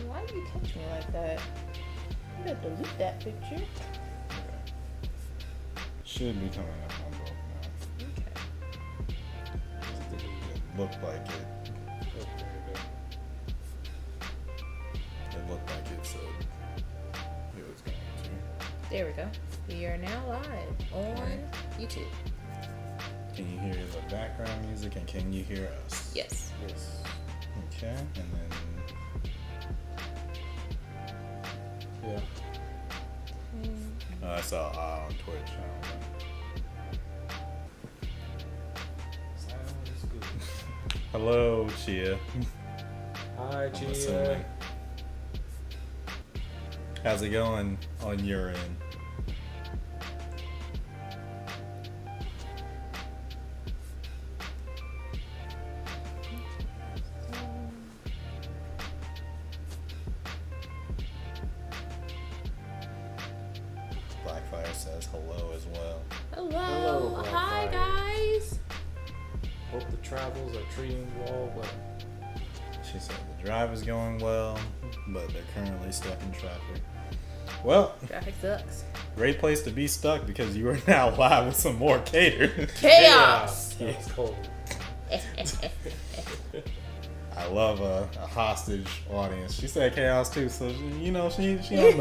Why do you touch me like that? You better delete that picture. Should be coming up on both now. Okay. It looked like it. It looked like it said it was going to. There we go. We are now live on YouTube. Can you hear the background music and can you hear us? Yes. Yes. Okay, and then Yeah. I saw on Twitch. I don't know. Sound is good. Hello, Chia. Hi, I'm Chia. assuming. How's it going on your end? Blackfire says hello as well. Hello. Hello, Hi, Blackfire. guys. Hope the travels are treating you all well. She said the drive is going well, but they're currently stuck in traffic. Well, Traffic sucks. great place to be stuck because you are now live with some more Catered. Chaos. That was cold. I love a hostage audience. She said chaos too, so she on the she She in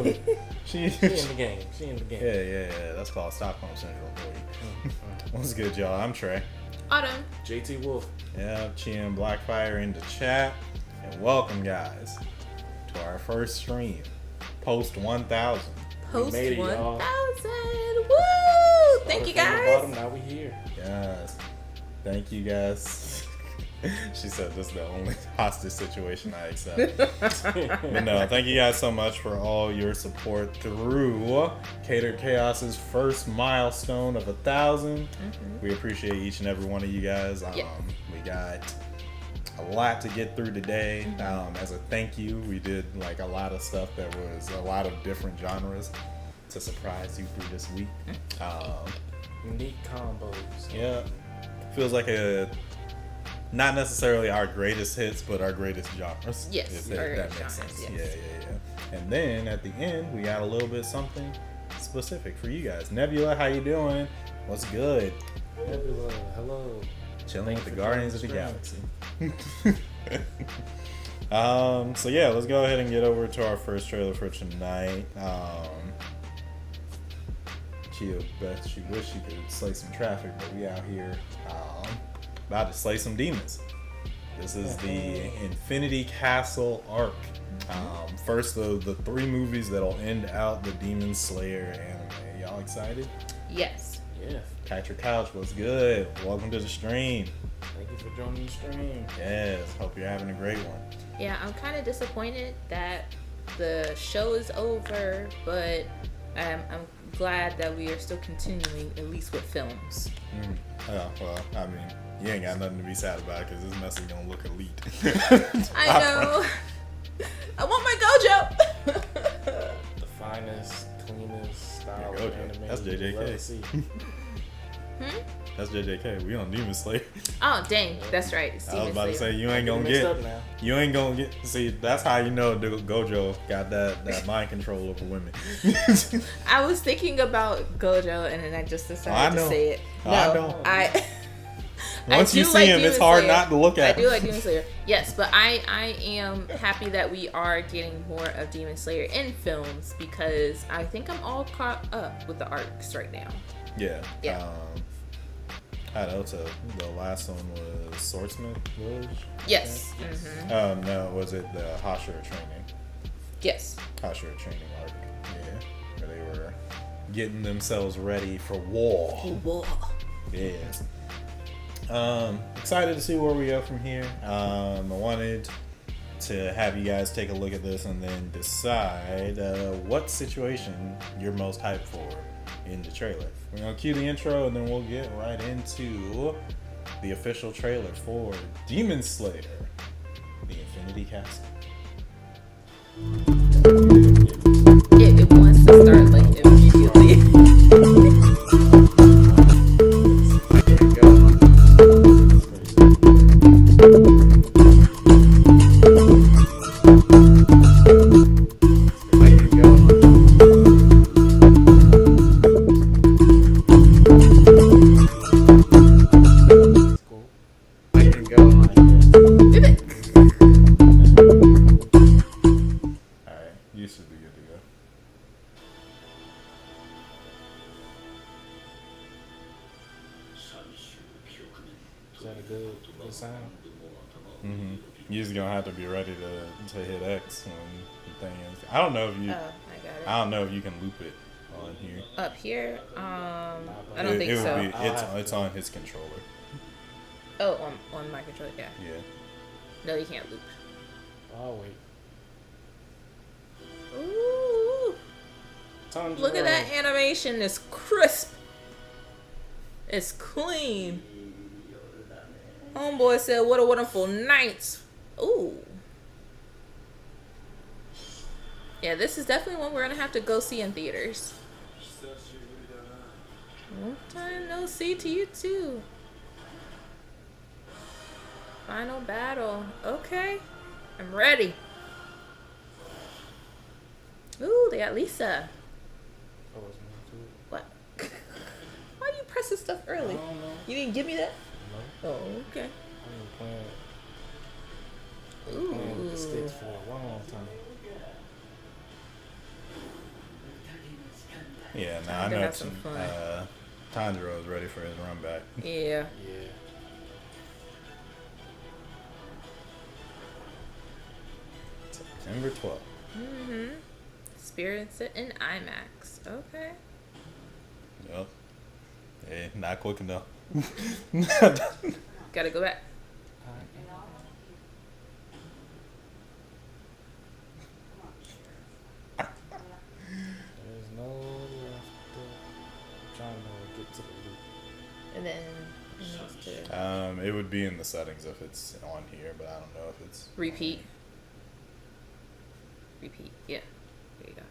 the game. She in the game. yeah. That's called Stockholm Syndrome for you. What's good, y'all? I'm Trey. Autumn. JT Wolf. Yeah, Chia and Blackfire in the chat, and welcome guys to our first stream post 1,000. Post made it, y'all. 1,000. Woo! Thank you, Started from the guys. bottom, now we here. Yes, thank you guys. She said this is the only hostage situation I accept. But no, thank you guys so much for all your support through Catered Chaos's first milestone of 1,000. We appreciate each and every one of you guys. Yeah. We got a lot to get through today. As a thank you, we did like a lot of stuff that was a lot of different genres to surprise you through this week. Unique combos. Yeah, feels like not necessarily our greatest hits, but our greatest genres. Yes, if our that greatest makes genres, sense. yes. Yeah. And then at the end, we got a little bit something specific for you guys. Nebula, how you doing? What's good? Nebula, hello. Chilling with the for Guardians of the joining Galaxy. So yeah, let's go ahead and get over to our first trailer for tonight. Chia bet she wish she could slay some traffic, but we out here about to slay some demons. This is the Infinity Castle arc. First of the 3 movies that'll end out the Demon Slayer anime. Y'all excited? Yes. Yeah. Catered Chaos, what's good? Welcome to the stream. Thank you for joining the stream. Yes, hope you're having a great one. Yeah, I'm kind of disappointed that the show is over, but I'm glad that we are still continuing, at least with films. Oh, well, I mean, you ain't got nothing to be sad about because this mess is gonna look elite. I know. I want my Gojo. The finest, cleanest style Yeah, of Gojo. anime That's you will ever JJK. see. That's JJK. We on Demon Slayer. Oh, dang. That's right. It's I was Demon about to Slayer. say you ain't Don't gonna get get. mixed up now. You ain't gonna get. See, that's how you know Gojo got that mind control over women. I was thinking about Gojo, and then I just decided know. to say it. No, I know. Once I you do see like him, Demon it's hard Slayer. not to look at I him. do like Demon Slayer. Yes, but I am happy that we are getting more of Demon Slayer in films because I think I'm all caught up with the arcs right now. Yeah. Yeah. I know. So the last one was Swordsmith Village. Yes. Mm-hmm. No, was it the Hashira training? Yes. Hashira training arc. Yeah, where they were getting themselves ready for war. Whoa. Yes. Excited to see where we go from here. I wanted to have you guys take a look at this and then decide what situation you're most hyped for in the trailer. We're gonna cue the intro and then we'll get right into the official trailer for Demon Slayer, the Infinity Castle. It wants to start like immediately. There you go. just gonna have to be ready to hit X when the thing is. I don't know if you. Oh, I got it. I don't know if you can loop it on here. Up here, I don't think it so. would be, it's on his controller. Oh, on my controller, yeah. Yeah. No, you can't loop. I'll wait. Ooh, Tanjiro. look at that animation. It's crisp. It's clean. Homeboy said, "What a wonderful night." Ooh. Yeah, this is definitely one we're gonna have to go see in theaters. Long time no see to you too. Final battle. Okay. I'm ready. Ooh, they got Lisa. Oh, it's me too. What? Why are you pressing stuff early? I don't know. You didn't give me that? No. Oh, okay. I've been playing with the sticks for a long time. Yeah, Time now I to know have some fun. Tanjiro is ready for his run back. Yeah. Yeah. September 12th. Mm-hmm. Experience it in IMAX. Okay. Yep. Hey, not quick enough. Gotta go back. There's no left. I'm trying to get to the loop. And then it needs to It would be in the settings if it's on here, but I don't know if it's repeat. Repeat. Yeah. There you go.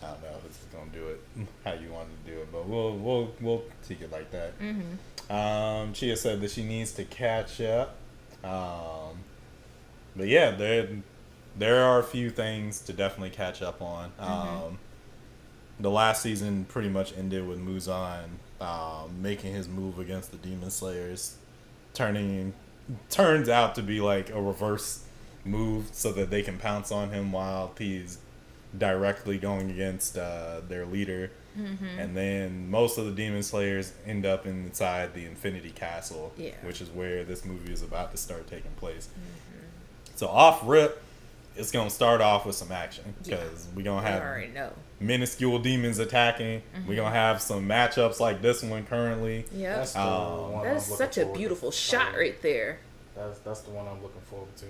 I don't know if it's gonna do it how you want to do it, but we'll take it like that. Mm-hmm. Chia said that she needs to catch up. But yeah, there are a few things to definitely catch up on. The last season pretty much ended with Muzan making his move against the Demon Slayers, turns out to be like a reverse move so that they can pounce on him while he's directly going against their leader. And then most of the Demon Slayers end up inside the Infinity Castle, which is where this movie is about to start taking place. So off rip, it's gonna start off with some action because we're gonna have already know. minuscule demons attacking. We're gonna have some matchups like this one currently. Yep. That's the one That is I'm looking such a forward beautiful to. shot right there. That's the one I'm looking forward to.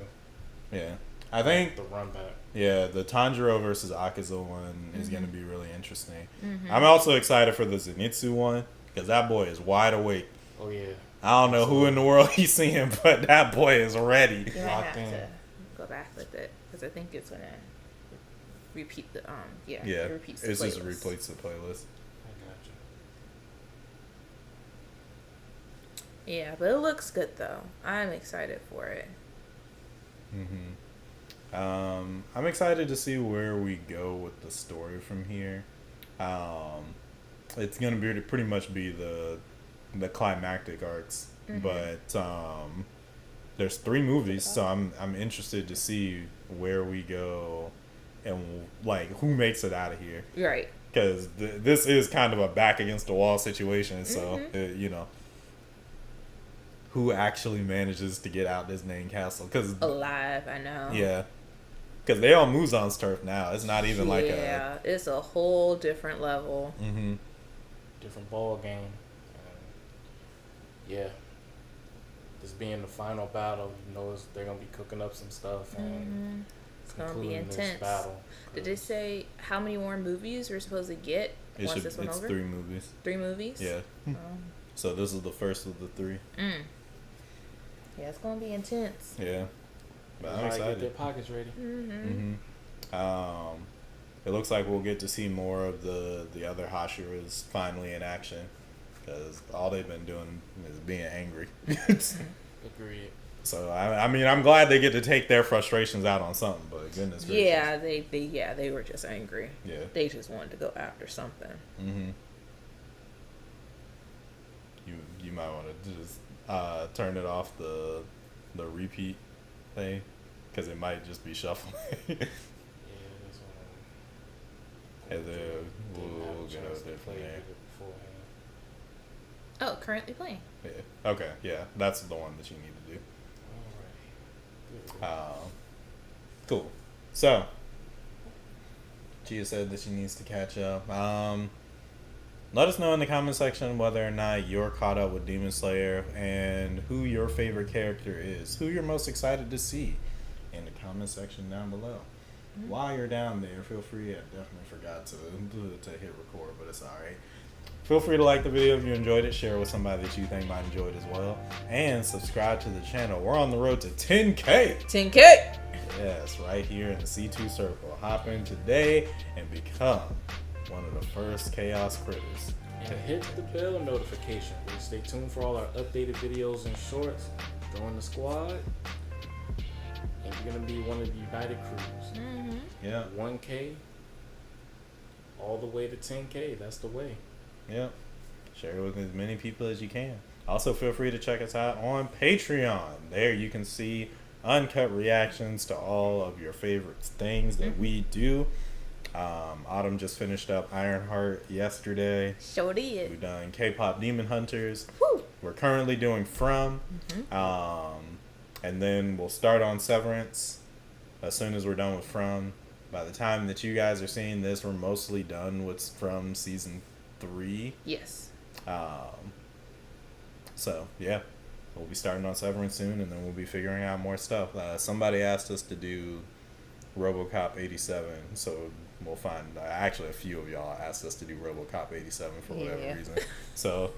Yeah, I think The run back. yeah, the Tanjiro versus Akaza one is gonna be really interesting. I'm also excited for the Zenitsu one because that boy is wide awake. Oh yeah. I don't know who in the world he's seeing, but that boy is ready. You might Locked have in. to go back with it because I think it's gonna repeat the Yeah, it repeats the it's just playlist. replace the playlist. I got you. Yeah, but it looks good though. I'm excited for it. I'm excited to see where we go with the story from here. It's gonna be pretty much be the climactic arcs, but there's 3 movies, so I'm interested to see where we go and like who makes it out of here. Right. Because this is kind of a back against the wall situation, so who actually manages to get out this main castle? Because Alive, I know. yeah, because they on Muzan's turf now. It's not even like yeah, it's a whole different level. Different ball game. Yeah. This being the final battle, you know they're gonna be cooking up some stuff and It's gonna be concluding this intense. battle. Did they say how many more movies we're supposed to get once this one it's over? 3 movies. 3 movies. Yeah. So this is the first of the 3. Yeah, it's gonna be intense. Yeah. But I'm Everybody excited. Get their pockets ready. It looks like we'll get to see more of the other Hashiras finally in action, because all they've been doing is being angry. Agreed. So I mean, I'm glad they get to take their frustrations out on something. But goodness gracious. Yeah, they were just angry. Yeah. They just wanted to go after something. You might want to just turn it off the repeat thing, because it might just be shuffling. Yeah, that's And then Didn't have we'll a get chance out to there from play there. with it beforehand. Oh, currently playing. Yeah. Okay. Yeah, that's the one that you need to do. Cool. So, Gia said that she needs to catch up. Let us know in the comment section whether or not you're caught up with Demon Slayer and who your favorite character is. Who you're most excited to see in the comment section down below. Mm-hmm. While you're down there, feel free. I definitely forgot to hit record, but it's alright. Feel free to like the video if you enjoyed it. Share it with somebody that you think might enjoy it as well. And subscribe to the channel. We're on the road to 10K. 10K! Yes, right here in the C2 circle. Hop in today and become one of the first Chaos critters. And hit the bell notification. Please stay tuned for all our updated videos and shorts. Join the squad. And you're going to be one of the United Crews. Mm-hmm. Yeah. 1K all the way to 10K. That's the way. Yep. Share it with as many people as you can. Also, feel free to check us out on Patreon. There you can see uncut reactions to all of your favorite things that we do. Autumn just finished up Ironheart yesterday. Sure did. We've done K-pop Demon Hunters. Woo. We're currently doing From. And then we'll start on Severance as soon as we're done with From. By the time that you guys are seeing this, we're mostly done with From season 3. Yes. So yeah, we'll be starting on Severance soon, and then we'll be figuring out more stuff. Somebody asked us to do RoboCop 87, so we'll find. Actually, a few of y'all asked us to do RoboCop 87 for whatever reason. So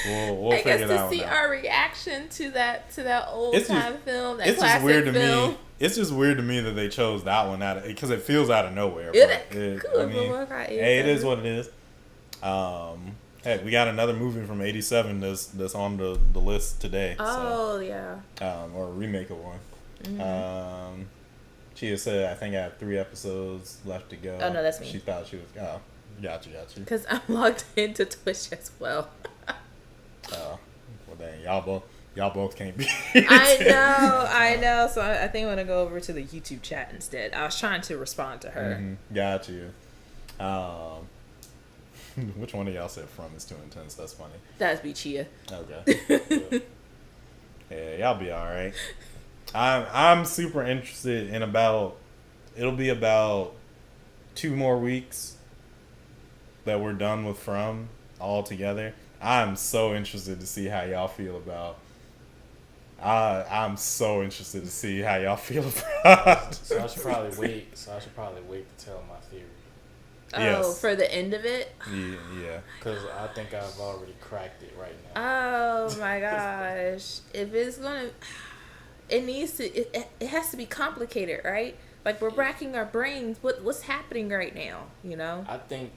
we'll figure it out. I guess to see our reaction to that old time film. That it's classic just weird to film. me. It's just weird to me that they chose that one out because it feels out of nowhere. It hey, it is what it is. Hey, we got another movie from '87 that's on the list today. Oh, yeah. Or a remake of one. Mm-hmm. Chia said, I think I have 3 episodes left to go. Oh, no, that's me. She thought she was. Oh, got you. Because I'm logged into Twitch as well. Oh, well, dang, y'all both can't be. I know. So I think I'm gonna go over to the YouTube chat instead. I was trying to respond to her. Mm-hmm. Got you. Which one of y'all said From is too intense? That's funny. That'd be Chia. Okay. Yeah, y'all be all right. I'm super interested in it'll be about 2 more weeks that we're done with From all together. I'm so interested to see how y'all feel about. I'm so interested to see how y'all feel about. So I should probably wait to tell my theory. Oh, yes. For the end of it? Yeah. Because I think I've already cracked it right now. Oh my gosh. If it's gonna, it needs to, it has to be complicated, right? Like we're racking our brains. What's happening right now? You know? I think.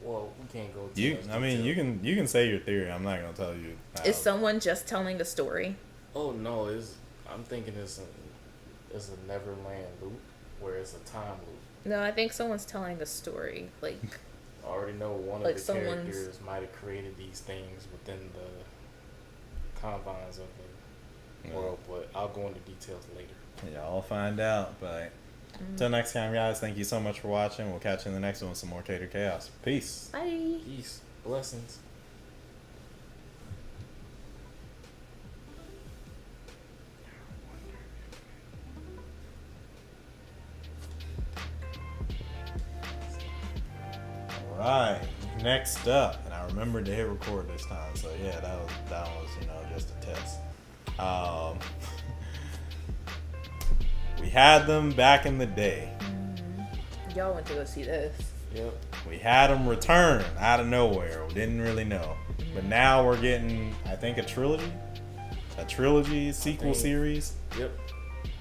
Well, we can't go. I mean, you can say your theory. I'm not gonna tell you. Is someone just telling a story? Oh no, I'm thinking it's a Neverland loop where it's a time loop. No, I think someone's telling a story. Like I already know one like of the characters might have created these things within the confines of the world, but I'll go into details later. Y'all find out, but until next time, guys, thank you so much for watching. We'll catch you in the next one with some more Catered Chaos. Peace. Bye. Peace. Blessings. Alright, next up, and I remembered to hit record this time, so yeah, that was just a test. We had them back in the day. Y'all went to go see this. Yep. We had them return out of nowhere. We didn't really know, but now we're getting, I think, a trilogy sequel series. Yep.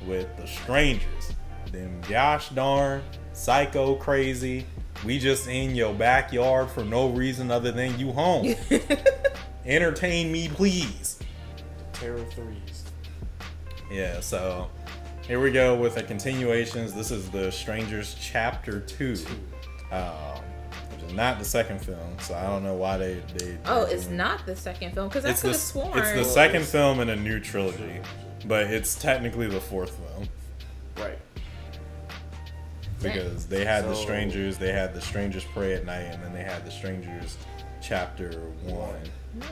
With the Strangers, them gosh darn psycho crazy. We just in your backyard for no reason other than you home. Entertain me, please. Terror 3s. Yeah, so here we go with the continuations. This is the Strangers Chapter 2, which is not the second film. So I don't know why they Oh, it's not the second film because I could have sworn it's the second film in a new trilogy, but it's technically the 4th film. Right. Because they had the Strangers, they had the Strangers Pray at Night, and then they had the Strangers Chapter 1. No.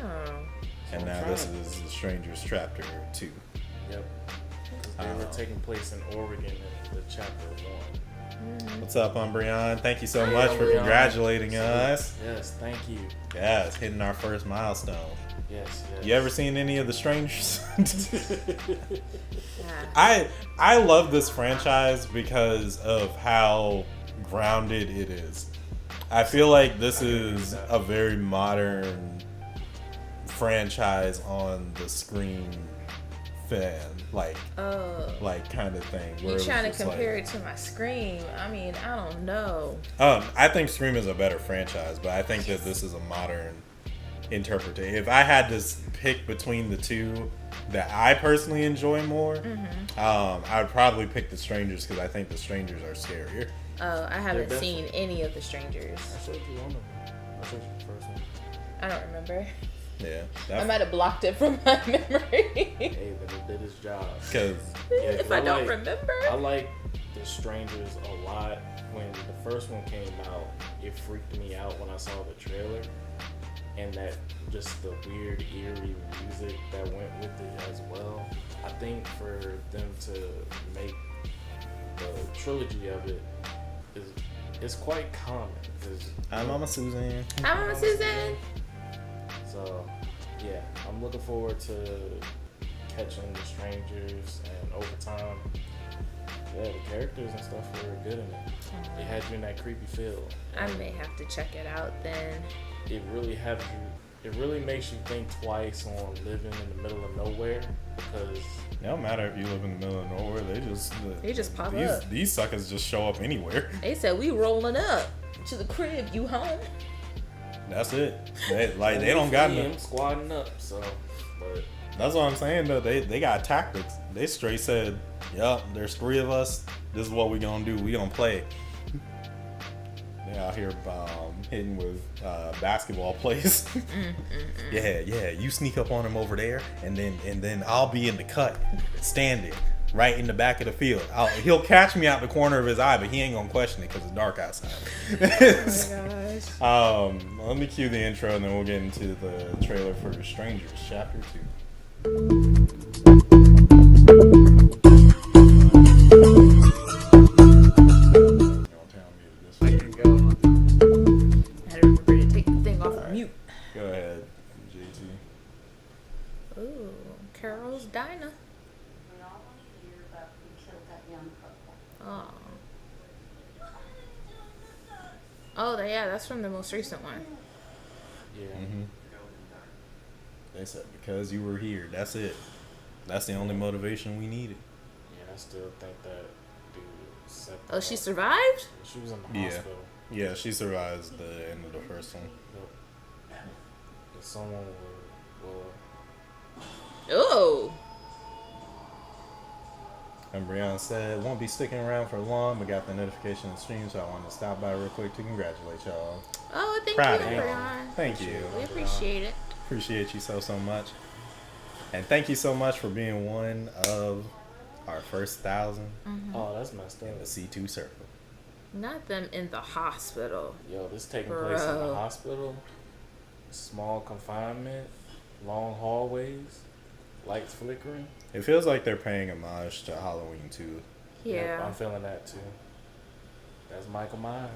And I'm now trying this to- is The Strangers Chapter 2. Yep. 'Cause they were taking place in Oregon in the chapter 1. What's up, Umbreon? Thank you so much for Umbreon. congratulating us. Yes, thank you. Yes, hitting our first milestone. Yes. You ever seen any of The Strangers? Yeah. I love this franchise because of how grounded it is. I feel like this is a very modern franchise on the Scream fan, like kind of thing. where You it was trying to just compare like- it to my Scream? I mean, I don't know. I think Scream is a better franchise, but I think that this is a modern interpretation. If I had to pick between the two that I personally enjoy more, I would probably pick The Strangers because I think The Strangers are scarier. Oh, I haven't They're seen any of The Strangers. I showed you one of them. I showed you the first one. I don't remember. Yeah, I might have blocked it from my memory. Hey, but it did its job. because Yeah, If 'cause I don't like- remember. I like The Strangers a lot. When the first one came out, it freaked me out when I saw the trailer. And that just the weird, eerie music that went with it as well. I think for them to make the trilogy of it is quite common. 'Cause I'm Mama Susan. Hi, Mama Susan. So, yeah, I'm looking forward to catching The Strangers, and over time, yeah, the characters and stuff were good in it. It had you in that creepy feel. I may have to check it out then. It really has you. It really makes you think twice on living in the middle of nowhere because It don't matter if you live in the middle of nowhere. They just pop these, up. These suckers just show up anywhere. They said we rolling up to the crib. You home? That's it. They don't got no. him squatting up. So, but That's what I'm saying though. They got tactics. They straight said, "Yup, there's 3 of us. This is what we gonna do. We gonna play." They out here hitting with basketball plays. Yeah. You sneak up on him over there, and then I'll be in the cut, standing right in the back of the field. He'll catch me out the corner of his eye, but he ain't gonna question it because it's dark outside. Oh my gosh. Let me cue the intro, and then we'll get into the trailer for The Strangers, Chapter 2. I can go. I had to remember to take the thing off of mute. Go ahead, JT. Ooh, Carol's Diner. We all want to hear about who killed that young couple. Oh. Oh, yeah, that's from the most recent one. Yeah. They said because you were here. That's it. That's the only motivation we needed. Yeah, I still think that dude set them Oh, she up. survived? She was in the Yeah. hospital. Yeah, she survives the end of the first one. If someone will Oh. And Brianna said, won't be sticking around for long, but got the notification of the stream, so I wanted to stop by real quick to congratulate y'all. Oh, thank Proud you, of y'all. Brian. Thank you. We appreciate it. Appreciate you so much. And thank you so much for being one of our first 1,000 Oh, that's messed up. in the C2 circle. Not them in the hospital. Yo, this taking place in Bro. the hospital. Small confinement, long hallways, lights flickering. It feels like they're paying homage to Halloween 2. Yeah. Yep, I'm feeling that too. That's Michael Myers.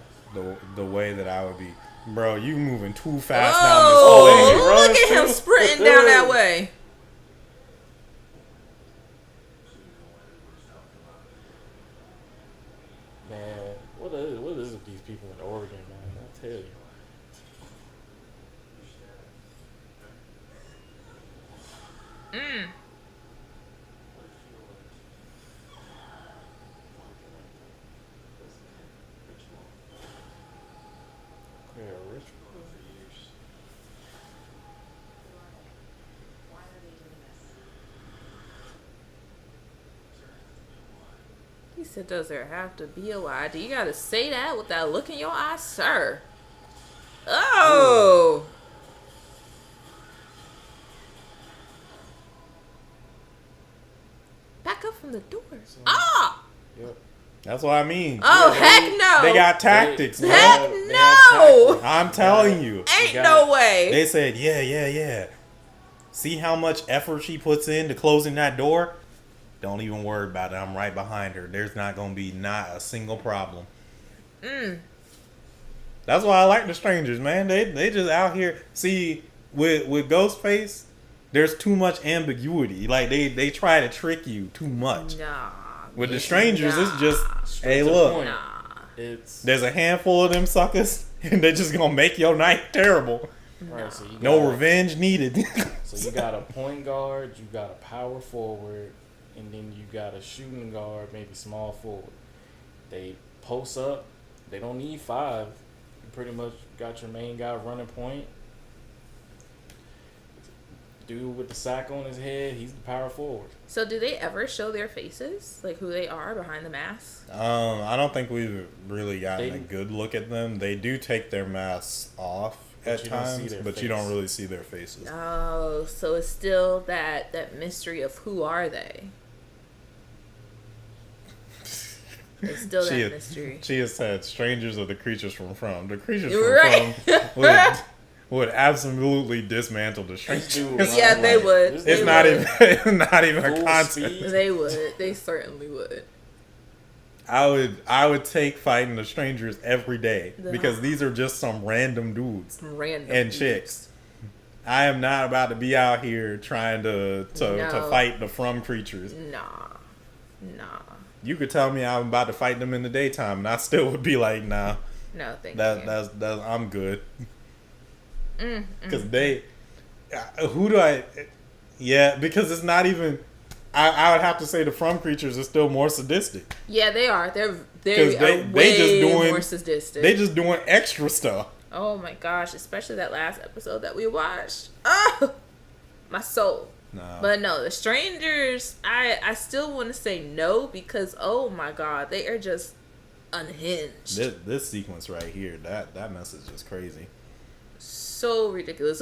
The way that I would be, bro, you moving too fast Oh, down this hallway. run look at him too. sprinting down that way. Man, what is with these people in Oregon, man? I tell you. Yeah, rich. He said, does there have to be a lie? Do you gotta say that with that look in your eye, sir? Oh! Back up from the doors. Ah! Yep. That's what I mean. Oh, heck no. They got tactics, They man. Heck have no. tactics. I'm telling you. Ain't no way. They said, yeah. See how much effort she puts into closing that door? Don't even worry about it. I'm right behind her. There's not going to be not a single problem. That's why I like the strangers, man. They just out here. See, with Ghostface, there's too much ambiguity. Like, they try to trick you too much. Nah. With the strangers, it's just, Straight hey, to the look. point. Nah. There's a handful of them suckers, and they're just going to make your night terrible. Right, so you No got- revenge needed. So you got a point guard, you got a power forward, and then you got a shooting guard, maybe small forward. They post up. They don't need 5. You pretty much got your main guy running point. Dude with the sack on his head, he's the power forward. So do they ever show their faces? Like who they are behind the mask? I don't think we've really gotten They- a good look at them. They do take their masks off at you don't see times, their but you face. don't really see their faces. Oh, so it's still that mystery of who are they? It's still that mystery. She has said, "Strangers are the creatures from." The creatures You're from right. would absolutely dismantle the strangers. Dude, Yeah, they would. this It's dude not was even not even a full concept. speed. They would. They certainly would. I would take fighting the strangers every day The- because these are just some random dudes Random and dudes. chicks. I am not about to be out here trying to No. fight the from creatures. Nah. You could tell me I'm about to fight them in the daytime, and I still would be like, nah, No, thank you. that's I'm good. Because who do I? Yeah, because it's not even. I would have to say the from creatures are still more sadistic. Yeah, they are. They're 'Cause they way just doing more sadistic. They just doing extra stuff. Oh my gosh, especially that last episode that we watched. Oh, my soul. Nah. But no, the strangers, I still want to say no because, oh my god, they are just unhinged. This sequence right here, that message is crazy. So ridiculous.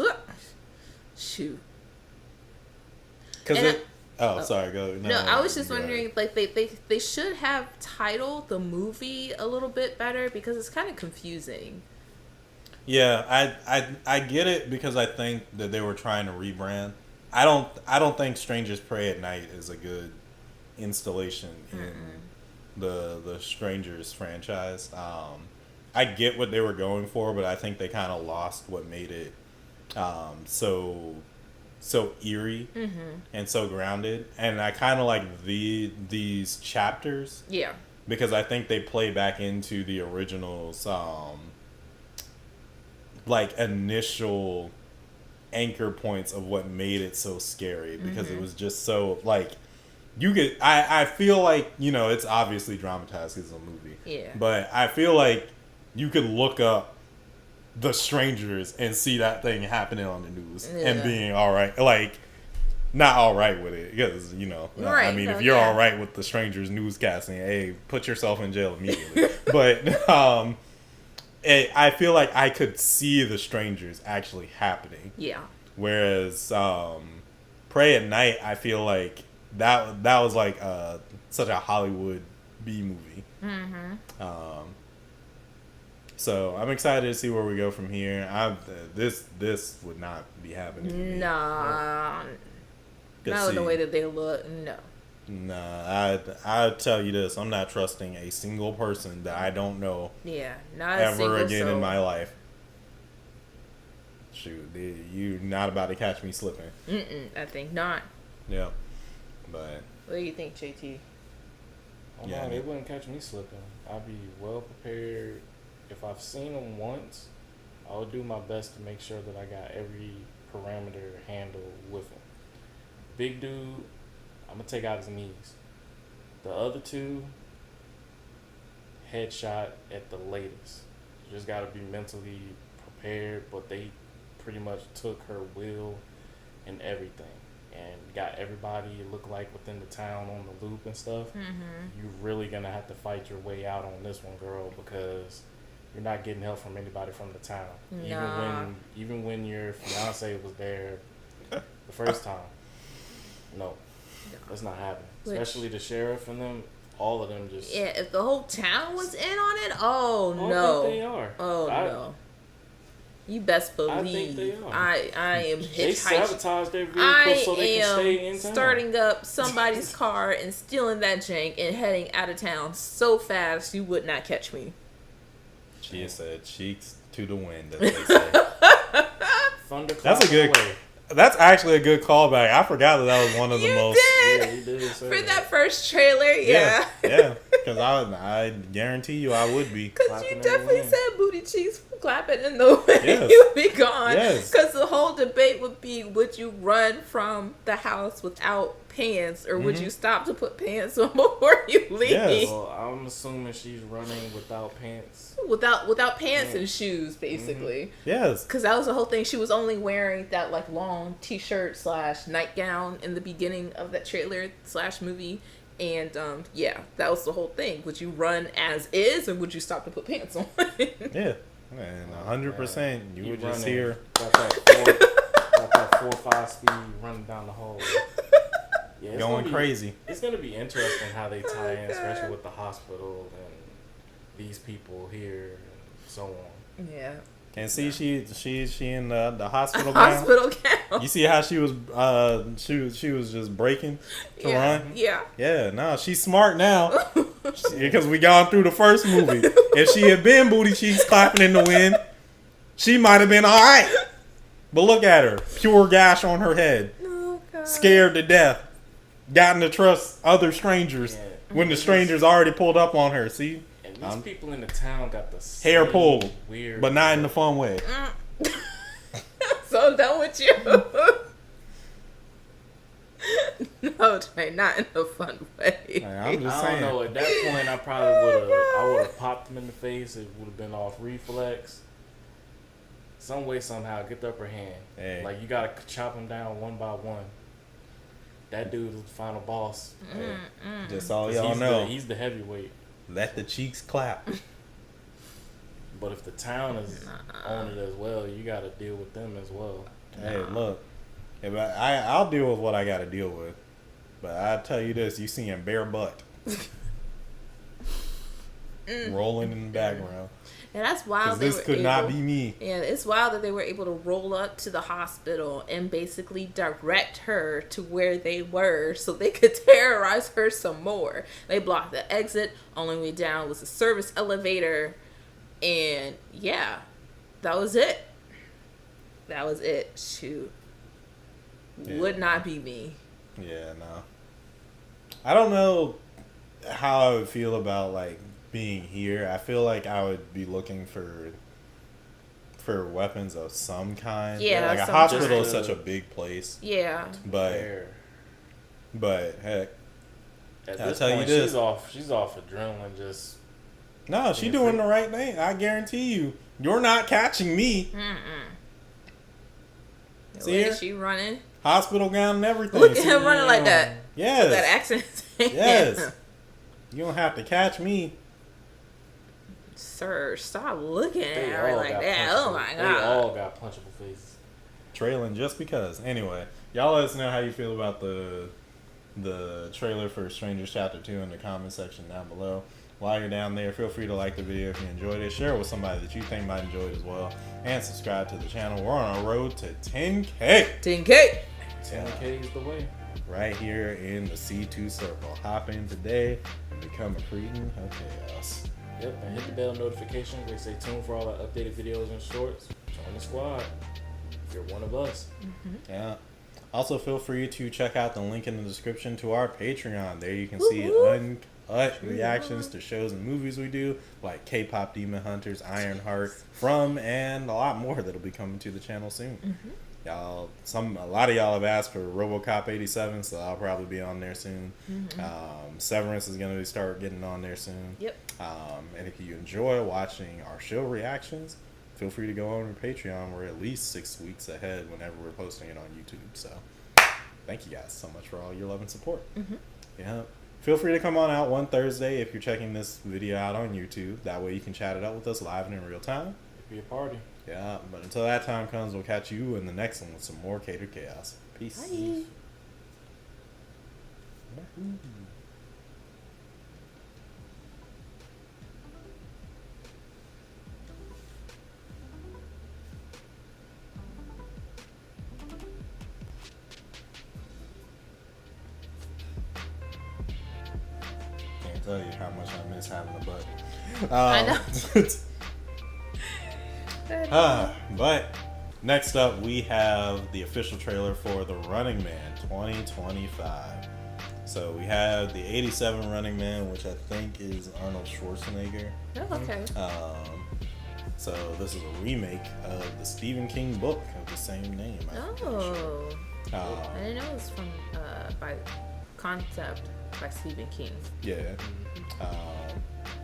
Shoot. Cause And it. Sorry. Go. No, I was just go ahead. wondering, like, they should have titled the movie a little bit better because it's kind of confusing. Yeah, I get it because I think that they were trying to rebrand. I don't think Strangers Pray at Night is a good installation in the Strangers franchise. I get what they were going for, but I think they kind of lost what made it so eerie and so grounded. And I kind of like these chapters. Yeah. Because I think they play back into the original's like initial anchor points of what made it so scary, because it was just so like you could I feel like, you know, it's obviously dramatized as a movie. Yeah. But I feel like you could look up The Strangers and see that thing happening on the news and Yeah. being all right, like not all right with it, because, you know, I Right, mean, no, if you're yeah. all right with The Strangers newscasting, hey, put yourself in jail immediately. But I feel like I could see The Strangers actually happening. Yeah. Whereas Pray at Night, I feel like that was like such a Hollywood B movie. So I'm excited to see where we go from here. This would not be happening to me. Nah. 'Cause Not in the see, way that they look. No. Nah, I'll tell you this. I'm not trusting a single person that I don't know Yeah. Not a ever single again soul. in my life. Shoot, you're not about to catch me slipping. I think not. Yeah. But What do you think, JT? Oh, Yeah. no, they wouldn't catch me slipping. I'd be well prepared. If I've seen them once, I would do my best to make sure that I got every parameter handled with him. Big dude, I'm going to take out his knees. The other two, headshot at the latest. You just got to be mentally prepared, but they pretty much took her will and everything and got everybody look like within the town on the loop and stuff. You're really going to have to fight your way out on this one, girl, because you're not getting help from anybody from the town. Nah. Even when your fiance was there the first time. No. That's not happening. Which- Especially the sheriff and them. all of them just. Yeah, if the whole town was in on it, oh I no. think they are. Oh no. You best believe. I think they are. I am They hitchhiking. sabotaged their vehicle so they can stay in am town. starting up somebody's car and stealing that jank and heading out of town so fast you would not catch me. She said cheeks to the wind, as they say. That's a good. That's actually a good callback. I forgot that was one of the You most. did. Yeah, you did say For that first trailer, yeah. Yeah. Because I guarantee you I would be. Because Clapping you in the definitely wind. said booty cheeks clapping in the wind. Yes. You'd be gone. Yes. Because the whole debate would be, would you run from the house without pants or would you stop to put pants on before you leave? Yes. Well, I'm assuming she's running without pants. Without pants and shoes, basically. Yes. Because that was the whole thing. She was only wearing that like long t-shirt / nightgown in the beginning of that trailer / movie. And yeah, that was the whole thing. Would you run as is or would you stop to put pants on? Yeah. And 100%, you would just running. hear. Got that 4 or 5 speed running down the hallway. Yeah, Going crazy. It's gonna be interesting how they tie in, especially with the hospital and these people here and so on. Yeah. And see, she in the hospital gown. Hospital gown. You see how she was she was just breaking to run. Yeah. Yeah, no, she's smart now because we gone through the first movie. If she had been booty cheeks clapping in the wind, she might have been all right. But look at her, pure gash on her head, Oh, God. scared to death, gotten to trust other strangers Yeah. when the strangers already pulled up on her. See, And these people in the town got the hair same pulled, weird, but not in the fun way. So I'm done with you. No, Trey, not in a fun way. I'm just I saying. don't know. At that point, I probably would have. I would have popped him in the face. It would have been off reflex. Some way, somehow, get the upper hand. Hey. Like you gotta chop him down one by one. That dude is the final boss. Just all 'Cause y'all he's know. he's the heavyweight. Let the cheeks clap. But if the town is on it as well, you gotta deal with them as well. Hey, look. If I'll deal with what I got to deal with. But I tell you this, you seeing bare butt. Rolling in the background. And that's Because wild. this could not be me. Yeah, it's wild that they were able to roll up to the hospital and basically direct her to where they were so they could terrorize her some more. They blocked the exit. Only way down was a service elevator. And yeah, that was it. That was it. Shoot. Yeah. Would not be me. Yeah, no. I don't know how I would feel about, like, being here. I feel like I would be looking for weapons of some kind. Yeah, like a some hospital kind. is such a big place. Yeah. But heck, At I'll this tell you point, this. she's off adrenaline. Just no, she Yeah, doing free- the right thing. I guarantee you. You're not catching me. The See way her? she running. Hospital gown and everything. Look at him running like that. Yes. That accent. Yes. You don't have to catch me. Sir, stop looking at they her all like got that. punchable- Oh my They God. all got punchable faces. Trailing just because. Anyway, y'all let us know how you feel about the trailer for Strangers Chapter 2 in the comment section down below. While you're down there, feel free to like the video if you enjoyed it. Share it with somebody that you think might enjoy it as well. And subscribe to the channel. We're on our road to 10K. 10K. 10K is the way. Right here in the C2 circle. Hop in today and become a cretin of chaos. Yep, and hit the bell notification. They say tune for all our updated videos and shorts. Join the squad. If you're one of us. Yeah. Also, feel free to check out the link in the description to our Patreon. There you can see uncut reactions to shows and movies we do, like K-pop Demon Hunters, Ironheart, From, and a lot more that'll be coming to the channel soon. A lot of y'all have asked for RoboCop 87, so I'll probably be on there soon. Severance is going to start getting on there soon. Yep. And if you enjoy watching our show reactions, feel free to go on our Patreon. We're at least 6 weeks ahead whenever we're posting it on YouTube. So thank you guys so much for all your love and support. Yeah. Feel free to come on out one Thursday if you're checking this video out on YouTube. That way you can chat it up with us live and in real time. Be a party. Yeah, but until that time comes, we'll catch you in the next one with some more Catered Chaos. Peace. Bye. can't tell you how much I miss having a butt. I know. But next up, we have the official trailer for The Running Man 2025. So we have the 87 Running Man, which I think is Arnold Schwarzenegger. Oh, okay. So this is a remake of the Stephen King book of the same name. I'm pretty sure. I didn't know it was from by concept by Stephen King. Yeah,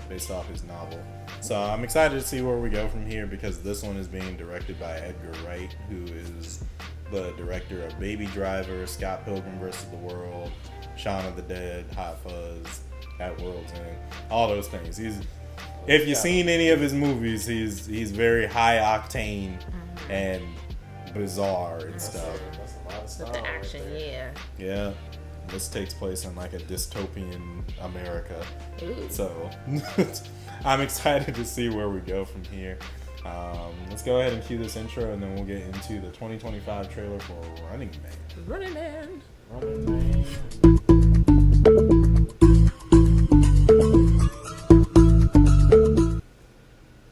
based off his novel. So I'm excited to see where we go from here because this one is being directed by Edgar Wright, who is the director of Baby Driver, Scott Pilgrim vs. the World, Shaun of the Dead, Hot Fuzz, At World's End, all those things. If you've seen any of his movies, he's very high octane and bizarre and stuff. That's a lot of style. With the action, right Yeah. This takes place in like a dystopian America. Ooh. So I'm excited to see where we go from here. Let's go ahead and cue this intro and then we'll get into the 2025 trailer for Running Man. Running Man. Running Man.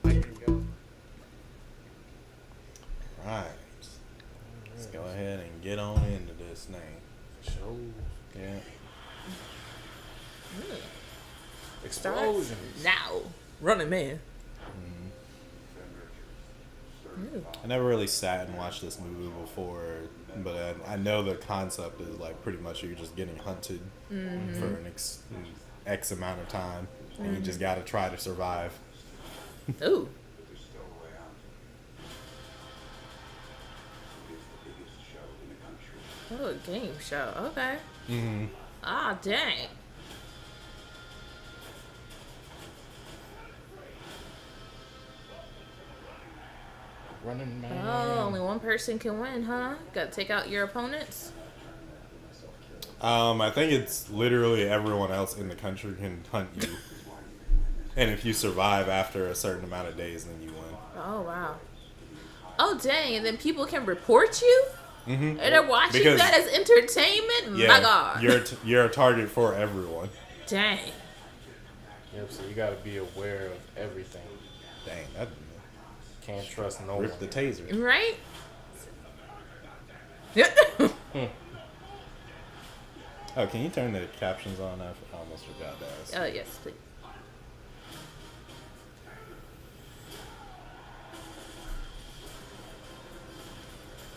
There you go. Right. Let's go ahead and get on into this thing. Show. Yeah. Explosions. Now. Running Man. I never really sat and watched this movie before, but I know the concept is like pretty much you're just getting hunted for an X amount of time, and you just got to try to survive. Ooh. Oh, a game show. Okay. Mm-hmm. Ah, dang. Running Man. Oh, only one person can win, huh? Got to take out your opponents. I think it's literally everyone else in the country can hunt you, and if you survive after a certain amount of days, then you win. Oh, wow. Oh, dang. And then people can report you? Mm-hmm. And they're watching Because- that as entertainment? Yeah, My God. you're a target for everyone. Dang. Yep, so you gotta be aware of everything. Dang, that Can't trust no ripped one. the taser. Right? Yeah. Oh, can you turn the captions on? I almost forgot to ask. Oh, yes, please.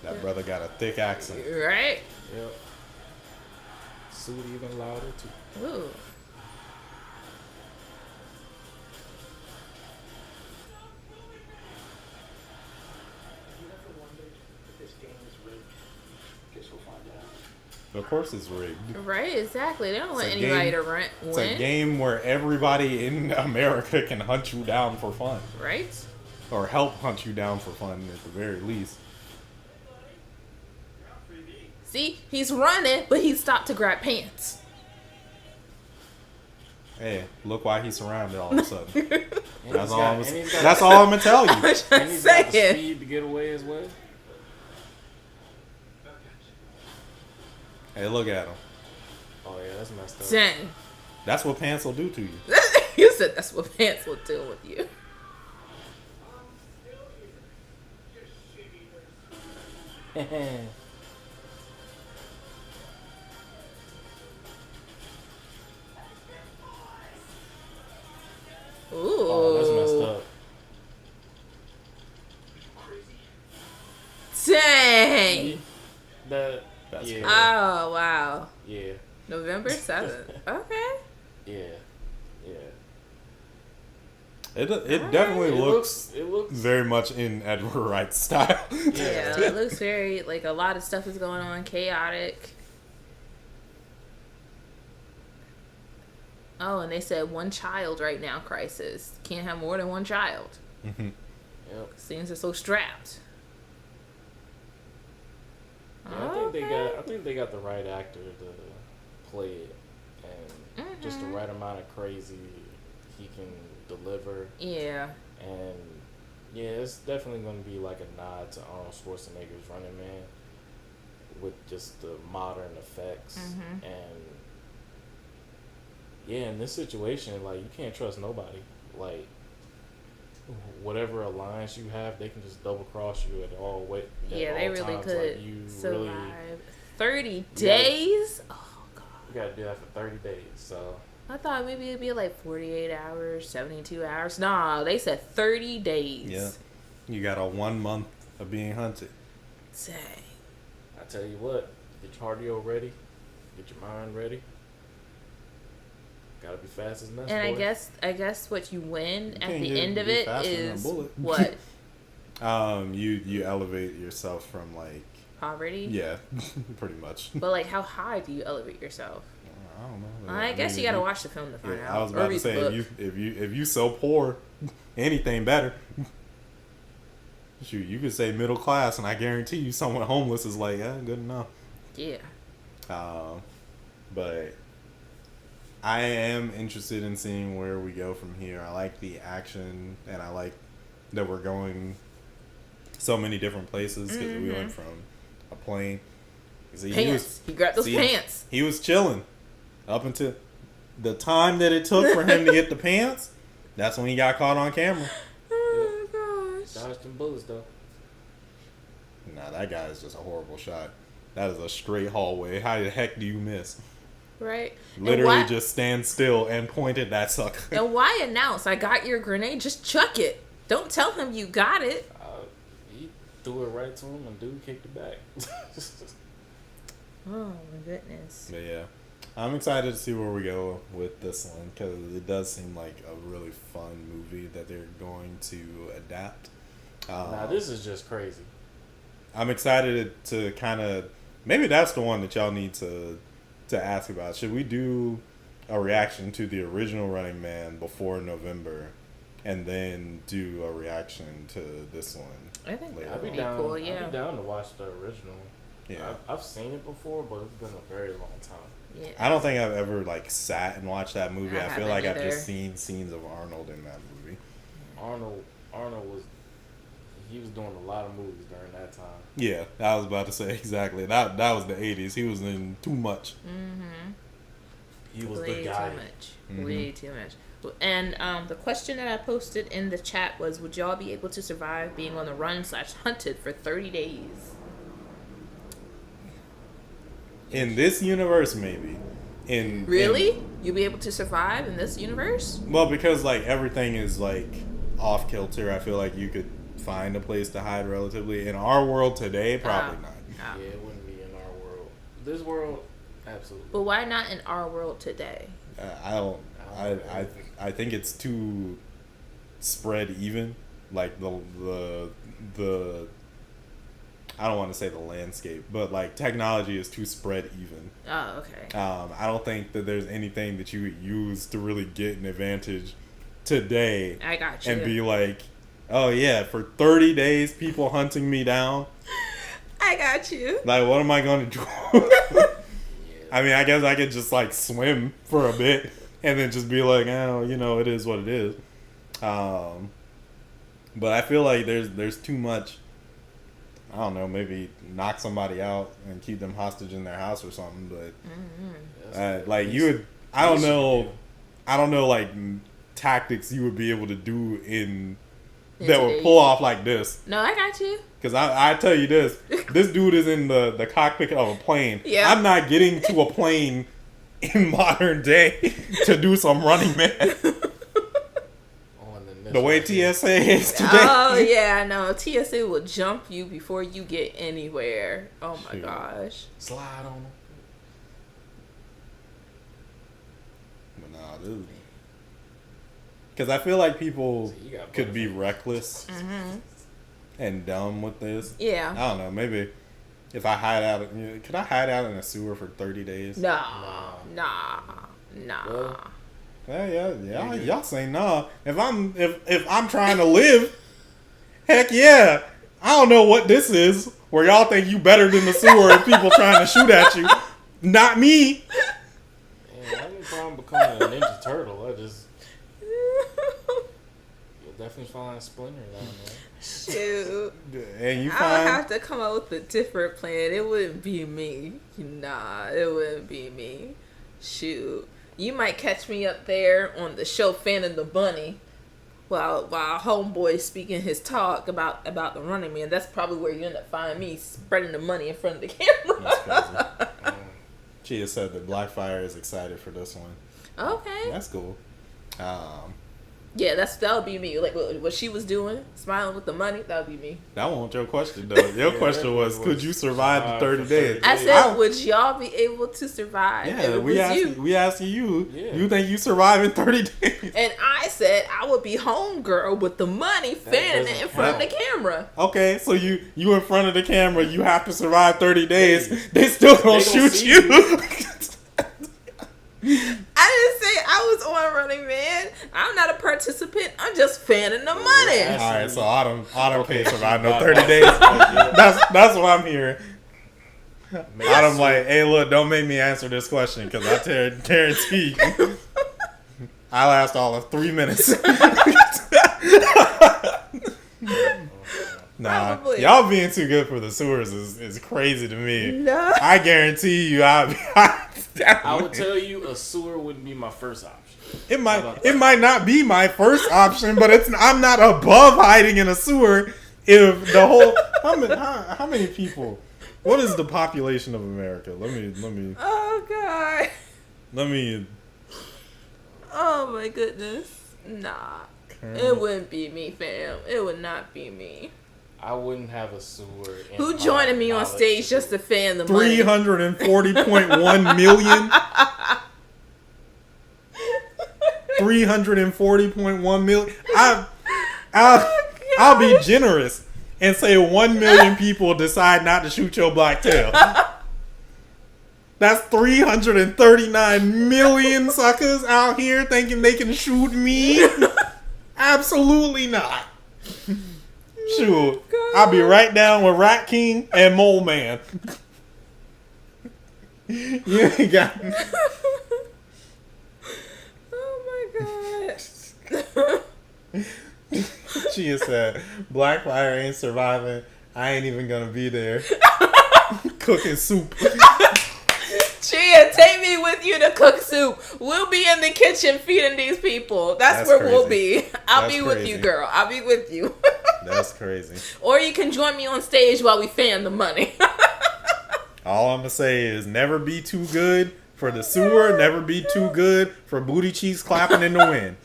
That brother got a thick accent. Right? Yep. Suit even louder too. Ooh. Of course it's rigged. Right, exactly. They don't want a anybody game- to win. It's a game where everybody in America can hunt you down for fun. Right? Or help hunt you down for fun at the very least. See, he's running, but he stopped to grab pants. Hey, look why he's surrounded all of a sudden. And That's all I'm he's got- that's all I'm gonna tell you. I'm just And he's got the saying. speed to get away as well. Hey, look at him. Oh yeah, that's messed up. Dang. That's what pants will do to you. You said that's what pants will do with you. Ooh. Oh, that's messed up. Dang. That's Yeah. Oh, wow. Yeah. November 7th. Okay. Yeah. Yeah. It definitely It looks It looks. very much in Edward Wright's style. Yeah, it looks very, like, a lot of stuff is going on, chaotic. Oh, and they said one child right now crisis. Can't have more than one child. Mhm. Yep. Things are so strapped. Yeah, I think they got the right actor to play it, and just the right amount of crazy he can deliver. Yeah. And yeah, it's definitely going to be like a nod to Arnold Schwarzenegger's Running Man with just the modern effects. And Yeah, in this situation, like, you can't trust nobody. Like, whatever alliance you have, they can just double cross you at all Yeah, they really times. could Like, you survive 30 days. Oh god. You gotta do that for 30 days. So I thought maybe it'd be like 48 hours, 72 hours. Nah, they said 30 days. Yeah. You got a 1 month of being hunted. Dang. I tell you what, get your cardio ready, get your mind ready. Gotta be fast as nuts. And boy. I guess what you win You at can't the end of be it faster than a is bullet. what? You elevate yourself from like Poverty? yeah, pretty much. But like how high do you elevate yourself? I don't know. I guess mean, you gotta watch the film to find yeah, out. I was Or about to read the say book. if you so poor, anything better. Shoot, you could say middle class, and I guarantee you, someone homeless is like, yeah, good enough. Yeah. But I am interested in seeing where we go from here. I like the action, and I like that we're going so many different places because we went from a plane. See, Pants. He grabbed those pants. He was chilling up until the time that it took for him to get the pants. That's when he got caught on camera. Oh my gosh. Dodged them bullets though. Nah, that guy is just a horrible shot. That is a straight hallway. How the heck do you miss? Right. Literally just stand still and point at that sucker. And why announce, I got your grenade? Just chuck it. Don't tell him you got it. He threw it right to him, and dude kicked it back. Oh my goodness. But yeah, I'm excited to see where we go with this one because it does seem like a really fun movie that they're going to adapt. Now this is just crazy. I'm excited to kind of maybe that's the one that y'all need to ask about. Should we do a reaction to the original Running Man before November, and then do a reaction to this one? I think later that would on? be cool, yeah. I'd be down to watch the original. Yeah. I've seen it before, but it's been a very long time. Yeah. I don't think I've ever like sat and watched that movie. I I feel haven't like I've either. just seen scenes of Arnold in that movie. Arnold was doing a lot of movies during that time. Yeah, I was about to say exactly. That was the 80s. He was in too much. Mm-hmm. He was Way the guy. too much. Way too much. And the question that I posted in the chat was, would y'all be able to survive being on the run/hunted for 30 days? In this universe, maybe. Really? You'd be able to survive in this universe? Well, because like everything is like off kilter. I feel like you could find a place to hide relatively. In our world today, probably not. No. Yeah, it wouldn't be in our world. This world, absolutely. But why not in our world today? I don't. I think it's too spread even. Like the I don't want to say the landscape, but like technology is too spread even. Oh, okay. I don't think that there's anything that you would use to really get an advantage today. I got you. And be like, oh yeah, for 30 days, people hunting me down. I got you. Like, what am I going to do? I mean, I guess I could just like swim for a bit and then just be like, oh, you know, it is what it is. But I feel like there's too much. I don't know, maybe knock somebody out and keep them hostage in their house or something. But like you would, I don't know, like tactics you would be able to do that would pull off like this. No, I got you. Because I tell you this dude is in the cockpit of a plane. Yeah. I'm not getting to a plane in modern day to do some Running Man. The way TSA is today. Oh yeah, no. TSA will jump you before you get anywhere. Oh my gosh. Slide on them. But nah, dude. Because I feel like people could be reckless and dumb with this. Yeah. I don't know. Maybe if I hide out, could I hide out in a sewer for 30 days? Nah. Well, Yeah. Y'all say nah. If I'm trying to live, heck yeah. I don't know what this is where y'all think you better than the sewer and people trying to shoot at you. Not me. I didn't problem becoming a Ninja Turtle. You'll definitely find Splinter down there. Shoot. And you I would have to come up with a different plan. It wouldn't be me. Nah, it wouldn't be me. Shoot. You might catch me up there on the show fanning the bunny while homeboy speaking his talk about the Running Man. That's probably where you end up finding me spreading the money in front of the camera. That's crazy. She has said that Blackfire is excited for this one. Okay. That's cool. Yeah, that would be me. Like what she was doing, smiling with the money, that would be me. That wasn't your question, though. Your question was, could you survive the 30 days? I said, would y'all be able to survive? Yeah, we asking you. Yeah. You think you survive in 30 days? And I said I would be homegirl with the money fanning it in front of the camera. Okay, so you in front of the camera, you have to survive 30 days. They still gonna shoot you. I didn't say I was on Running Man. I'm not a participant. I'm just fanning the money. All right, so Autumn can't survive no 30 days. That's what I'm hearing. Autumn like, hey, look, don't make me answer this question because I guarantee I'll last all of 3 minutes. Nah, Probably. y'all being too good for the sewers is crazy to me. No. I guarantee you, I would tell you a sewer wouldn't be my first option. It might not be my first option, but I'm not above hiding in a sewer. If the whole how many people? What is the population of America? Let me. Oh God. Let me. Oh my goodness. Nah. It wouldn't be me, fam. It would not be me. I wouldn't have a sewer. Who joining me on stage just to fan the money? 340.1 million. 340.1 million. I'll be generous and say 1 million people decide not to shoot your black tail. That's 339 million suckers out here thinking they can shoot me. Absolutely not. Shoot, I'll be right down with Rat King and Mole Man. You ain't got me. Oh my God. She has said, Blackfire ain't surviving. I ain't even gonna be there. Cooking soup. Chia, take me with you to cook soup. We'll be in the kitchen feeding these people. That's where crazy. we'll be. I'll be with crazy. you, girl. I'll be with you. That's crazy. Or you can join me on stage while we fan the money. All I'm gonna say is never be too good for the sewer. Never be too good for booty cheeks clapping in the wind.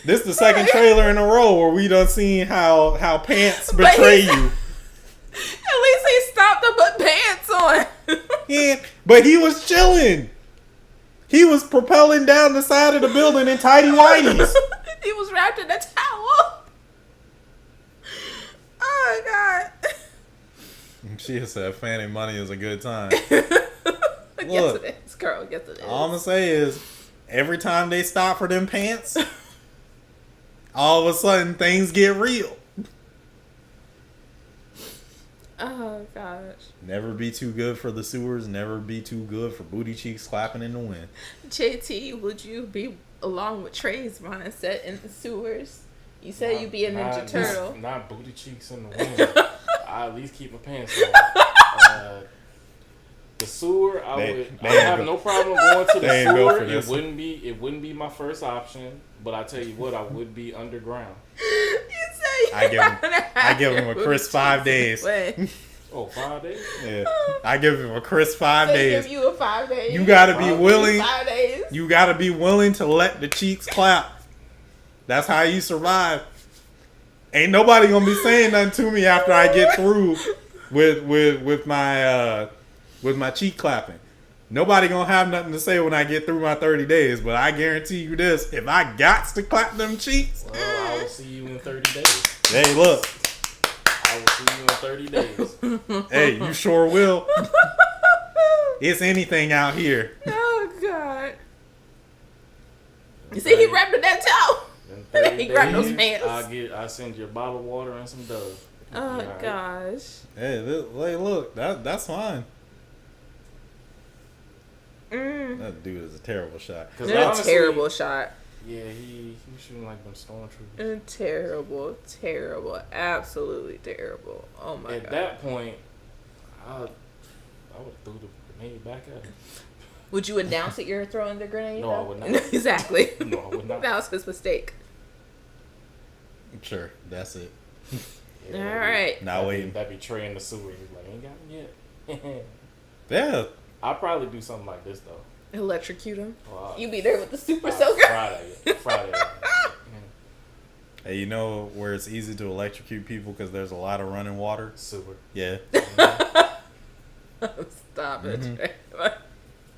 This is the second trailer in a row where we done seen how pants betray you. At least he stopped to put pants on. Yeah, but he was chilling. He was propelling down the side of the building in tighty whities. He was wrapped in a towel. Oh God. She said fanning money is a good time. Yes it is, girl. Yes it is. All I'm gonna say is every time they stop for them pants, all of a sudden things get real. Oh gosh. Never be too good for the sewers. Never be too good for booty cheeks clapping in the wind. JT, would you be along with Trey's mindset in the sewers? You said you'd be a Ninja Turtle. Not booty cheeks in the wind. I at least keep my pants on. The sewer, I have no problem going to the sewer. It wouldn't be my first option, but I tell you what, I would be underground. You say I give him a crisp 5 days. Oh, 5 days? Yeah, I give him a crisp 5 They days. give you a 5 days. You gotta be willing. 5 days. You gotta be willing to let the cheeks clap. That's how you survive. Ain't nobody gonna be saying nothing to me after I get through with my cheek clapping. Nobody gonna have nothing to say when I get through my 30 days. But I guarantee you this: if I got to clap them cheeks, well, I will see you in 30 days. Hey, look. I will see you in 30 days. Hey, you sure will. It's anything out here. Oh God. You see, he wrapped in that towel. He grabbed those pants. I send you a bottle of water and some Dove. Oh Right. gosh. Hey, look, that's fine. That dude is a terrible shot. That's a terrible shot. Yeah, he was shooting like them stormtroopers. Terrible, absolutely terrible. Oh my God. At that point, I would have threw the grenade back at him. Would you announce that you're throwing the grenade? No, I though? would not. Exactly. No, I would not. That was his mistake. Sure, that's it. All right. Now waiting. That betraying the sewer. He's like, ain't got me yet. Yeah. I'll probably do something like this though. Electrocute him. Well, You be there with the super soaker. Friday. Hey, you know where it's easy to electrocute people because there's a lot of running water? Sewer. Yeah. Stop it.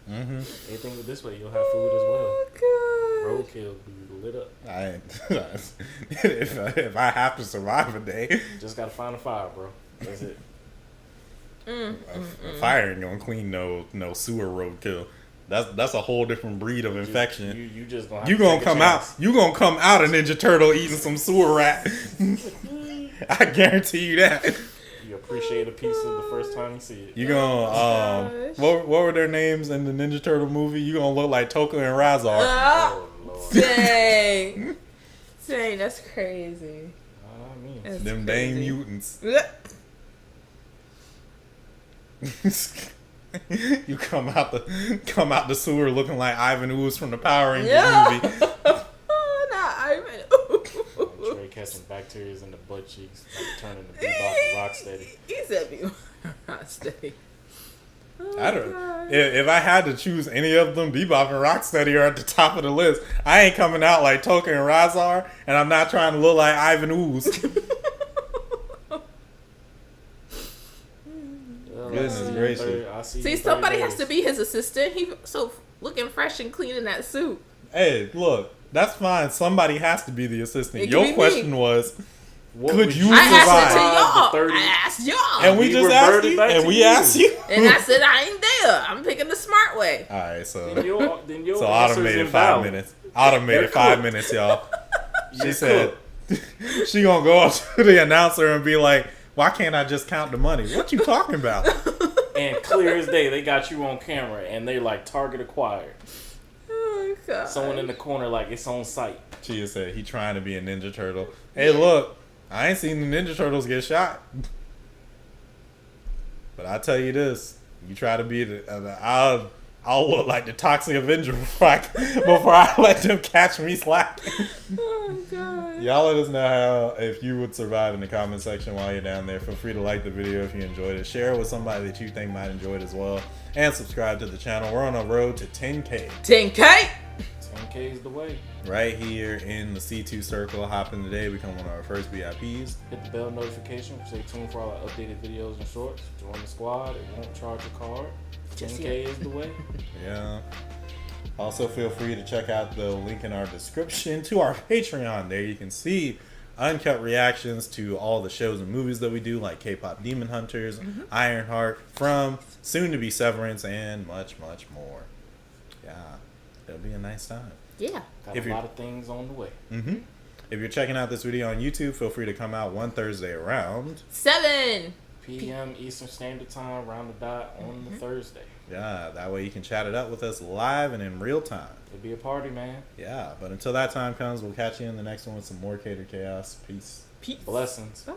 Mm-hmm. Anything with this way, you'll have food as well. Oh, God. Roadkill be lit up. If I have to survive a day, Just gotta find a fire, bro. That's it. a fire ain't gonna clean no sewer roadkill. That's a whole different breed of infection. You just gonna have You to gonna take a come out. chance. You gonna come out a Ninja Turtle eating some sewer rat. I guarantee you that. You appreciate a piece of the first time you see it. You gonna what were their names in the Ninja Turtle movie? You gonna look like Toka and Razar. Oh, Lord. dang. Dang, that's crazy. I mean, That's Them crazy. dang mutants. You come out the sewer looking like Ivan Ooze from the Power Rangers movie. Oh, not Ivan. Trey catching bacteria in the butt cheeks, like turning the Bebop and Rocksteady. He said be Rocksteady. Oh, I don't. God. If I had to choose any of them, Bebop and Rocksteady are at the top of the list. I ain't coming out like Toka and Razar, and I'm not trying to look like Ivan Ooze. Goodness gracious. See, somebody has to be his assistant. He so looking fresh and clean in that suit. Hey, look, that's fine. Somebody has to be the assistant. It can Your be question me. was, What could would you you I asked it to survive? y'all. The 30 I asked y'all. And we We just asked reverted you, back and to we you. asked you. And I said I ain't there. I'm picking the smart way. All right, so Then your so answer's automated 5 invalid. minutes. Automated You're 5 cooked. minutes, y'all. She You're said she gonna go up to the announcer and be like, "Why can't I just count the money? What you talking about?" And clear as day, they got you on camera, and they like target acquired. Oh, God. Someone in the corner, like it's on site. She just said he trying to be a Ninja Turtle. Hey, look, I ain't seen the Ninja Turtles get shot, but I tell you this: you try to be I'll look like the Toxic Avenger before I let them catch me slacking. Oh, God. Y'all let us know how if you would survive in the comment section while you're down there. Feel free to like the video if you enjoyed it. Share it with somebody that you think might enjoy it as well. And subscribe to the channel. We're on a road to 10K. 10K. 10K is the way. Right here in the C2 circle. Hop in today. Become one of our first VIPs. Hit the bell notification. Stay tuned for all our updated videos and shorts. Join the squad. It won't charge a card. Just 10K is the way. Yeah. Also, feel free to check out the link in our description to our Patreon. There you can see uncut reactions to all the shows and movies that we do, like K-Pop Demon Hunters, Ironheart, From, soon to be Severance, and much, much more. Yeah, it'll be a nice time. Yeah. Got If a you're- lot of things on the way. Mm-hmm. If you're checking out this video on YouTube, feel free to come out one Thursday around. 7 PM Eastern Standard Time, round the dot on the Thursday. Yeah, that way you can chat it up with us live and in real time. It'll be a party, man. Yeah, but until that time comes, we'll catch you in the next one with some more Catered Chaos. Peace. Peace. Blessings. Bye.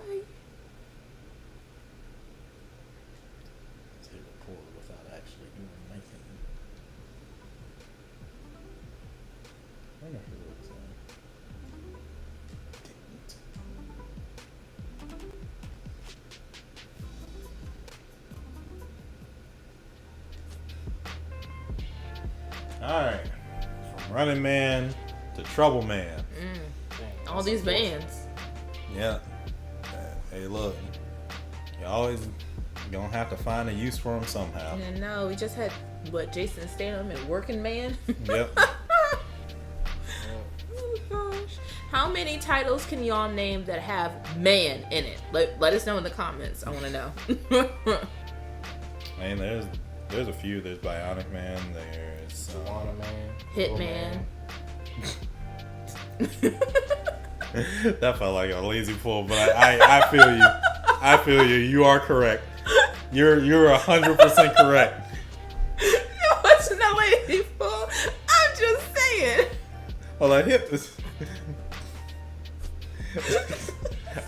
Hit record without actually doing anything. I wonder if it was, Alright. From Running Man to Trouble Man. Dang, All that's these unfortunate. bands. Yeah. Hey, look. You always gonna have to find a use for them somehow. And no, we just had Jason Statham and Working Man. Yep. Oh gosh. How many titles can y'all name that have man in it? Let us know in the comments. I want to know. I mean, there's a few. There's Bionic Man. There's Juana Man. Hitman. that felt like a lazy pull, but I feel you. I feel you. You are correct. You're 100% correct. It wasn't a lazy fool. I'm just saying. Well, I hit this.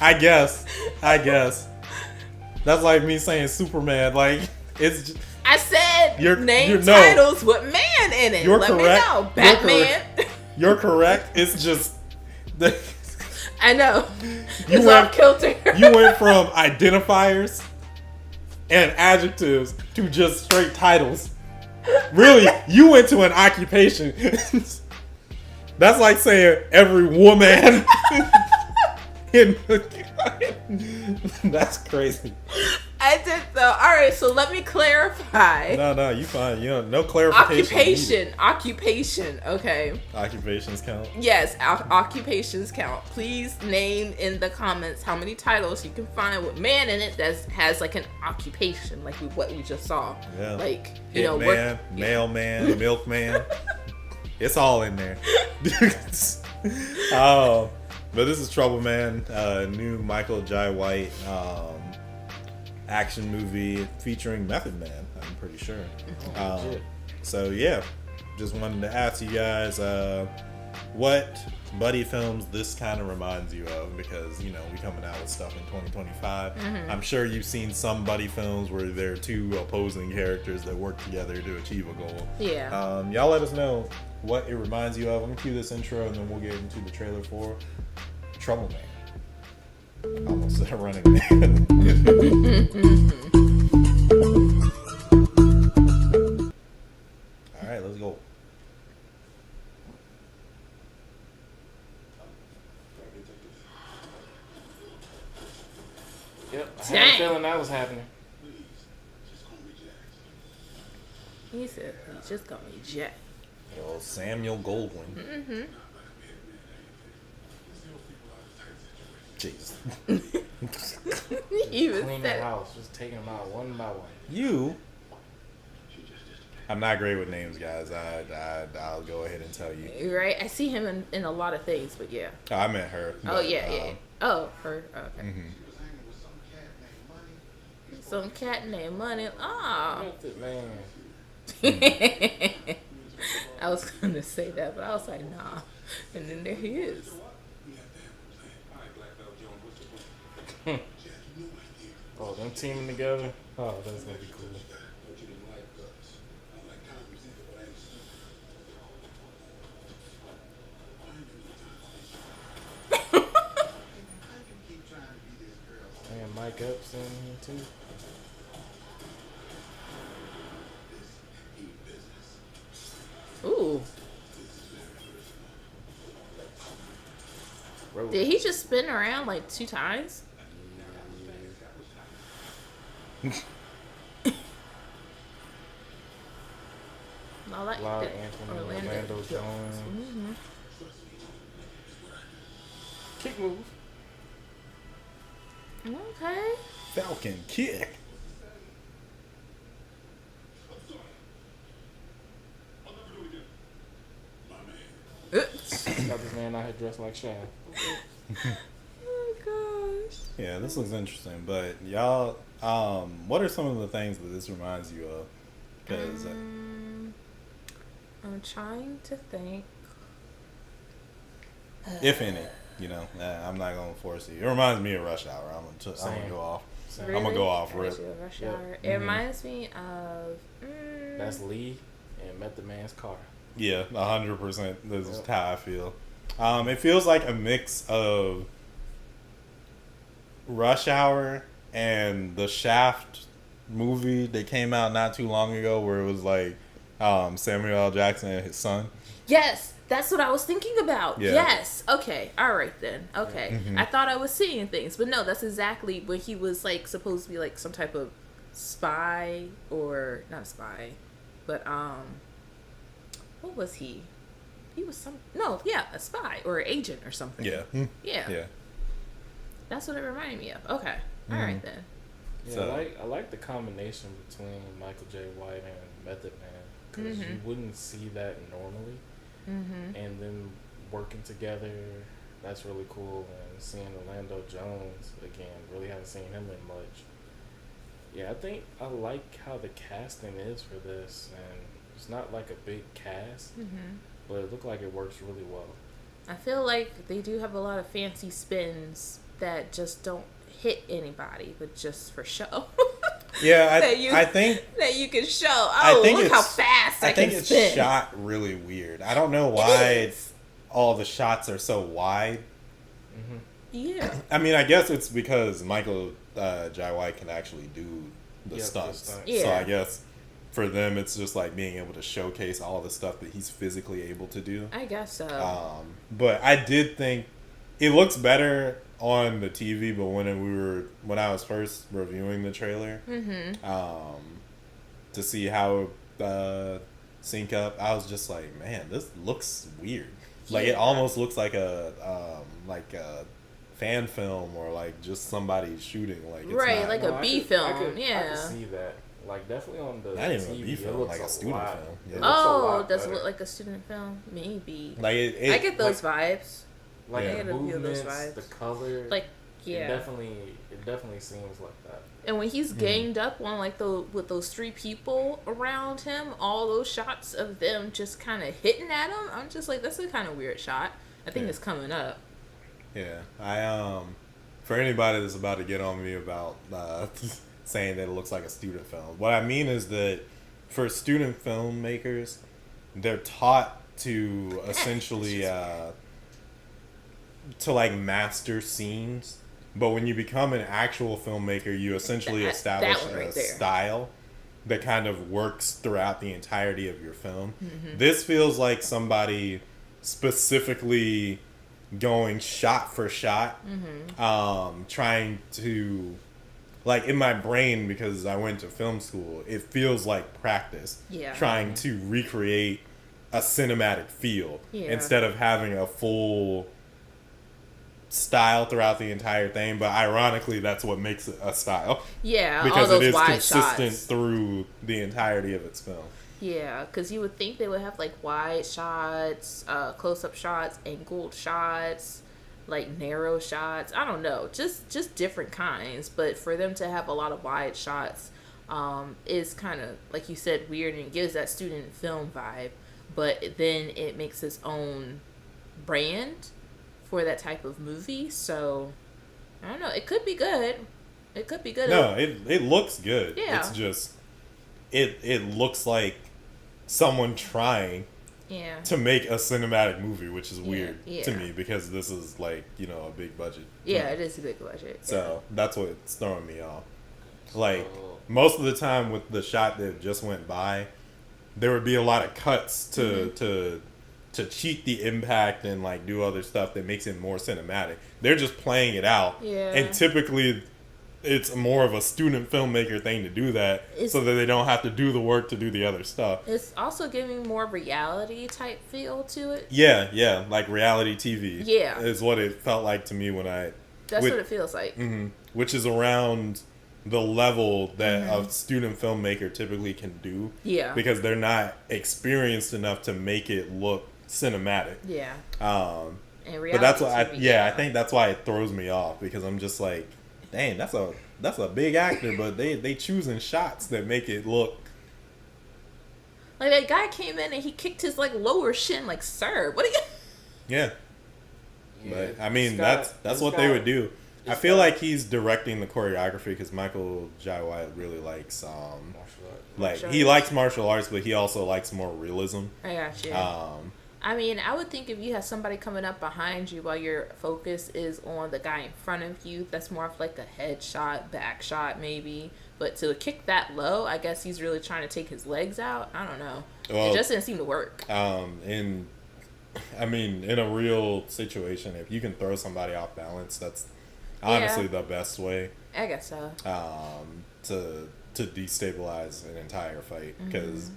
I guess. That's like me saying Superman. Like it's. I said Name no, titles with man in it. You're Let correct. me know. Batman. You're correct. It's just I know. You It's went- off kilter. you went from identifiers and adjectives to just straight titles. Really, you went to an occupation. That's like saying every woman. That's crazy. I did though. All right, so let me clarify. No, you fine. No clarification. Occupation. Okay. Occupations count. Yes, occupations count. Please name in the comments how many titles you can find with man in it that has like an occupation, like what we just saw. Yeah. Like Hitman, mailman, milkman. It's all in there. Oh, but this is Trouble Man, new Michael Jai White action movie featuring Method Man. I'm pretty sure. So yeah, just wanted to ask you guys what buddy films this kind of reminds you of, because we coming out with stuff in 2025. I'm sure you've seen some buddy films where there are two opposing characters that work together to achieve a goal. Yeah. Y'all let us know what it reminds you of. I'm gonna cue this intro and then we'll get into the trailer for Trouble Man. I almost said Running Man. All right, let's go. Yep, I had Dang. a feeling that was happening. He said he's just gonna be Jack. Yo, Samuel Goldwyn. Jeez. He was Clean the said, house, just taking them out one by one. I'm not great with names, guys. I'll go ahead and tell you. right? I see him in a lot of things, but yeah. Oh, I meant her. Oh but, yeah. Oh, her. Okay. Mhm. Some cat named Money. Ah. Method Man. I was gonna say that, but I was like, nah. And then there he is. Oh, them teaming together? Oh, that's gonna be cool. And Mike Epps in here too. Ooh. Road. Did he just spin around like 2 times? I like Loud that. Anthony, Orlando Jones. Mhm. Kick move. Okay. Falcon kick. Oops. Got this man out here dressed like Shaq. Oh gosh. Yeah, this looks interesting. But y'all, what are some of the things that this reminds you of? Because I'm trying to think. if any, I'm not gonna force you. It reminds me of Rush Hour. I'm gonna go off. Same. I'm gonna go off rip. Rush Yep. Hour. It reminds me of. That's Lee and Method Man's car. Yeah, 100%. This is how I feel. It feels like a mix of Rush Hour and the Shaft movie that came out not too long ago, where it was like Samuel L. Jackson and his son. Yes, that's what I was thinking about. Yeah. Yes. Okay. All right then. Okay. Mhm. I thought I was seeing things, but no, that's exactly when he was like supposed to be like some type of spy, or not a spy, but what was he? He was a spy or an agent or something. Yeah. Yeah. Yeah. That's what it reminded me of. Okay. All right then. Yeah, So- I like the combination between Michael J. White and Method Man, because Mhm. you wouldn't see that normally, and then working together, that's really cool. And seeing Orlando Jones again, really haven't seen him in much. Yeah, I think I like how the casting is for this, and it's not like a big cast, but it looked like it works really well. I feel like they do have a lot of fancy spins that just don't hit anybody, but just for show. Yeah, that you I think that you can show. I Oh, think look how it's- fast I think can it's spin. shot really weird. I don't know why It is. all the shots are so wide. Yeah. I mean, I guess it's because Michael Jai White can actually do the Yeah, the stunts. stunts. Yeah. So I guess for them, it's just like being able to showcase all the stuff that he's physically able to do. I guess so. But I did think it looks better on the TV. But when I was first reviewing the trailer, to see how sync up, I was just like, man, this looks weird. Like it Yeah. almost looks like a fan film or like just somebody shooting. Like it's Right, not, like No, a I B could- film, I could yeah. see that. Like definitely on the Not even a TV, B it film, looks like a student lot- film. Yeah. it looks a Oh, lot does it better. look like a student film? Maybe. like I get those vibes. Like Yeah. I the get a few of those movements, vibes. the color. Like, it yeah. definitely seems like that. And when he's ganged up on like with those three people around him, all those shots of them just kind of hitting at him, I'm just like, that's a kind of weird shot. I think Yeah. it's coming up. Yeah, I for anybody that's about to get on me about saying that it looks like a student film, what I mean is that for student filmmakers, they're taught to essentially to like master scenes, but when you become an actual filmmaker, you essentially That establish one right a there. style that kind of works throughout the entirety of your film. This feels like somebody specifically going shot for shot, trying to, like in my brain, because I went to film school, it feels like practice. Yeah. Trying to recreate a cinematic feel Yeah. instead of having a full style throughout the entire thing. But ironically, that's what makes it a style, Yeah, because all it those is wide consistent shots. through the entirety of its film. Yeah, because you would think they would have like wide shots, close-up shots, angled shots, like narrow shots. I don't know, just different kinds. But for them to have a lot of wide shots is kind of, like you said, weird, and it gives that student film vibe. But then it makes its own brand for that type of movie. So I don't know. It could be good. It could be good. No, it looks good. Yeah. It's just it looks like someone trying Yeah. to make a cinematic movie, which is weird yeah. to me because this is like, a big budget. Yeah, film. it is a big budget. So that's what's throwing me off. Like So- most of the time with the shot that just went by, there would be a lot of cuts to cheat the impact and like do other stuff that makes it more cinematic. They're just playing it out. Yeah. And typically it's more of a student filmmaker thing to do that, so that they don't have to do the work to do the other stuff. It's also giving more reality type feel to it. Yeah, like reality TV. Yeah. Is what it felt like to me when I... That's with- what it feels like. which is around the level that a student filmmaker typically can do. Yeah. Because they're not experienced enough to make it look cinematic. Yeah. And reality But that's why TV, I think that's why it throws me off, because I'm just like, dang, that's a big actor, but they choosing shots that make it look... Like that guy came in and he kicked his like lower shin, like, sir, what are you? Yeah. Yeah, But I mean, it's that's got- what it's they got- would do. I it's feel got- like he's directing the choreography because Michael Jai White really likes martial art. like Martial he arts. likes martial arts, but he also likes more realism. I got you. Um, I mean, I would think if you have somebody coming up behind you while your focus is on the guy in front of you, that's more of like a head shot, back shot maybe. But to kick that low, I guess he's really trying to take his legs out. I don't know. Well, it just didn't seem to work. in a real situation, if you can throw somebody off balance, that's honestly the best way I guess so. to destabilize an entire fight. Because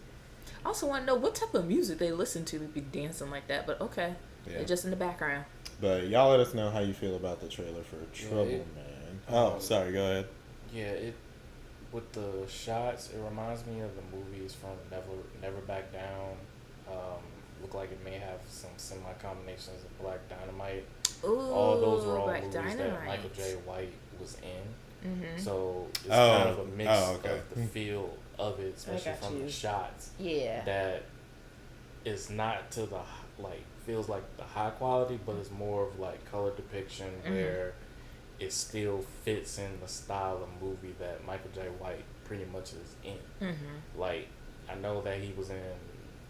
I also want to know what type of music they listen to be dancing like that. But okay, Yeah. it's just in the background. but y'all let us know how you feel about the trailer for Trouble it- Man. Oh, sorry, go ahead. Yeah, it with the shots, it reminds me of the movies from Never Back Down. Look like it may have some semi combinations of Black Dynamite. Ooh, All those were all Black movies that Dynamite. Michael J. White was in. Mm-hmm. So it's Oh, kind of a mix okay. of the feel of it, especially got from you. the shots. Yeah. That is not to the feels like the high quality, but it's more of like color depiction Mm-hmm. where it still fits in the style of movie that Michael J. White pretty much is in. Mm-hmm. Like, I know that he was in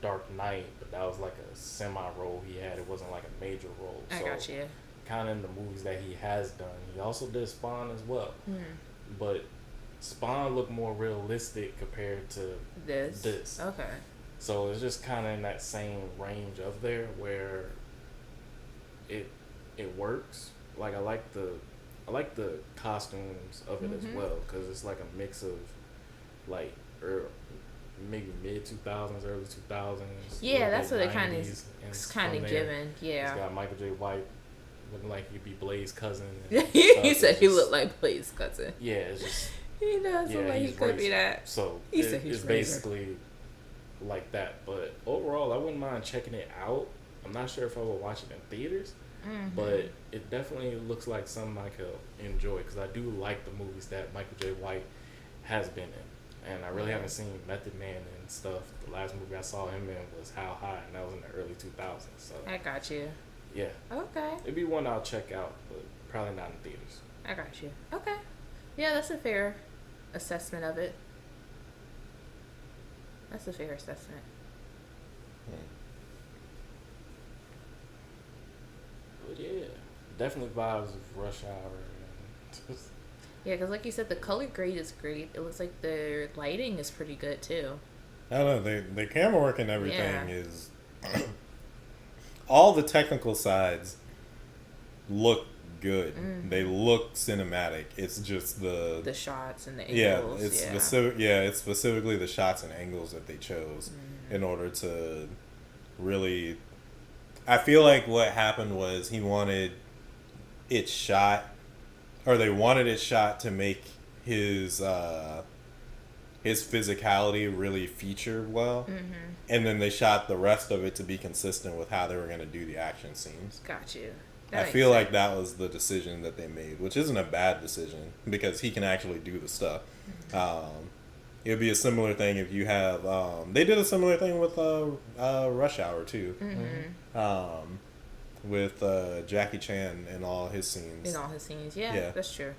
Dark Knight, but that was like a semi-role he had. It wasn't like a major role. I got you. Kind of in the movies that he has done. He also did Spawn as well. But Spawn looked more realistic compared to this. Okay. So it's just kind of in that same range of there where it works. Like I like the costumes of it as well, because it's like a mix of like maybe mid 2000s, early 2000s. Yeah, that's what it 90s, kind and of kind of given. Yeah. It's got Michael J. White looking like he'd be Blaze's cousin. He said he looked like Blaze's cousin. Yeah, it's just he does look like he could be that. So He's basically like that. But overall, I wouldn't mind checking it out. I'm not sure if I would watch it in theaters, but it definitely looks like something I could enjoy, because I do like the movies that Michael J. White has been in, and I really haven't seen Method Man and stuff. The last movie I saw him in was How High, and that was in the early 2000s. So I got you. yeah, Okay. it'd be one I'll check out, but probably not in theaters. I got you. Okay. Yeah, that's a fair assessment of it. That's a fair assessment. But yeah, definitely vibes of Rush Hour. And Yeah, because like you said, the color grade is great. It looks like the lighting is pretty good too. I don't know. The camera work and everything Yeah. is all the technical sides look good. They look cinematic. It's just The shots and the angles. it's specifically the shots and angles that they chose in order to really. I feel like what happened was he wanted it shot, or they wanted it shot to make his physicality really feature well, and then they shot the rest of it to be consistent with how they were going to do the action scenes. Got you. I feel like that was the decision that they made, which isn't a bad decision because he can actually do the stuff. It would be a similar thing if you have. They did a similar thing with Rush Hour too, with Jackie Chan and all his scenes. In all his scenes, yeah. That's true.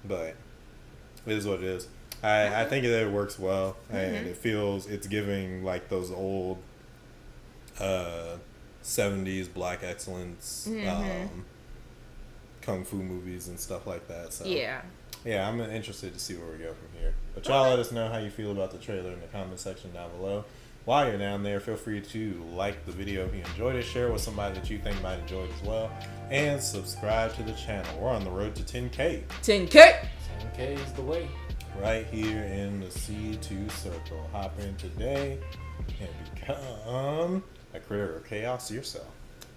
But it is what it is. I think that it works well, and it's giving like those old 70s black excellence kung fu movies and stuff like that. So Yeah, I'm interested to see where we go from here. But y'all let us know how you feel about the trailer in the comment section down below. While you're down there, feel free to like the video if you enjoyed it, share with somebody that you think might enjoy it as well, and subscribe to the channel. We're on the road to 10K. 10K. 10K is the way. Right here in the C2 circle. Hop in today and become a creator of chaos yourself.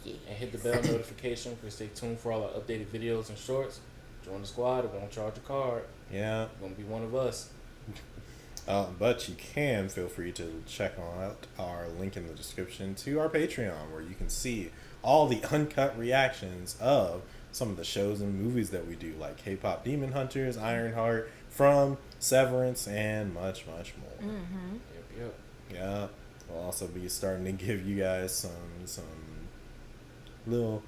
Yeah. And hit the bell notification for stay tuned for all our updated videos and shorts. Join the squad. It won't charge a card. Yeah. You're going to be one of us. But you can feel free to check out our link in the description to our Patreon, where you can see all the uncut reactions of some of the shows and movies that we do, like K-pop Demon Hunters, Ironheart, From, Severance, and much, much more. Yep. Yeah. We'll also be starting to give you guys some little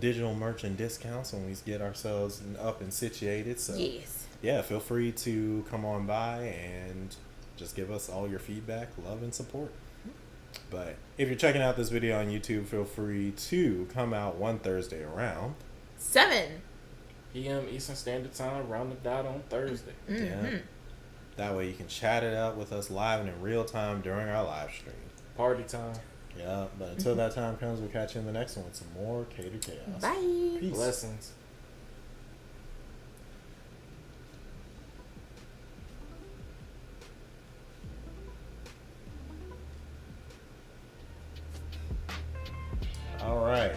digital merch and discounts when we get ourselves up and situated. So Yes. yeah, feel free to come on by and just give us all your feedback, love, and support. But if you're checking out this video on YouTube, feel free to come out one Thursday around 7 p.m. Eastern Standard Time, round the dot on Thursday. Yeah. That way you can chat it out with us live and in real time during our live stream. Party time. Yeah, but until that time comes, we'll catch you in the next one with some more Catered Chaos. Bye. Peace. Blessings. All right.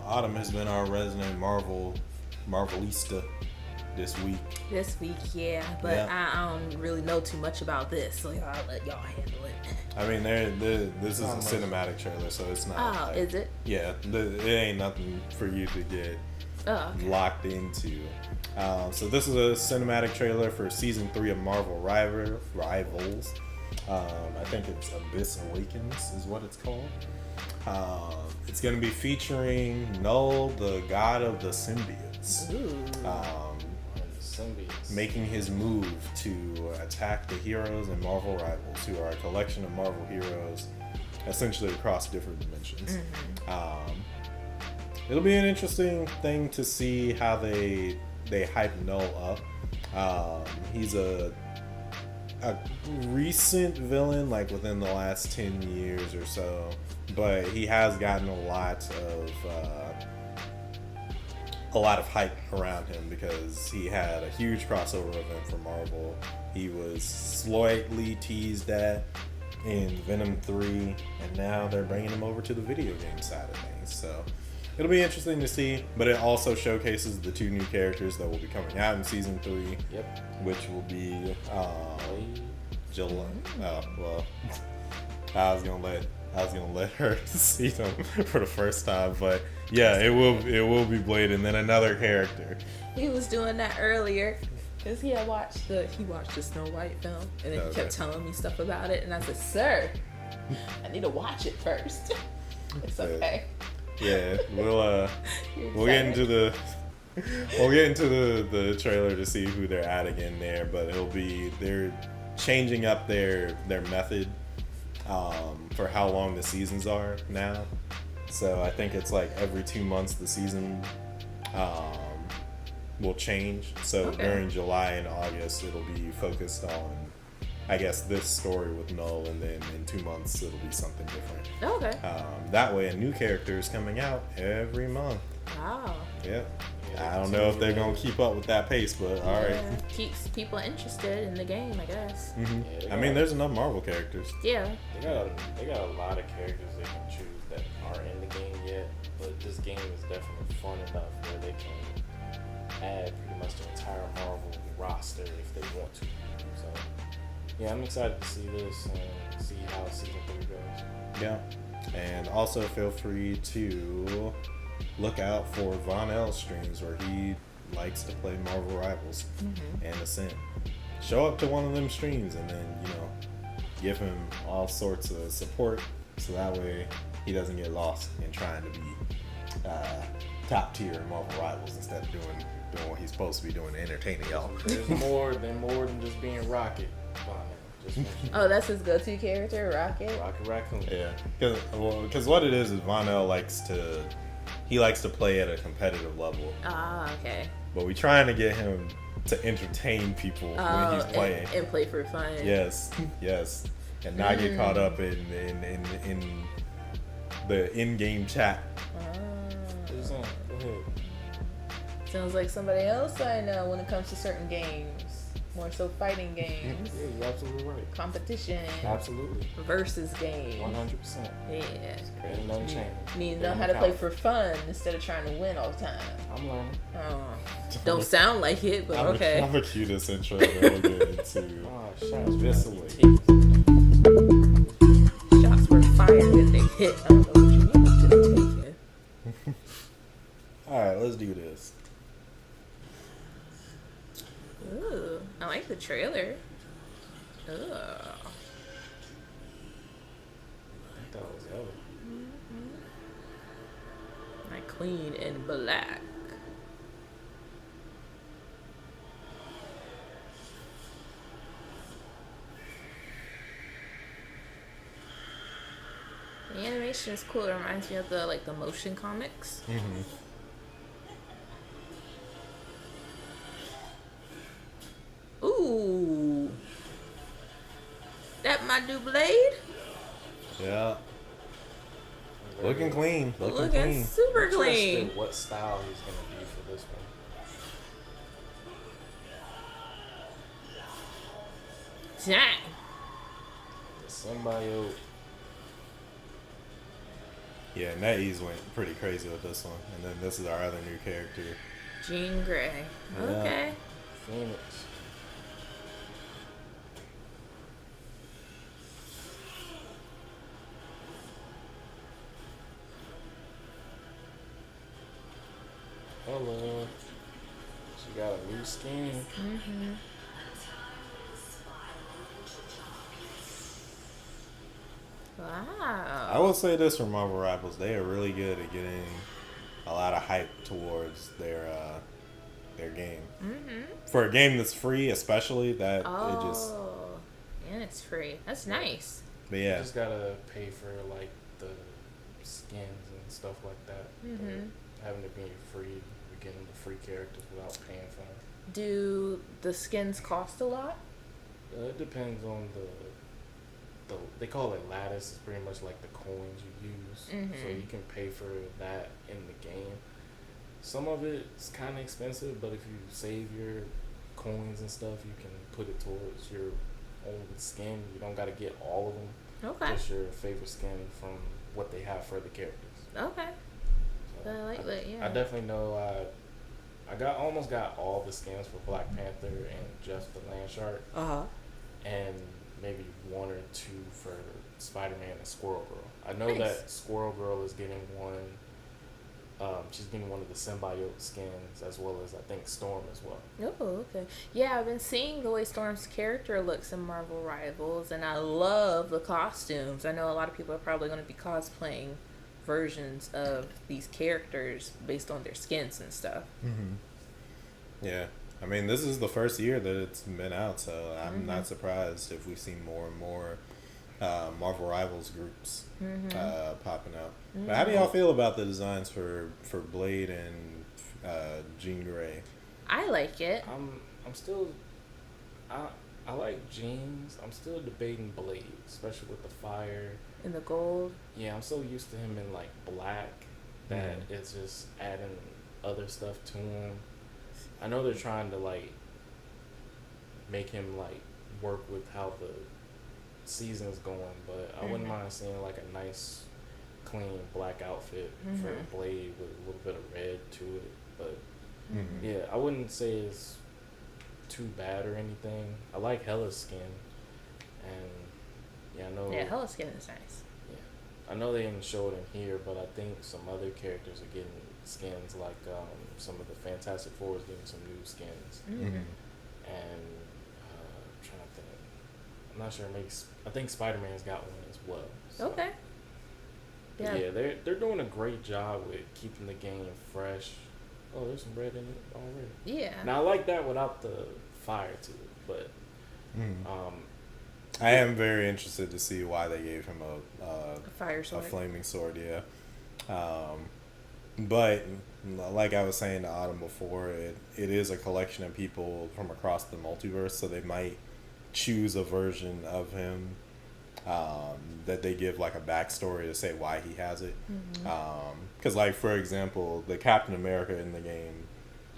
Autumn has been our resident Marvelista this week. This week, yeah, but Yeah. I don't really know too much about this, so I'll let y'all handle it. I mean, this is a cinematic trailer, so it's not. Oh, is it? Yeah, it ain't nothing for you to get Oh, okay. locked into. So this is a cinematic trailer for season 3 of Marvel Rivals. I think it's Abyss Awakens is what it's called. It's going to be featuring Null, the god of the symbiotes. Ooh. symbiotes. making his move to attack the heroes and Marvel rivals, who are a collection of Marvel heroes, essentially across different dimensions. It'll be an interesting thing to see how they hype Null up. He's a recent villain, like within the last 10 years or so, but he has gotten a lot of hype around him because he had a huge crossover event for Marvel. He was slightly teased at in Venom 3, and now they're bringing him over to the video game side of things. So it'll be interesting to see, but it also showcases the 2 new characters that will be coming out in season 3. Yep. Which will be July. Well, I was gonna let her see them for the first time, but yeah, it will be Blade, and then another character. He was doing that earlier because he watched the Snow White film, and then he kept telling me stuff about it, and I said, "Sir, I need to watch it first." It's okay. Yeah, we'll get into the trailer to see who they're adding in there, but they're changing up their method for how long the seasons are now. So I think it's like every 2 months the season will change. So during July and August it'll be focused on, I guess, this story with Null, and then in 2 months it'll be something different. Okay. That way a new character is coming out every month. Wow. Yep. I don't know if they're gonna keep up with that pace, but all right. Keeps people interested in the game, I guess. Yeah, I mean, there's enough Marvel characters. Yeah. They got a lot of characters they can choose that aren't in the game yet, but this game is definitely fun enough where they can add pretty much the entire Marvel roster if they want to. So yeah, I'm excited to see this and see how season 3 goes. Yeah, and also feel free to look out for Von L's streams where he likes to play Marvel Rivals and Ascent. Show up to one of them streams and then, give him all sorts of support so that way he doesn't get lost in trying to be top tier Marvel Rivals instead of doing what he's supposed to be doing to entertain y'all. There's more than just being Rocket. Oh, that's his go-to character, Rocket? Rocket Raccoon. Yeah, because what it is Von L likes to play at a competitive level. Ah, okay. But we're trying to get him to entertain people when he's playing. And play for fun. Yes, and not get caught up in the in-game chat. Go ahead. Sounds like somebody else I know when it comes to certain games. More so fighting games. Yeah, you're absolutely right. Competition. Absolutely. Versus games. 100%. Yeah. Ain't nothing changed. You need to know how to play for fun instead of trying to win all the time. I'm learning. Don't sound like it, but okay. I'm a cue this intro that we'll get into. Shots visibly. Shots were fired and they hit. I don't know what you mean. Just taken. Alright, let's do this. Ooh, I like the trailer. Ugh. That was hella. Like clean and black. The animation is cool. It reminds me of the motion comics. Ooh. That my new Blade? Yeah. Looking clean. Looking Looking clean. super clean. Interested what style he's going to be for this one. Dang. The symbiote. Yeah, NetEase went pretty crazy with this one. And then this is our other new character. Jean Grey. Yeah. Okay. Phoenix. Hello. She got a new skin. Wow. I will say this for Marvel Rivals, they are really good at getting a lot of hype towards their game. Mm-hmm. For a game that's free, especially that it just. Oh, and it's free. That's nice. But You yeah, just gotta pay for like the skins and stuff like that. Mm-hmm. But having it being free, you're getting the free characters without paying for them. Do the skins cost a lot? It depends on the they call it lattice. It's pretty much like the coins you use. So Mhm. you can pay for that in the game. Some of it's kind of expensive, but if you save your coins and stuff, you can put it towards your own skin. You don't got to get all of them. Okay. Just your favorite skin from what they have for the characters. Okay. So I like that, yeah. I definitely know. I almost got all the skins for Black Panther and Jeff the Land Shark, Uh-huh. and maybe one or two for Spider-Man and Squirrel Girl. I know Nice. that Squirrel Girl is getting one. She's getting one of the symbiote skins, as well as I think Storm as well. Oh, okay. Yeah, I've been seeing the way Storm's character looks in Marvel Rivals, and I love the costumes. I know a lot of people are probably going to be cosplaying versions of these characters based on their skins and stuff. yeah. I mean, this is the first year that it's been out, so I'm not surprised if we see more and more Marvel Rivals groups popping up. But how do y'all feel about the designs for Blade and Jean Grey? I like it. I'm still. I like Jeans. I'm still debating Blade, especially with the fire. In the gold. Yeah, I'm so used to him in like black that it's just adding other stuff to him. I know they're trying to like make him like work with how the season's going, but I wouldn't mind seeing like a nice, clean black outfit for Blade with a little bit of red to it. But yeah, I wouldn't say it's too bad or anything. I like Hella's skin, and yeah, I know. Yeah, Hella Skin is nice. Yeah, I know they didn't show it in here, but I think some other characters are getting skins, like some of the Fantastic Four is getting some new skins, and I'm trying to think. I'm not sure. I think Spider-Man's got one as well. So. Okay. But yeah, they're doing a great job with keeping the game fresh. Oh, there's some red in it already. Yeah. Now I like that without the fire to it, but I am very interested to see why they gave him a fire sword. a flaming sword, yeah. But like I was saying to Autumn before, it is a collection of people from across the multiverse, so they might choose a version of him that they give like a backstory to say why he has it. Because like, for example, the Captain America in the game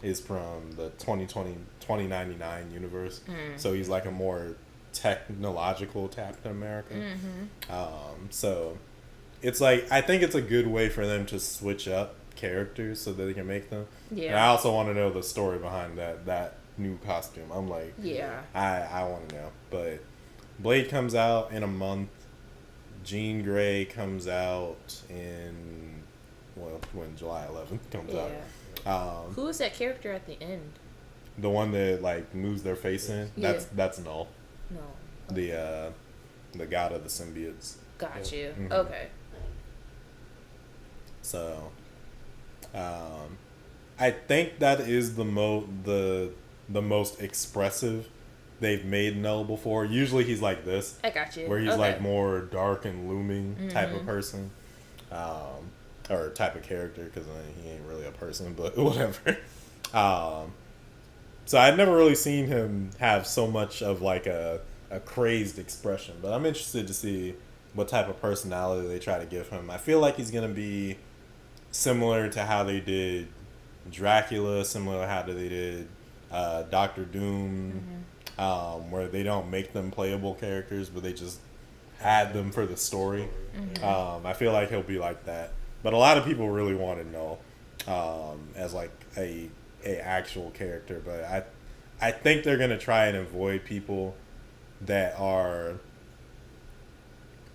is from the 2099 universe, so he's like a more technological Captain America. So it's like, I think it's a good way for them to switch up characters so that they can make them. Yeah. And I also want to know the story behind that new costume. I'm like, Yeah. I want to know. But Blade comes out in a month. Jean Grey comes out in, well, when July 11th comes out. Who is that character at the end? The one that like moves their face in. Yeah. That's Null. No. The god of the symbiotes. Got you. Mhm. Okay. So, I think that is the most expressive they've made Null before. Usually he's like this, I got you. where he's okay. like more dark and looming type of person, or type of character, because he ain't really a person, but whatever. So I'd never really seen him have so much of like a crazed expression, but I'm interested to see what type of personality they try to give him. I feel like he's gonna be similar to how they did Dracula, similar to how they did Doctor Doom, where they don't make them playable characters, but they just add them for the story. I feel like he'll be like that. But a lot of people really want to know as like a actual character. But I think they're gonna try and avoid people that are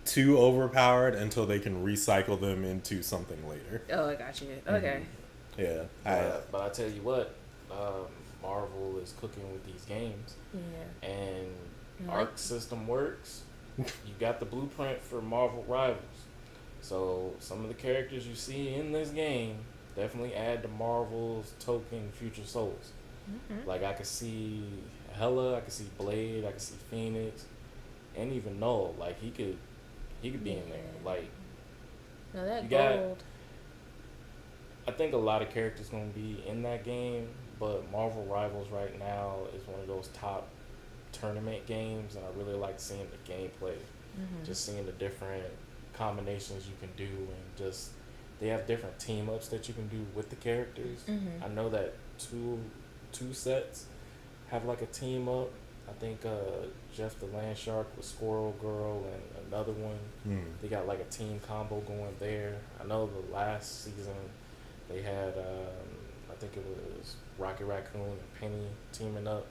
too overpowered until they can recycle them into something later. Oh, I got you. Okay. Yeah. But I tell you what, Marvel is cooking with these games, Yeah. and Like- Arc system works. You got the blueprint for Marvel Rivals, so some of the characters you see in this game definitely add to Marvel's token Future Souls. Like I could see Hella, I could see Blade, I could see Phoenix, and even Null. Like he could be in there. Like Now that you got- gold. I think a lot of characters gonna be in that game, but Marvel Rivals right now is one of those top tournament games, and I really like seeing the gameplay. Just seeing the different combinations you can do, and just they have different team ups that you can do with the characters. I know that two sets have like a team up. I think Jeff the Land Shark with Squirrel Girl and another one. They got like a team combo going there. I know the last season they had I think it was Rocket Raccoon and Penny teaming up.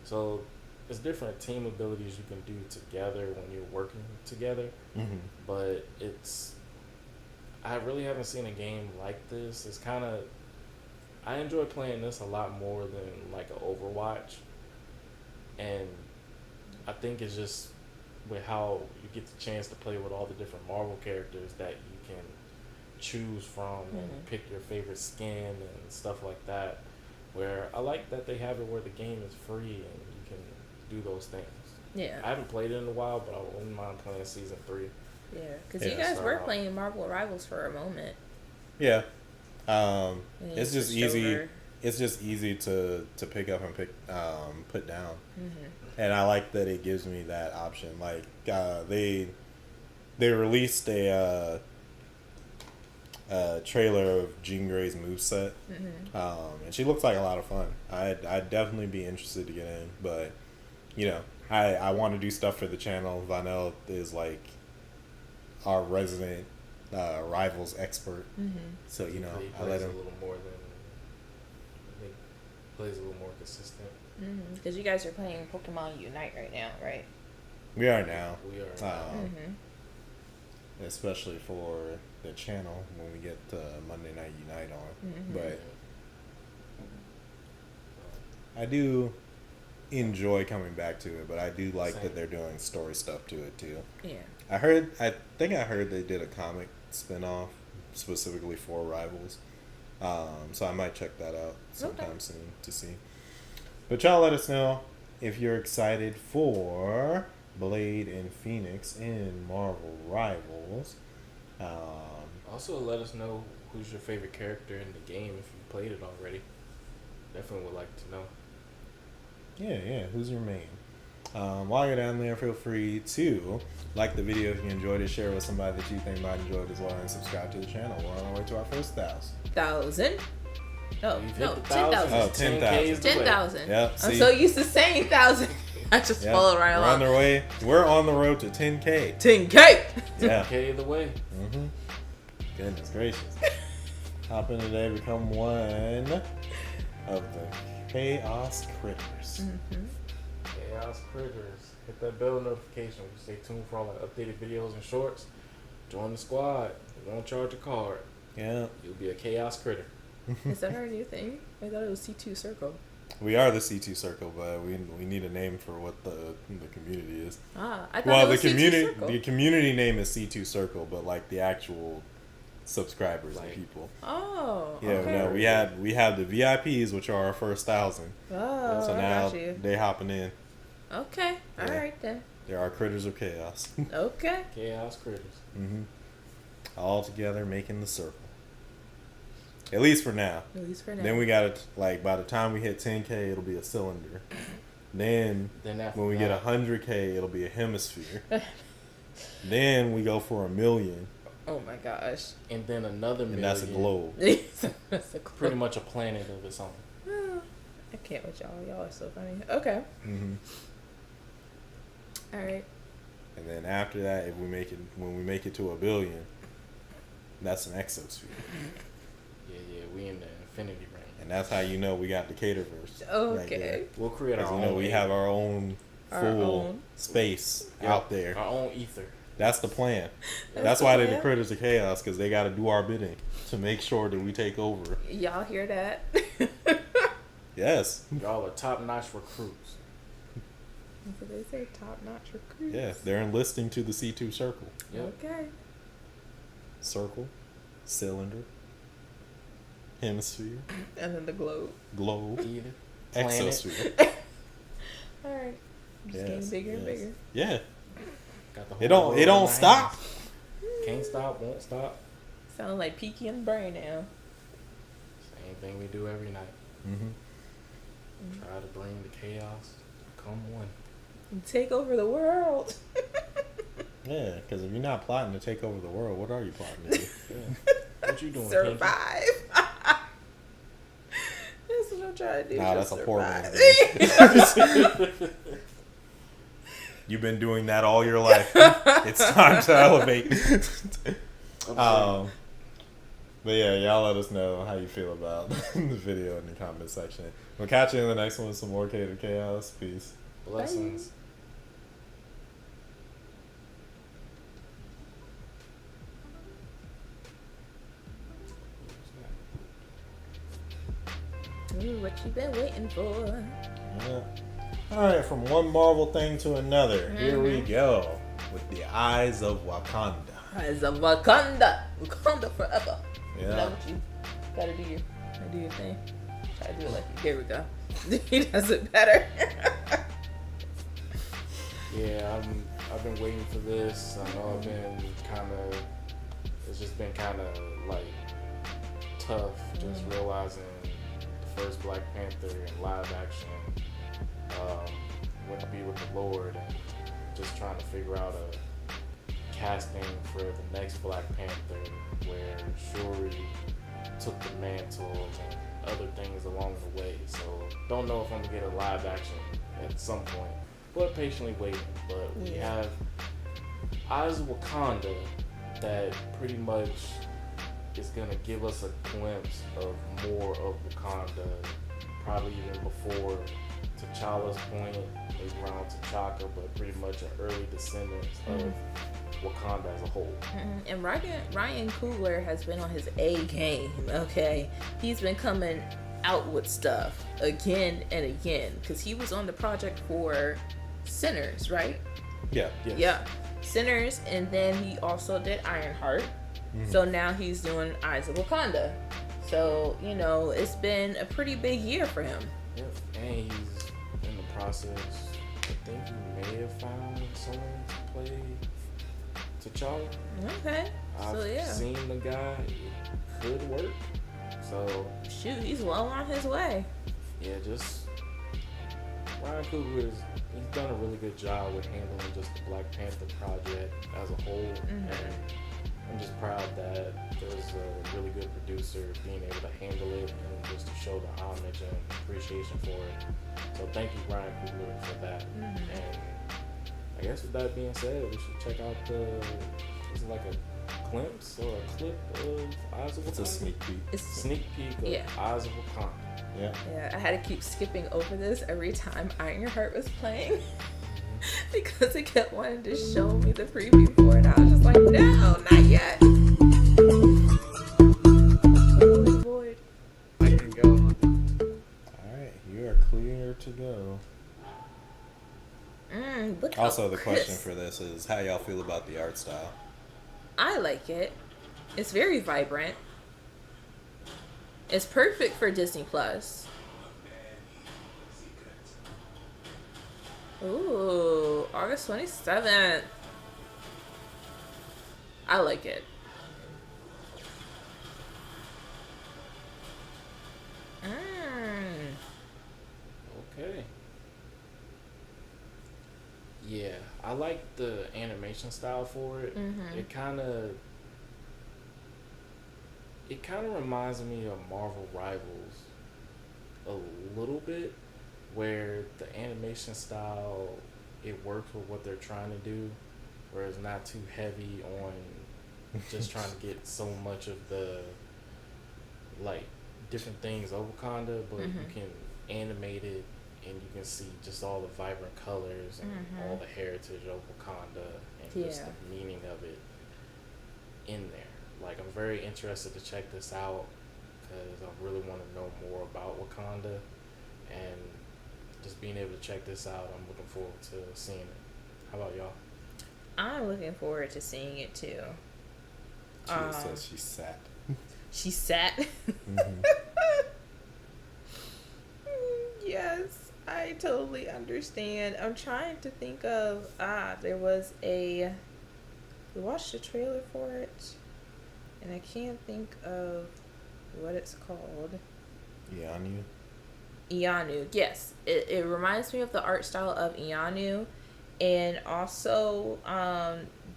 So there's different team abilities you can do together when you're working together. But I really haven't seen a game like this. It's kind of, I enjoy playing this a lot more than like an Overwatch. And I think it's just with how you get the chance to play with all the different Marvel characters that you can choose from and pick your favorite skin and stuff like that. Where I like that they have it where the game is free and you can do those things. Yeah. I haven't played it in a while, but I wouldn't mind playing season 3. Yeah, because you guys were playing Marvel Rivals for a moment. Yeah. And It's you just switched easy. over. It's just easy to pick up and put down. And I like that it gives me that option. Like they released a trailer of Jean Grey's moveset. And she looks like a lot of fun. I'd definitely be interested to get in, but you know, I want to do stuff for the channel. Vanel is like our resident Rivals expert, so you know, He I let him. a little more than he plays a little more consistent. Because you guys are playing Pokemon Unite right now, right? We are now. We are. Especially for the channel when we get Monday Night Unite on. But I do enjoy coming back to it, but I do like that they're doing story stuff to it too. Yeah. I think I heard they did a comic spin-off specifically for Rivals. So I might check that out sometime soon to see. But y'all let us know if you're excited for Blade and Phoenix in Marvel Rivals. Also, let us know who's your favorite character in the game if you played it already. Definitely would like to know. Yeah. Who's your main? While you're down there, feel free to like the video if you enjoyed it, share with somebody that you think might enjoy it as well, and subscribe to the channel. We're on our way to our first 1,000. 1,000? Oh, We've hit no, the 10,000. 10,000. Oh, 10,000. 10,000. Yep, I'm see? so used to saying 1,000. I just follow right We're along. on the way. We're on the road to 10K. 10K! Yeah. Okay, the way. Goodness gracious. Hop in today, become one of the Chaos Critters. Chaos Critters. Hit that bell notification. Stay tuned for all the updated videos and shorts. Join the squad. We won't charge a card. Yeah. You'll be a Chaos Critter. Is that our new thing? I thought it was C2 Circle. We are the C2 Circle, but we need a name for what the community is. I thought Well, it the was community C2 Circle. the community name is C2 Circle, but like the actual subscribers and Like- people. Oh, Yeah, okay. no, we have the VIPs, which are our first 1,000. Oh, So I now got you. they hopping in. Okay, Yeah. alright then. There are Critters of Chaos. Okay. Chaos Critters. All together making the circle. At least for now. At least for now. Then we gotta, like, by the time we hit 10K, it'll be a cylinder. Then Then when we get 100K, it'll be a hemisphere. Then we go for 1 million, Oh my gosh. and then another and million. that's a globe. That's a Pretty much a planet of its own. I can't with y'all. Y'all are so funny. Okay. Alright. And then after that, if we make it, when we make it to 1 billion, that's an exosphere. Yeah, we in the infinity ring. And that's how you know we got the Caterverse. Okay. We'll create Because our you own. know we have our own Our full own. space Yep, out there. Our own ether. That's the plan. That's the why they're the plan? Critters of Chaos, because they got to do our bidding to make sure that we take over. Y'all hear that? Yes. Y'all are top-notch recruits. So they say top notch recruits. Yeah, they're enlisting to the C2 Circle. Yep. Okay. Circle, cylinder, hemisphere, And then the globe. globe. Either. planet. Exosphere. All right. Just Yes, getting bigger and yes. bigger. Yeah. Got the It whole don't. world It in don't my stop. hands. Can't stop, won't stop. Sounding like Peaky and the Brain now. Same thing we do every night. Mm-hmm. Try to bring the chaos. Come one. Take over the world. Yeah, because if you're not plotting to take over the world, what are you plotting to do? Yeah. What you doing? Survive. That's what I'm trying to do. Nah, just that's a poor survive. man's You've been doing that all your life. It's time to elevate. But yeah, y'all let us know how you feel about the video in the comment section. We'll catch you in the next one with some more Catered Chaos. Peace. Blessings. Ooh, what you been waiting for? Yeah. Alright, from one Marvel thing to another. Here we go. With the Eyes of Wakanda. Eyes of Wakanda. Wakanda forever. Yeah. Is that what you gotta do your thing? Try to do it like here we go. He does it better. Yeah, I've been waiting for this. I know I've been it's just been kind of like tough just realizing the first Black Panther in live action went to be with the Lord and just trying to figure out a casting for the next Black Panther where Shuri took the mantle and other things along the way. So don't know if I'm gonna get a live action at some point, but patiently waiting. But we have Eyes of Wakanda that pretty much is gonna give us a glimpse of more of Wakanda, probably even before T'Challa's point, maybe around T'Chaka, but pretty much an early descendant of Wakanda as a whole. And Ryan Coogler has been on his A game, okay? He's been coming out with stuff again and again because he was on the project for Sinners, right? Yeah. Yes. Yeah, Sinners, and then he also did Ironheart. So now he's doing Eyes of Wakanda. So, you know, it's been a pretty big year for him. Yep. And he's in the process. I think he may have found someone to play T'Challa. Okay. So, I've yeah. seen the guy. It could work. So, Shoot, he's well on his way. yeah, just Ryan Coogler he's done a really good job with handling just the Black Panther project as a whole. And I'm just proud that there's a really good producer being able to handle it and just to show the homage and appreciation for it. So thank you, Ryan Coogler, for that. And I guess with that being said, we should check out is it like a glimpse or a clip of Eyes of Wakanda? It's a sneak peek. Sneak peek of Eyes of Wakanda. Yeah. Yeah, I had to keep skipping over this every time Ironheart was playing because it kept wanting to show me the preview for it. I was just like, no, not yet. Totally void. I can go. Alright, you are clear to go. Look how Also, the question crisp. for this is how y'all feel about the art style? I like it. It's very vibrant. It's perfect for Disney Plus. Ooh, August 27th. I like it. Okay. Yeah, I like the animation style for it. It kind of reminds me of Marvel Rivals a little bit, where the animation style it works with what they're trying to do, where it's not too heavy on just trying to get so much of the like different things of Wakanda, but you can animate it and you can see just all the vibrant colors and all the heritage of Wakanda and just the meaning of it in there. Like, I'm very interested to check this out because I really want to know more about Wakanda, and just being able to check this out, I'm looking forward to seeing it. How about y'all? I'm looking forward to seeing it too. She says she sat. She sat. Yes, I totally understand. I'm trying to think of there was a we watched a trailer for it and I can't think of what it's called. Ianu. Ianu, yes. It reminds me of the art style of Ianu. And also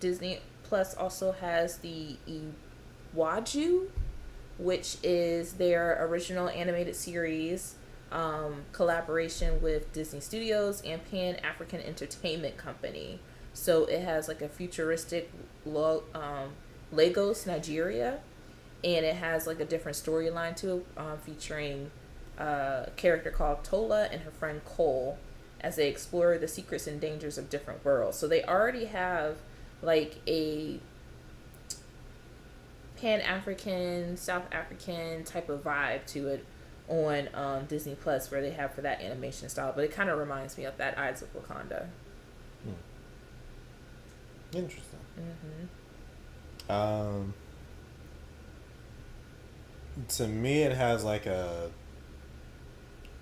Disney Plus also has the Iwaju, which is their original animated series collaboration with Disney Studios and Pan African Entertainment Company. So it has like a futuristic Lagos, Nigeria, and it has like a different storyline to it, featuring a character called Tola and her friend Cole as they explore the secrets and dangers of different worlds. So they already have like a Pan-African, South African type of vibe to it on Disney Plus, where they have for that animation style. But it kind of reminds me of that Eyes of Wakanda. Interesting. Mm-hmm. To me, it has like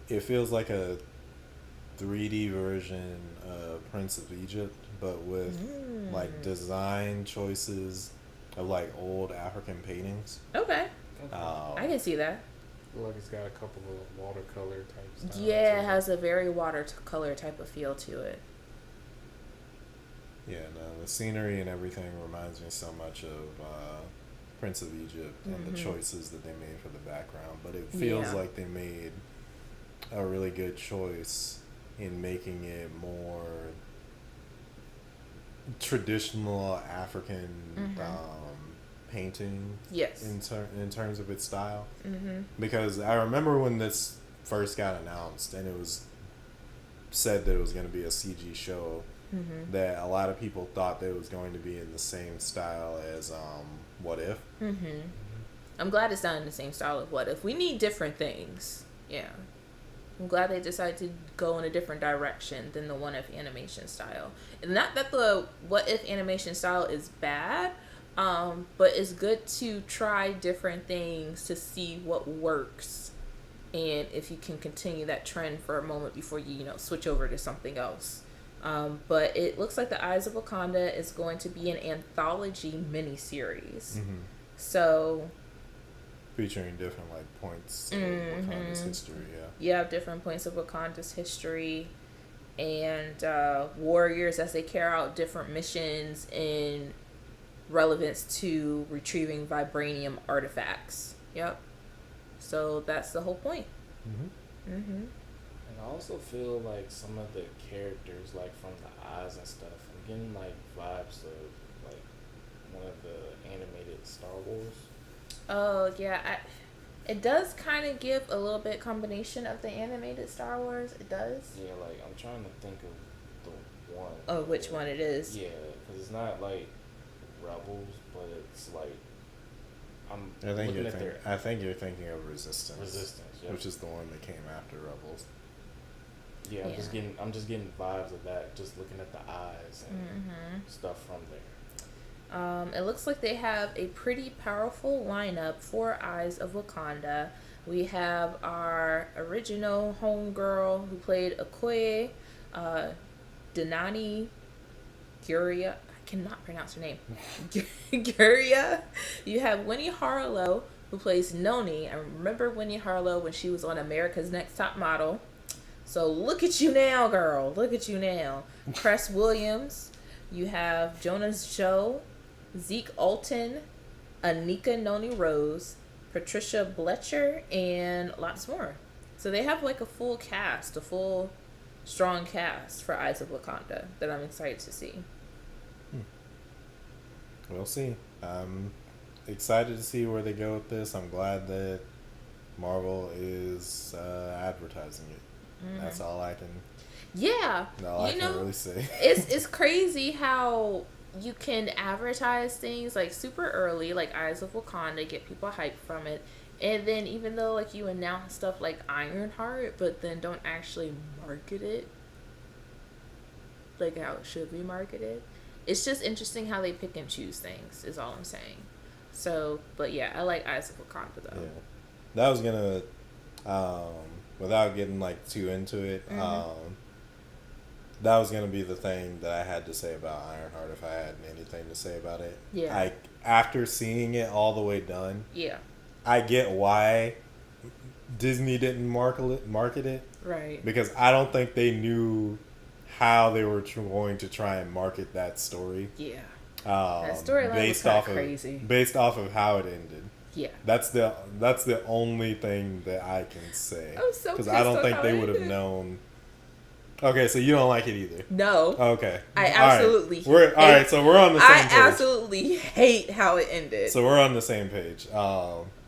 it feels like a 3D version of Prince of Egypt, but with like design choices of like old African paintings. Okay. I can see that. Like it's got a couple of watercolor type styles. Yeah, it has a very watercolor type of feel to it. Yeah, no, the scenery and everything reminds me so much of Prince of Egypt and the choices that they made for the background. But it feels like they made a really good choice in making it more traditional African painting. Yes. In terms of its style. Because I remember when this first got announced and it was said that it was going to be a CG show, that a lot of people thought that it was going to be in the same style as What If. I'm glad it's not in the same style of What If. We need different things. Yeah. I'm glad they decided to go in a different direction than the What If animation style. And not that the What If animation style is bad, but it's good to try different things to see what works, and if you can continue that trend for a moment before you switch over to something else. But it looks like The Eyes of Wakanda is going to be an anthology miniseries. So featuring different like points of Wakanda's history. You have different points of Wakanda's history and warriors as they carry out different missions in relevance to retrieving vibranium artifacts. Yep. So that's the whole point. And I also feel like some of the characters, like from the eyes and stuff, I'm getting like vibes of like one of the animated Star Wars. Oh yeah, it does kind of give a little bit combination of the animated Star Wars. It does. Yeah, like I'm trying to think of the one. Oh, which one it is? Yeah, because it's not like Rebels, but it's like I think you're thinking of Resistance. Yep. Which is the one that came after Rebels. Yeah, I'm just getting vibes of that, just looking at the eyes and stuff from there. It looks like they have a pretty powerful lineup for Eyes of Wakanda. We have our original homegirl who played Okoye, Denani Guria. I cannot pronounce her name. Guria. You have Winnie Harlow, who plays Noni. I remember Winnie Harlow when she was on America's Next Top Model. So look at you now, girl. Look at you now. Cress Williams. You have Jonas Joe, Zeke Alton, Anika Noni Rose, Patricia Bletcher, and lots more. So they have like a full cast, a full strong cast for Eyes of Wakanda that I'm excited to see. We'll see. I'm excited to see where they go with this. I'm glad that Marvel is advertising it. That's all I can. Yeah, I can really say. it's crazy how you can advertise things like super early, like Eyes of Wakanda, get people hyped from it, and then even though like you announce stuff like Ironheart, but then don't actually market it like how it should be marketed. It's just interesting how they pick and choose things, is all I'm saying. So, but yeah, I like Eyes of Wakanda though. Yeah. That was gonna without getting like too into it, that was gonna be the thing that I had to say about Ironheart if I had anything to say about it. Yeah. After seeing it all the way done, Yeah. I get why Disney didn't market it. Right. Because I don't think they knew how they were going to try and market that story. Yeah. That storyline was kind of crazy. Based off of how it ended. Yeah. That's the only thing that I can say. I'm so because I don't think they would have known. Okay, so you don't like it either. No. Okay. I absolutely. All right. So we're on the same page. I absolutely hate how it ended. So we're on the same page.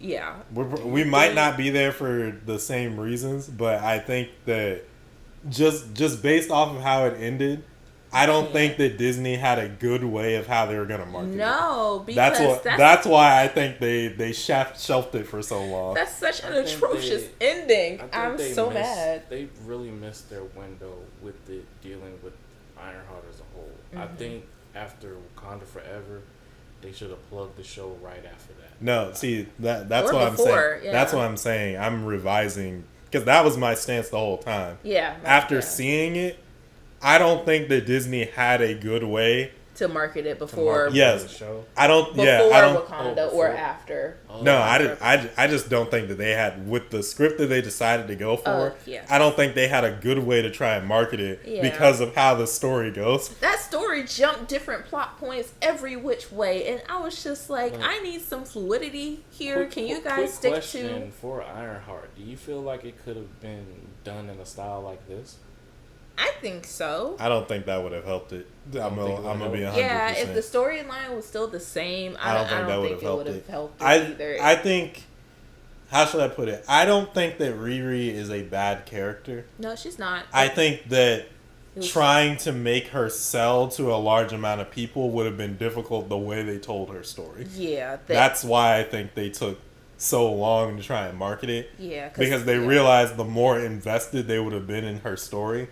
Yeah. We might not be there for the same reasons, but I think that just based off of how it ended, I don't think that Disney had a good way of how they were going to market it. No, because that's why I think they shelved it for so long. That's such an atrocious ending. I'm so mad. They really missed their window with dealing with Ironheart as a whole. I think after Wakanda Forever, they should have plugged the show right after that. No, see that's what I'm saying. Yeah. That's what I'm saying. I'm revising because that was my stance the whole time. Yeah. After seeing it, I don't think that Disney had a good way to market it before. Yes, the show. I don't. Before I don't. Wakanda or after. No, I just don't think that they had with the script that they decided to go for. I don't think they had a good way to try and market it because of how the story goes. That story jumped different plot points every which way, and I was just like, I need some fluidity here. Can you guys stick to? For Ironheart, do you feel like it could have been done in a style like this? I think so. I don't think that would have helped it. I'm gonna be 100%. Yeah, if the storyline was still the same, I don't think that would have helped it either. I think, how should I put it? I don't think that Riri is a bad character. No, she's not. I think that trying to make her sell to a large amount of people would have been difficult the way they told her story. Yeah. That's why I think they took so long to try and market it. Yeah. Because they realized the more invested they would have been in her story,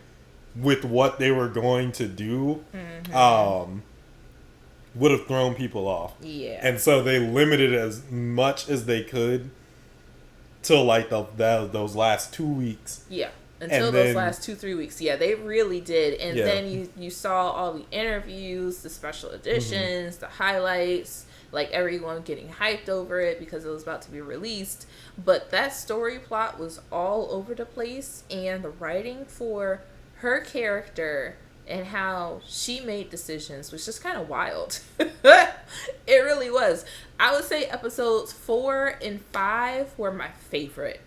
with what they were going to do, would have thrown people off. Yeah. And so they limited as much as they could till like those last 2 weeks. Yeah. Until those last 2-3 weeks. Yeah, they really did. And then you saw all the interviews, the special editions, the highlights, like everyone getting hyped over it because it was about to be released. But that story plot was all over the place, and the writing for her character and how she made decisions was just kind of wild. It really was. I would say episodes 4 and 5 were my favorite.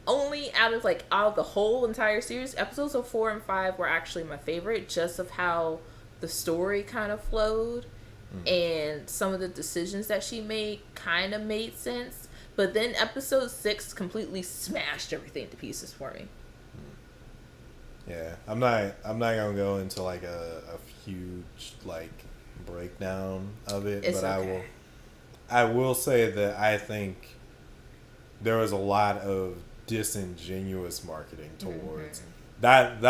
Only out of the whole entire series, episodes of 4 and 5 were actually my favorite, just of how the story kind of flowed and some of the decisions that she made kind of made sense. But then episode 6 completely smashed everything to pieces for me. Yeah, I'm not gonna go into like a huge like breakdown of it, but okay. I will say that I think there was a lot of disingenuous marketing towards that.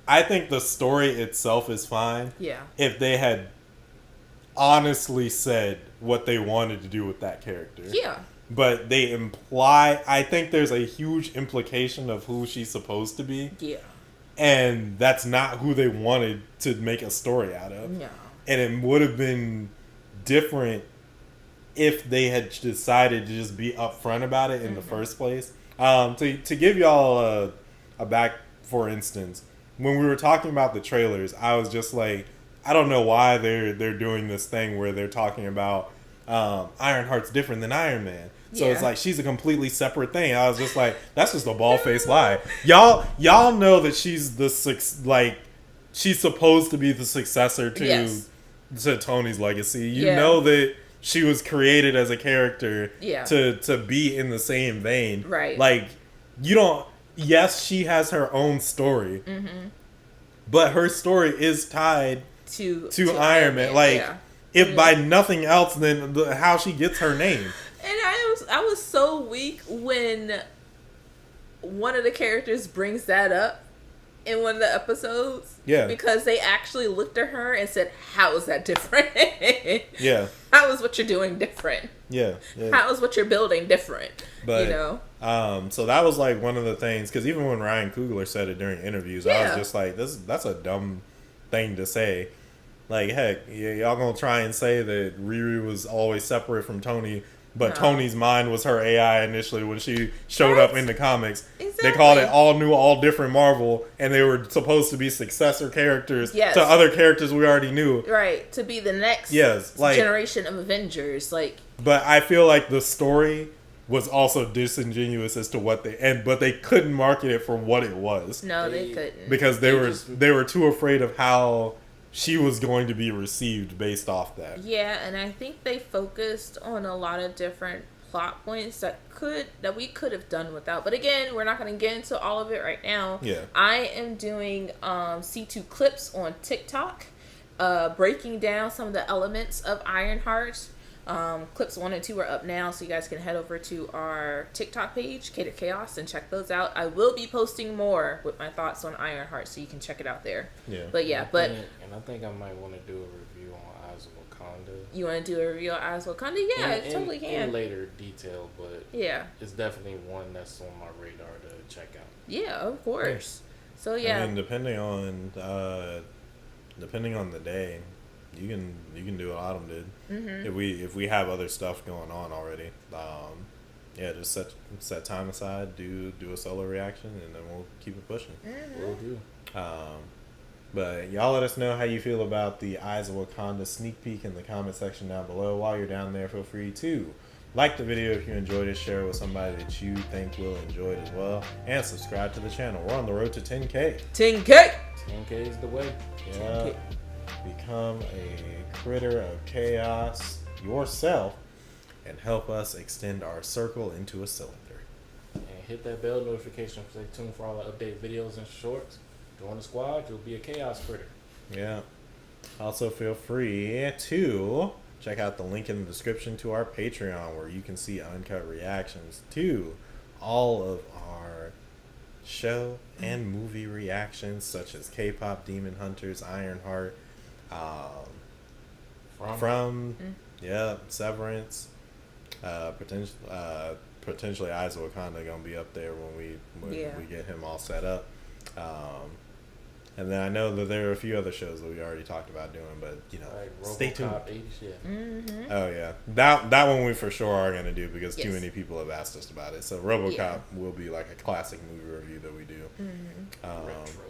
I think the story itself is fine. Yeah. If they had honestly said what they wanted to do with that character. Yeah. But they imply, I think there's a huge implication of who she's supposed to be. Yeah. And that's not who they wanted to make a story out of. No. And it would have been different if they had decided to just be upfront about it in the first place. To give y'all a back, for instance, when we were talking about the trailers, I was just like, I don't know why they're doing this thing where they're talking about Ironheart's different than Iron Man. So it's like she's a completely separate thing. I was just like, that's just a bald-faced lie. Y'all know that she's she's supposed to be the successor to Tony's legacy. You know that she was created as a character to be in the same vein. Right. Like, you don't... Yes, she has her own story. Mm-hmm. But her story is tied to Iron Man. Like, if by nothing else, then how she gets her name. And I was so weak when one of the characters brings that up in one of the episodes. Yeah. Because they actually looked at her and said, how is that different? Yeah. How is what you're doing different? Yeah. How is what you're building different? But, you know? So that was like one of the things, because even when Ryan Coogler said it during interviews, I was just like, that's a dumb thing to say. Like, heck, y'all gonna try and say that Riri was always separate from Tony, but Tony's mind was her AI initially when she showed up in the comics. Exactly. They called it All New, All Different Marvel, and they were supposed to be successor characters to other characters we already knew. Right, to be the next generation of Avengers. Like, but I feel like the story was also disingenuous as to what but they couldn't market it for what it was. No, they couldn't, because they were too afraid of how she was going to be received based off that. Yeah, and I think they focused on a lot of different plot points that we could have done without. But again, we're not going to get into all of it right now. Yeah. I am doing C2 clips on TikTok, breaking down some of the elements of Ironheart. Clips 1 and 2 are up now, so you guys can head over to our TikTok page, Catered Chaos, and check those out. I will be posting more with my thoughts on Ironheart, so you can check it out there. Yeah. But and I think I might want to do a review on Eyes of Wakanda. You want to do a review on Eyes of Wakanda? Yeah, totally can. In later detail, but it's definitely one that's on my radar to check out. Yeah, of course. So yeah, I mean, depending on the day, you can do what Autumn did. Mm-hmm. If we have other stuff going on already, just set time aside, do a solo reaction, and then we'll keep it pushing. Mm-hmm. We'll do. But y'all let us know how you feel about the Eyes of Wakanda sneak peek in the comment section down below. While you're down there, feel free to like the video if you enjoyed it, share it with somebody that you think will enjoy it as well, and subscribe to the channel. We're on the road to 10K. 10K! 10K is the way. Yeah. 10K. Become a critter of chaos yourself and help us extend our circle into a cylinder. And hit that bell notification. Stay tuned for all the updated videos and shorts. Join the squad. You'll be a chaos critter. Yeah. Also, feel free to check out the link in the description to our Patreon, where you can see uncut reactions to all of our show and movie reactions, such as K-pop Demon Hunters, Ironheart, Severance, potentially Eyes of Wakanda gonna be up there when we get him all set up, and then I know that there are a few other shows that we already talked about doing, but stay tuned. Mm-hmm. Oh yeah, that one we for sure are gonna do, because too many people have asked us about it. So RoboCop will be like a classic movie review that we do. Mm-hmm. Retro.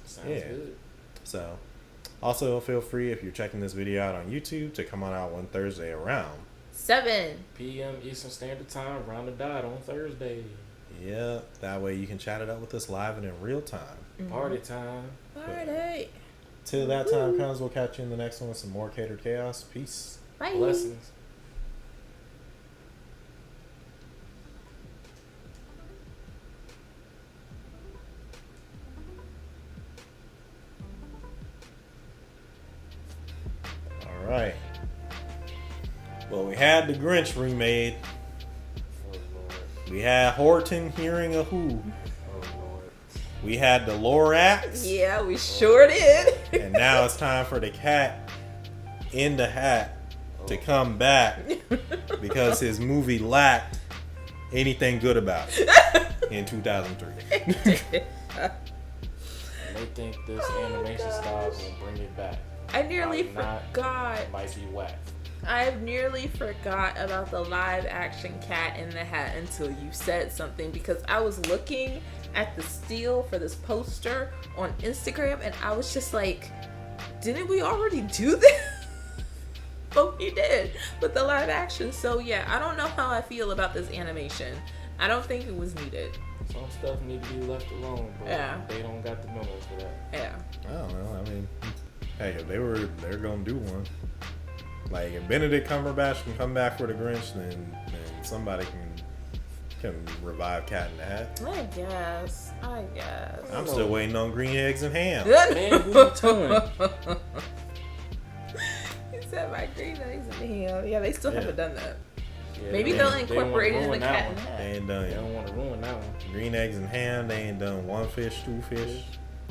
Sounds good. So, also feel free, if you're checking this video out on YouTube, to come on out one Thursday around 7 p.m. Eastern Standard Time, round the dot on Thursday. Yeah, that way you can chat it up with us live and in real time. Mm-hmm. Party time. Party. Till that time comes, we'll catch you in the next one with some more Catered Chaos. Peace. Bye. Blessings. Alright. Well, we had the Grinch remade. Oh, Lord. We had Horton hearing a who. Oh, Lord. We had the Lorax. Yeah, we sure did. And now it's time for the Cat in the Hat to come back, because his movie lacked anything good about it in 2003. And they think this animation style will bring it back. I nearly forgot. It might be whack. I nearly forgot about the live action Cat in the Hat until you said something, because I was looking at the steal for this poster on Instagram and I was just like, didn't we already do this? But we did with the live action. So yeah, I don't know how I feel about this animation. I don't think it was needed. Some stuff need to be left alone, but they don't got the memo for that. Yeah. I don't know. I mean, hey, if they're gonna do one. Like, if Benedict Cumberbatch can come back for the Grinch, then somebody can revive Cat in the Hat. I guess. I'm still waiting on green eggs and ham. Man, who you telling? He said my green eggs and ham. Yeah, they still haven't done that. Yeah, Maybe they'll incorporate it in the that Cat one. in the Hat. They ain't done They yet. don't want to ruin that one. Green eggs and ham, they ain't done one fish, two fish,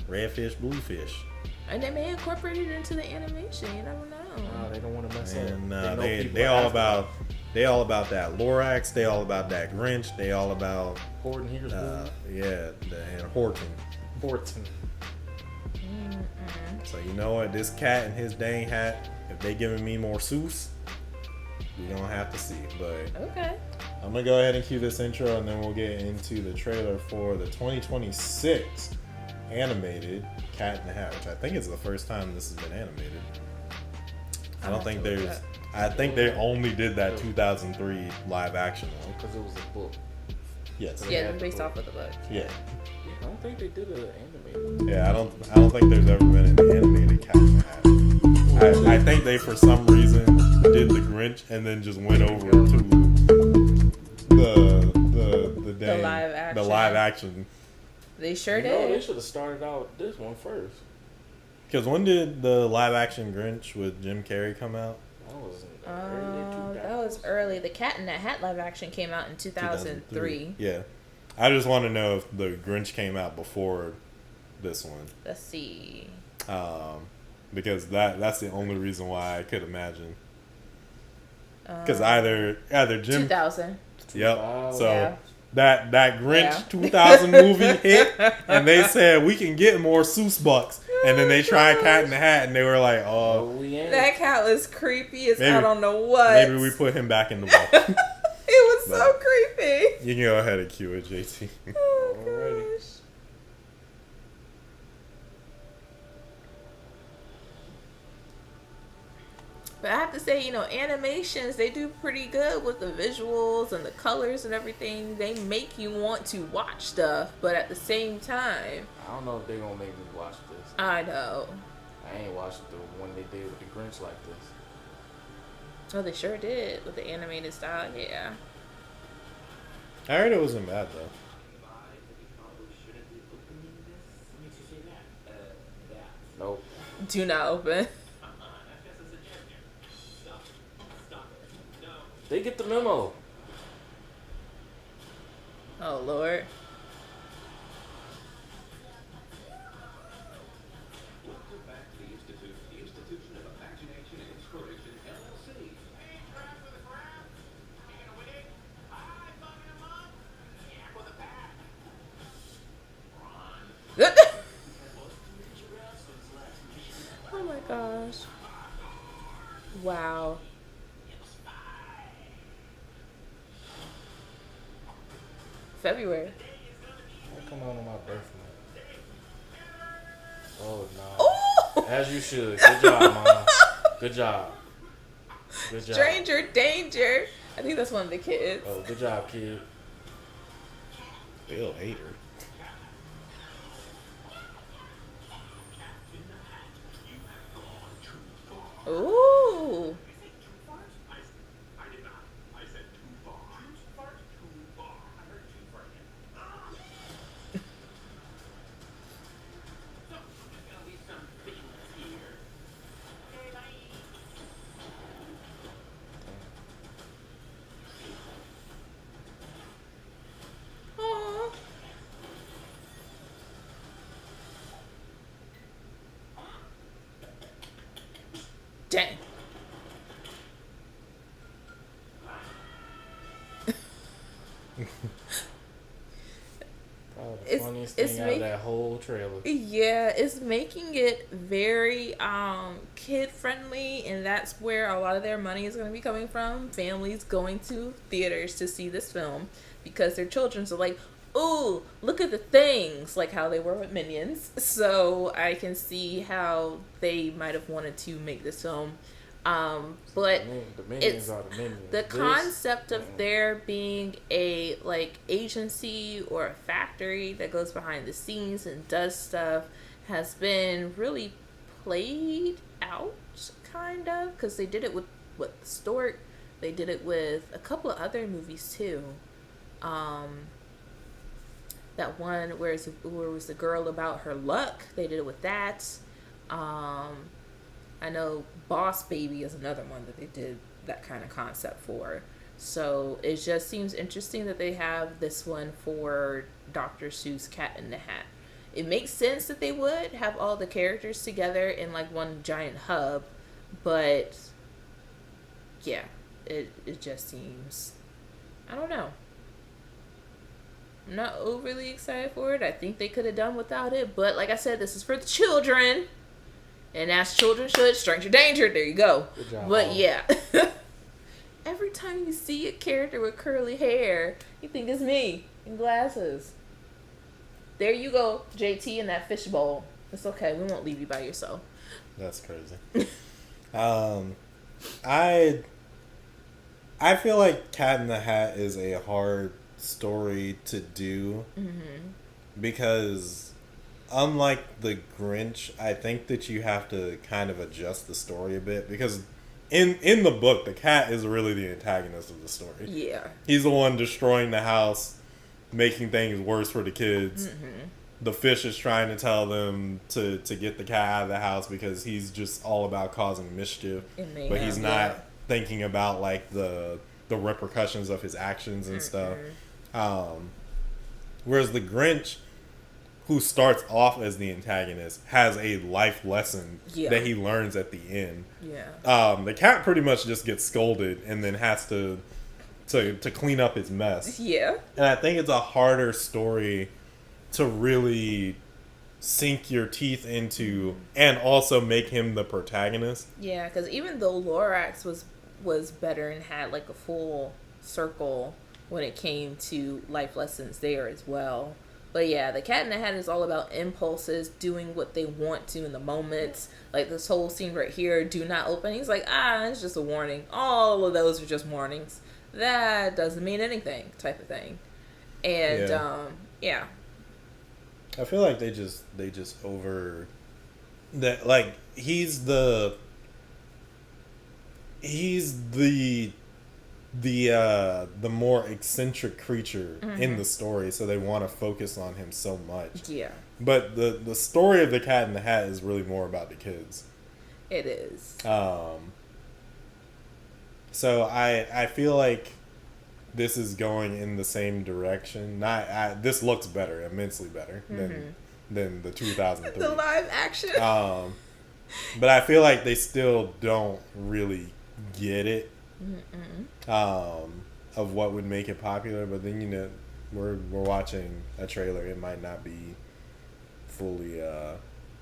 red fish, blue fish. And they may incorporate it into the animation. You never know. Nah, they don't want to mess And up. they all about They all about that Lorax. They all about that Grinch. They all about Horton here's and Horton. Horton. So you know what? This cat and his dang hat. If they giving me more Seuss, we gonna have to see. But Okay. I'm gonna go ahead and cue this intro, and then we'll get into the trailer for the 2026 animated Cat in the Hat, which I think is the first time this has been animated. I don't think there's. I think they only did that 2003 live action one. Because it was a book. Yes. Yeah, they're based off of the book. Yeah. I don't think they did an animated. Yeah. I don't think there's ever been an animated Cat in the Hat. I think they for some reason did the Grinch and then just went over to the live action. They sure You did. know, they should have started out this one first. Because when did the live action Grinch with Jim Carrey come out? That was in the early 2000s. That was early. The Cat in the Hat live action came out in 2003. Yeah. I just want to know if the Grinch came out before this one. Let's see. Because that's the only reason why I could imagine. Because either Jim 2000. Yep. So Yeah. that Grinch Yeah. 2000 movie hit, and they said we can get more Seuss bucks, and then they tried Cat in the Hat, and they were like, Oh, "Oh, we ain't. That cat was creepy as Maybe- I don't know what. maybe we put him back in the box." It was so creepy. You can go ahead and cue it, JT. Oh Alrighty. gosh. But I have to say, animations, they do pretty good with the visuals and the colors and everything. They make you want to watch stuff, but at the same time, I don't know if they're going to make me watch this. I know. I ain't watched the one they did with the Grinch like this. Oh, they sure did with the animated style, yeah. I heard it wasn't bad though. Nope. Do not open. They get the memo. Oh, Lord. Oh my gosh. Wow. February. They come out on my birthday. Oh, no. Oh! As you should. Good job, Mom. Good job. Good job. Stranger danger. I think that's one of the kids. Oh, good job, kid. Bill Hader. Ooh. Aw. Dang. Probably the It's- funniest it's thing out of that whole trailer. Yeah, it's making it very kid friendly, and that's where a lot of their money is going to be coming from. Families going to theaters to see this film because their children's are like, "Ooh, look at the things," like how they were with Minions. So I can see how they might have wanted to make this film. But The minions it's are the minions. the This- concept of there being a agency or a factory that goes behind the scenes and does stuff has been really played out, kind of, because they did it with Stork. They did it with a couple of other movies too. That one where it was the girl about her luck. They did it with that. I know Boss Baby is another one that they did that kind of concept for. So it just seems interesting that they have this one for Dr. Seuss Cat in the Hat. It makes sense that they would have all the characters together in like one giant hub, but yeah, it just seems, I don't know. I'm not overly excited for it. I think they could have done without it, but like I said, this is for the children, and as children should. Stranger danger. There you go. Good job, But Mom. yeah, every time you see a character with curly hair, you think it's me in glasses. There you go, JT, in that fishbowl. It's okay. We won't leave you by yourself. That's crazy. I feel like Cat in the Hat is a hard story to do because unlike the Grinch, I think that you have to kind of adjust the story a bit because in the book, the cat is really the antagonist of the story. Yeah. He's the one destroying the house, making things worse for the kids. The fish is trying to tell them to get the cat out of the house because he's just all about causing mischief. But he's not thinking about like the repercussions of his actions and stuff. Whereas the Grinch, who starts off as the antagonist, has a life lesson that he learns at the end. The cat pretty much just gets scolded and then has to clean up his mess. And I think it's a harder story to really sink your teeth into and also make him the protagonist. Yeah, because even though Lorax was better and had like a full circle when it came to life lessons there as well. But yeah, the Cat in the Hat is all about impulses, doing what they want to in the moments. Like this whole scene right here, do not open. He's like, it's just a warning. All of those are just warnings. That doesn't mean anything, type of thing. And yeah. I feel like they just over that. Like he's the more eccentric creature in the story, so they want to focus on him so much. Yeah. But the story of the Cat in the Hat is really more about the kids. It is. So I feel like this is going in the same direction. This looks better, immensely better than the 2003. The live action. But I feel like they still don't really get it of what would make it popular. But then we're watching a trailer. It might not be fully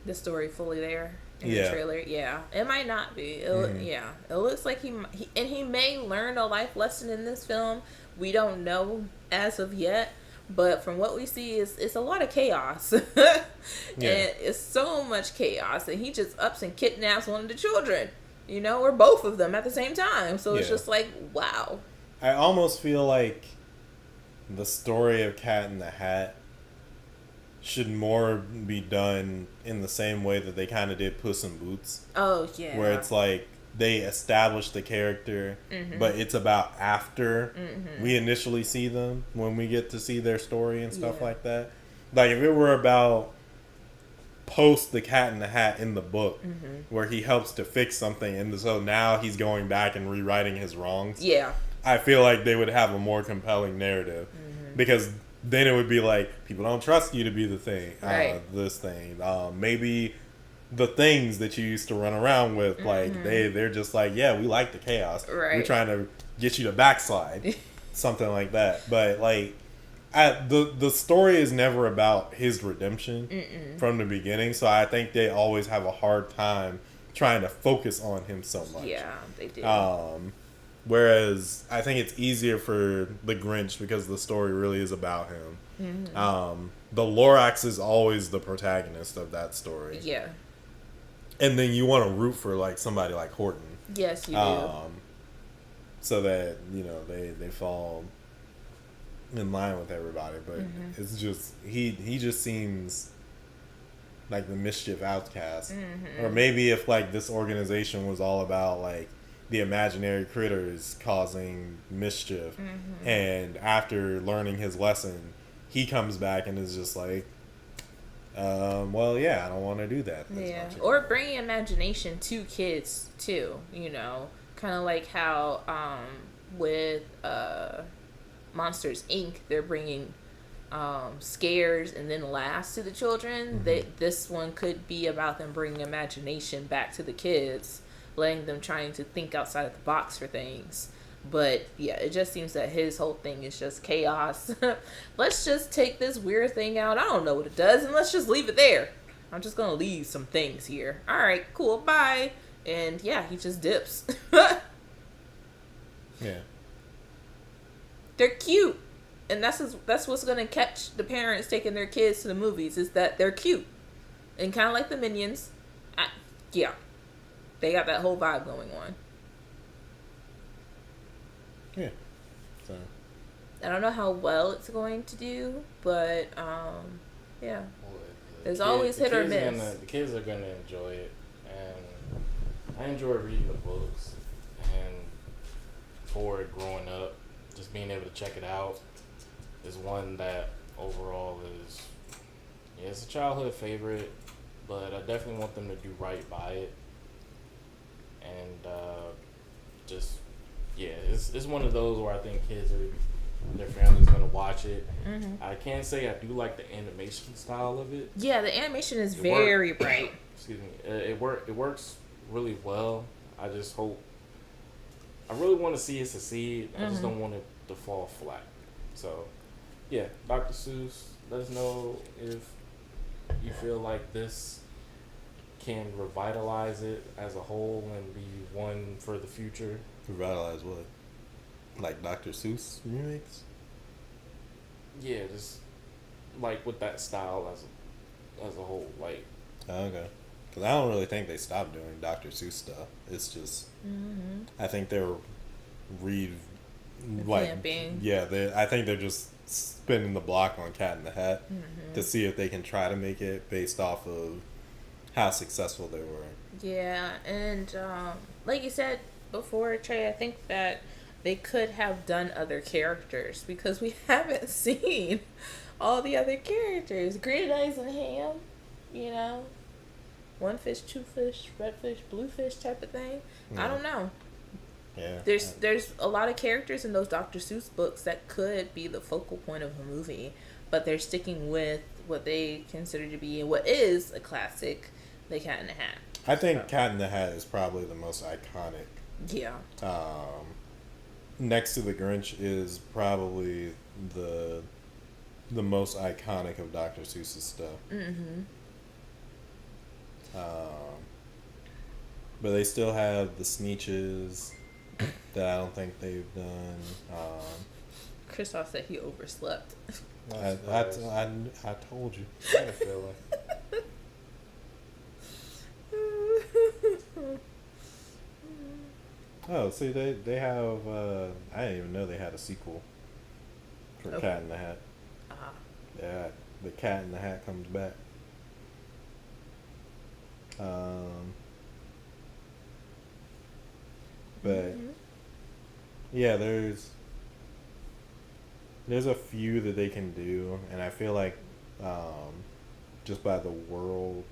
the story fully there in the trailer. Yeah, it might not be. It looks like he may learn a life lesson in this film. We don't know as of yet, but from what we see, it's a lot of chaos. And it's so much chaos, and he just ups and kidnaps one of the children, or both of them at the same time. So it's just like, wow. I almost feel like the story of Cat in the Hat should more be done in the same way that they kind of did Puss in Boots. Oh, yeah. Where it's like they establish the character, but it's about after we initially see them, when we get to see their story and stuff like that. Like if it were about post the Cat in the Hat in the book, where he helps to fix something, and so now he's going back and rewriting his wrongs. Yeah. I feel like they would have a more compelling narrative because then it would be like, people don't trust you to be the thing, this thing. Maybe the things that you used to run around with, like they're just like, we like the chaos. We're trying to get you to backslide, something like that. But like, the story is never about his redemption from the beginning. So I think they always have a hard time trying to focus on him so much. Yeah, they do. Whereas I think it's easier for the Grinch because the story really is about him. The Lorax is always the protagonist of that story. Yeah. And then you want to root for like somebody like Horton. Yes, you do. So that, they fall in line with everybody. But it's just, he just seems like the mischief outcast. Or maybe if like this organization was all about like the imaginary critters causing mischief, and after learning his lesson, he comes back and is just like, I don't want to do that. Or bringing imagination to kids too, kind of like how with Monsters Inc. they're bringing scares and then laughs to the children. This one could be about them bringing imagination back to the kids, letting them trying to think outside of the box for things. But yeah, it just seems that his whole thing is just chaos. Let's just take this weird thing out. I don't know what it does, and let's just leave it there. I'm just gonna leave some things here. All right, cool, bye. And yeah, he just dips. Yeah. They're cute, and that's what's gonna catch the parents taking their kids to the movies, is that they're cute, and kind of like the Minions. Yeah, they got that whole vibe going on. Yeah. So. I don't know how well it's going to do, but yeah. There's always hit or miss. The kids are gonna enjoy it, and I enjoy reading the books, and for it growing up, just being able to check it out is one that overall is, yeah, it's a childhood favorite, but I definitely want them to do right by it, and just, yeah, it's one of those where I think kids are, their family's gonna watch it. Mm-hmm. I can say I do like the animation style of it. Yeah, the animation is very bright. Excuse me. It works really well. I just hope. I really want to see it succeed. I just don't want it to fall flat. So, yeah, Dr. Seuss, let us know if you feel like this can revitalize it as a whole and be one for the future. Revitalize what? Like Dr. Seuss remakes? Yeah, just like with that style as a whole. Like, Okay. Because I don't really think they stopped doing Dr. Seuss stuff. It's just, I think they're Vamping. yeah, I think they're just spinning the block on Cat in the Hat to see if they can try to make it based off of how successful they were. Yeah, and like you said before, Trey, I think that they could have done other characters because we haven't seen all the other characters. Green Eyes and Ham, you know, one fish, two fish, red fish, blue fish type of thing. Yeah. I don't know. Yeah. There's a lot of characters in those Dr. Seuss books that could be the focal point of a movie, but they're sticking with what they consider to be and what is a classic, The Cat in the Hat. I think Cat in the Hat is probably the most iconic. Yeah. Next to the Grinch is probably the most iconic of Dr. Seuss's stuff. Mm-hmm. But they still have the Sneetches that I don't think they've done. Christoph said he overslept. I told you. I had a feeling. Oh, see, they have. I didn't even know they had a sequel for Okay. Cat in the Hat. Uh-huh. Yeah, the Cat in the Hat comes back. But yeah, there's a few that they can do, and I feel like just by the world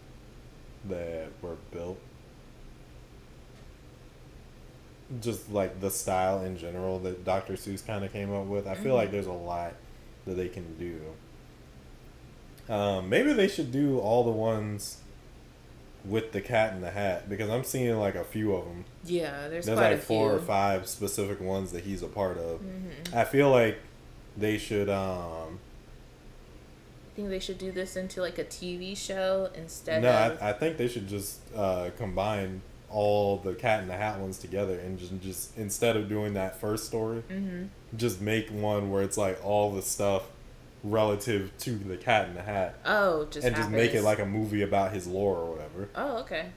that were built, just like the style in general that Dr. Seuss kind of came up with, I feel like there's a lot that they can do. Maybe they should do all the ones with the Cat in the Hat, because I'm seeing like a few of them. Yeah, there's quite like a few. 4 or 5 specific ones that he's a part of. I feel like they should I think they should do this into like a TV show instead no, of... I think they should just combine all the Cat in the Hat ones together and just instead of doing that first story, just make one where it's like all the stuff relative to the Cat in the Hat. Oh, just and happens. just make it like a movie about his lore or whatever. Oh, okay.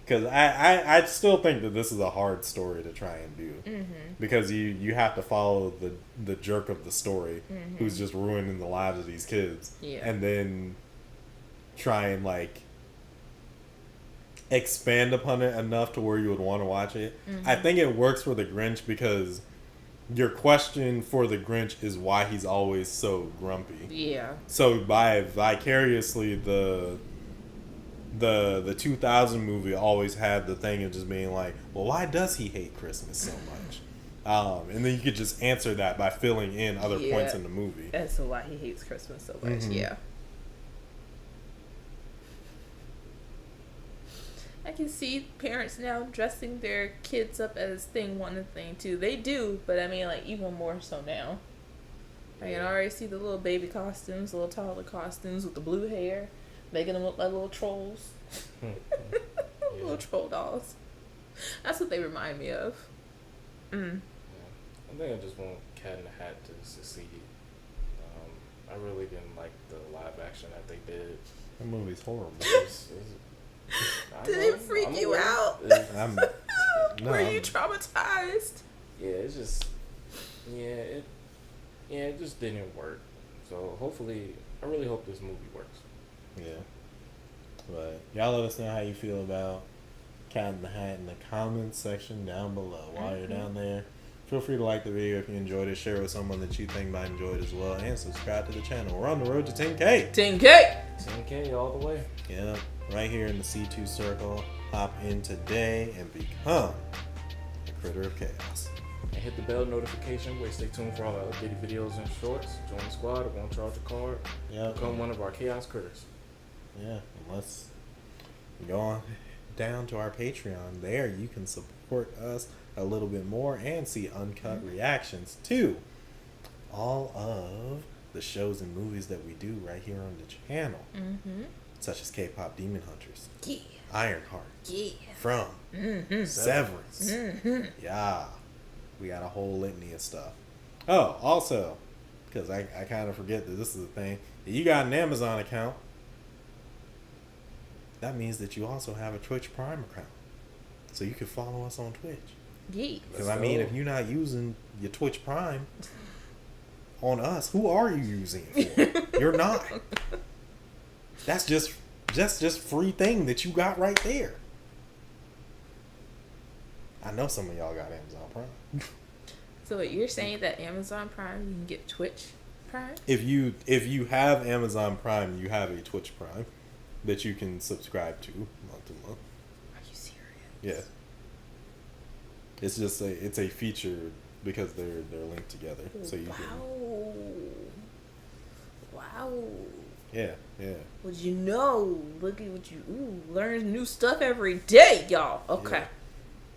Because I still think that this is a hard story to try and do. Because you have to follow the jerk of the story who's just ruining the lives of these kids. Yeah. And then try and like expand upon it enough to where you would want to watch it. I think it works for the Grinch because your question for the Grinch is why he's always so grumpy. Yeah. So by vicariously the 2000 movie always had the thing of just being like, well, why does he hate Christmas so much? And then you could just answer that by filling in other points in the movie. As to why he hates Christmas so much. Yeah. I can see parents now dressing their kids up as thing one and thing two. They do, but I mean, like, even more so now. I can already see the little baby costumes, little toddler costumes with the blue hair, making them look like little trolls. Little troll dolls. That's what they remind me of. Mm. Yeah. I think I just want Cat in the Hat to succeed. I really didn't like the live action that they did. That movie's horrible. Did it freak you out? Were you traumatized? Yeah, it's just, it just didn't work. So hopefully, I really hope this movie works. Yeah. But y'all let us know how you feel about Cat in the Hat in the comments section down below. While you're down there, feel free to like the video if you enjoyed it. Share with someone that you think might enjoy it as well. And subscribe to the channel. We're on the road to 10K. 10K! 10K all the way. Yeah. Right here in the C2 circle. Hop in today and become a critter of chaos. And hit the bell notification where stay tuned for all our updated videos and shorts. Join the squad or won't charge a card. Yeah. Become one of our chaos critters. Yeah. And let's go on down to our Patreon. There you can support us a little bit more and see uncut reactions to all of the shows and movies that we do right here on the channel. Such as K-pop Demon Hunters. Yeah. Ironheart. Yeah. From. Severance. Yeah. We got a whole litany of stuff. Oh, also, because I kind of forget that this is a thing. If you got an Amazon account, that means that you also have a Twitch Prime account. So you can follow us on Twitch. Yeah. Because, I mean, if you're not using your Twitch Prime on us, who are you using it for? You're not. That's just free thing that you got right there. I know some of y'all got Amazon Prime. So what you're saying that Amazon Prime you can get Twitch Prime? If you have Amazon Prime, you have a Twitch Prime that you can subscribe to month to month. Are you serious? Yeah. It's just it's a feature because they're linked together. So you Wow. Yeah. Well, you know, look at what you learn new stuff every day, y'all. Okay. Yeah.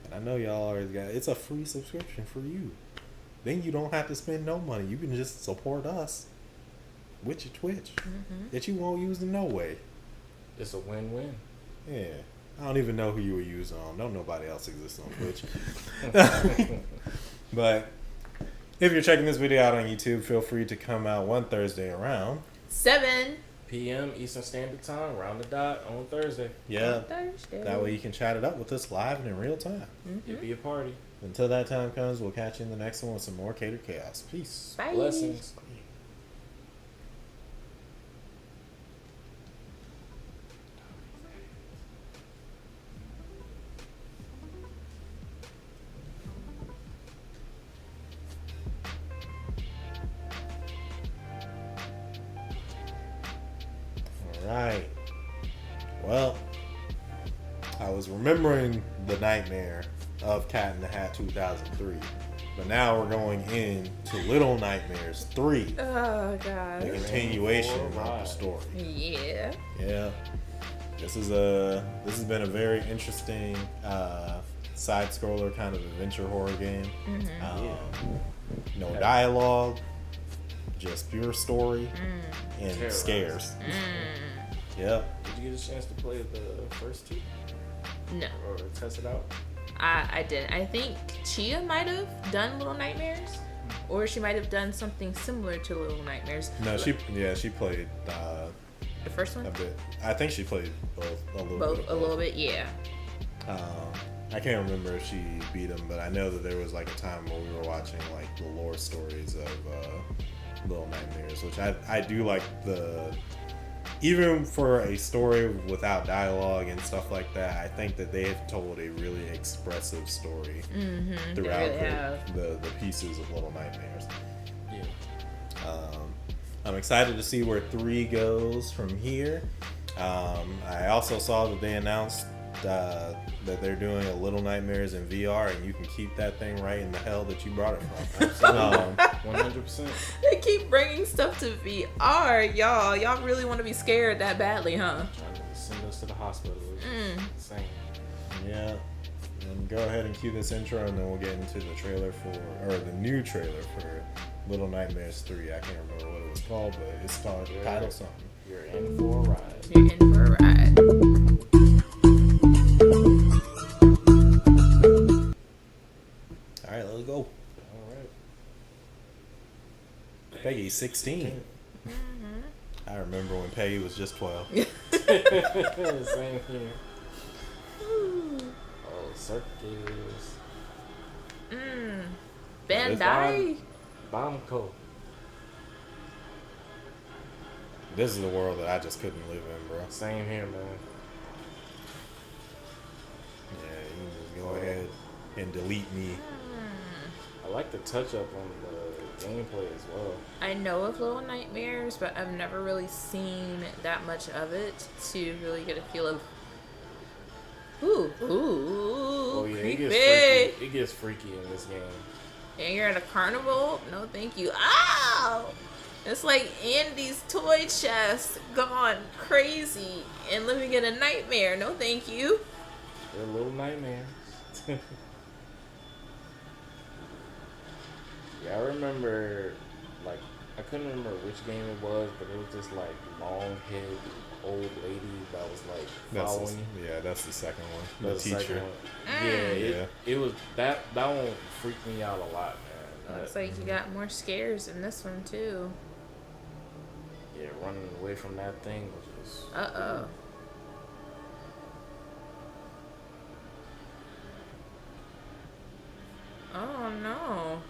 And I know y'all already got it's a free subscription for you. Then you don't have to spend no money. You can just support us with your Twitch that you won't use in no way. It's a win-win. Yeah. I don't even know who you were using on. Don't nobody else exists on Twitch. But if you're checking this video out on YouTube, feel free to come out one Thursday around 7 p.m. Eastern Standard Time, round the dot on Thursday. Yeah. Thursday. That way you can chat it up with us live and in real time. It'd be a party. Until that time comes, we'll catch you in the next one with some more Catered Chaos. Peace. Bye. Blessings. Right. Well, I was remembering the nightmare of Cat in the Hat 2003, but now we're going into Little Nightmares 3, Oh, God. the continuation of the story. Yeah. Yeah, this has been a very interesting side scroller kind of adventure horror game. No dialogue, just pure story and Terrorize. scares. Yeah. Did you get a chance to play the first two? No. Or test it out? I didn't. I think Chia might have done Little Nightmares, or she might have done something similar to Little Nightmares. No, she played The first one? a bit. I think she played both a little Both, bit. a little bit, yeah. I can't remember if she beat him, but I know that there was like a time where we were watching like the lore stories of Little Nightmares, which I do like even for a story without dialogue and stuff like that. I think that they have told a really expressive story throughout really the pieces of Little Nightmares. Yeah. I'm excited to see where 3 goes from here. I also saw that they announced that they're doing a Little Nightmares in VR, and you can keep that thing right in the hell that you brought it from. 100%. They keep bringing stuff to VR, y'all. Y'all really want to be scared that badly, huh? Trying to send us to the hospital. It's insane. Yeah. And go ahead and cue this intro, and then we'll get into the trailer the new trailer for Little Nightmares 3. I can't remember what it was called, but it's called title something. You're in for a ride. You're in for a ride. All right, let's go. All right. Peggy, 16. I remember when Peggy was just 12. Same here. Oh, circus. Bandai. Bamco. This is the world that I just couldn't live in, bro. Same here, man. Yeah, you can just go ahead and delete me. I like the touch up on the gameplay as well. I know of Little Nightmares, but I've never really seen that much of it to really get a feel of. Ooh, Oh yeah, creepy. it gets freaky in this game. And you're at a carnival? No, thank you. Ow! It's like Andy's toy chest gone crazy and living in a nightmare. No, thank you. They're little nightmares. Yeah, I remember, like, I couldn't remember which game it was, but it was just like long-haired old lady that was like following you. That's the second one. The That's second teacher. one. Yeah, it was that one freaked me out a lot, man. Looks like you got more scares in this one too. Yeah, running away from that thing was just. Uh-oh. Oh no.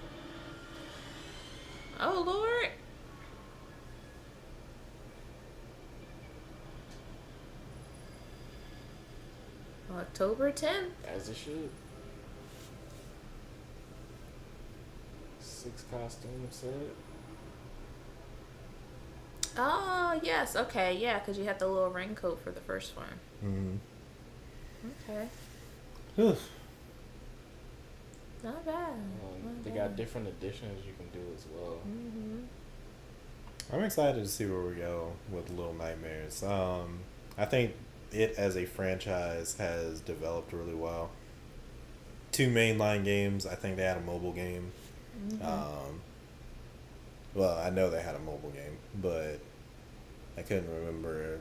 Oh Lord. October 10th. As it should. 6 costumes set. Oh, yes. Okay, yeah, because you had the little raincoat for the first one. Mm-hmm. Okay. Oof. Not bad. They got different editions you can do as well. I'm excited to see where we go with Little Nightmares. I think it as a franchise has developed really well. 2 mainline games. I think they had a mobile game. Well, I know they had a mobile game, but I couldn't remember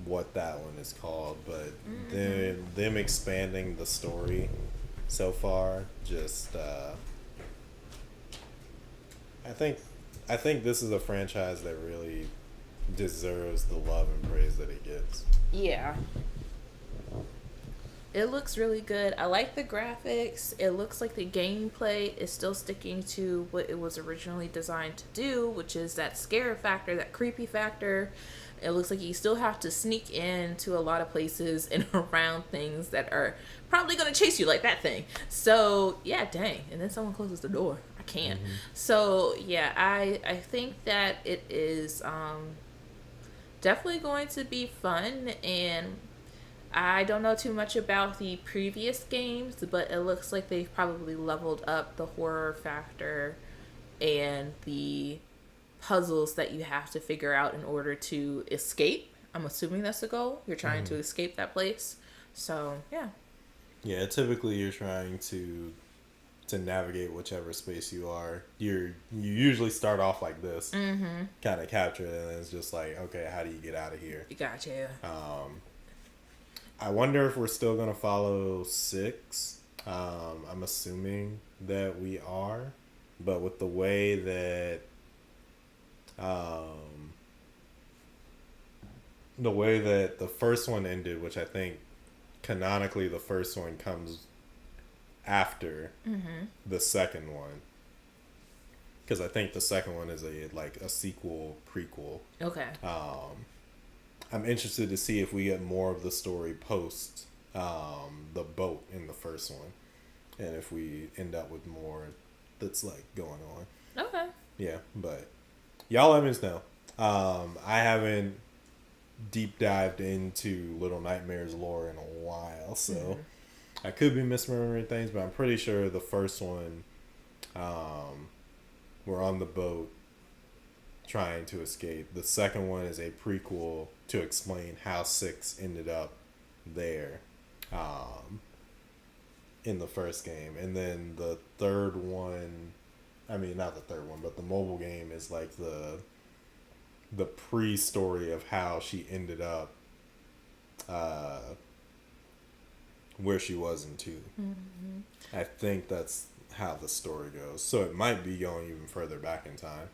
what that one is called. But them expanding the story so far, just I think this is a franchise that really deserves the love and praise that it gets. Yeah. It looks really good. I like the graphics. It looks like the gameplay is still sticking to what it was originally designed to do, which is that scare factor, that creepy factor. It looks like you still have to sneak into a lot of places and around things that are probably going to chase you, like that thing. So, yeah, dang. And then someone closes the door. I can't. So, yeah, I think that it is definitely going to be fun, and I don't know too much about the previous games, but it looks like they've probably leveled up the horror factor and the puzzles that you have to figure out in order to escape. I'm assuming that's the goal. You're trying to escape that place. So, yeah. Yeah, typically you're trying to navigate whichever space you are. You usually start off like this, kind of capture it, and it's just like, okay, how do you get out of here? Gotcha. I wonder if we're still going to follow 6. I'm assuming that we are, but with the way that the first one ended, which I think canonically the first one comes after the second one, because I think the second one is a sequel prequel. Okay. I'm interested to see if we get more of the story post the boat in the first one, and if we end up with more that's like going on. Okay. Yeah, but y'all let us know. I haven't deep dived into Little Nightmares lore in a while, so I could be misremembering things, but I'm pretty sure the first one, we're on the boat trying to escape. The second one is a prequel to explain how 6 ended up there. in the first game, and then the third one, I mean not the third one, but the mobile game is like the pre-story of how she ended up where she was in 2. I think that's how the story goes. So it might be going even further back in time.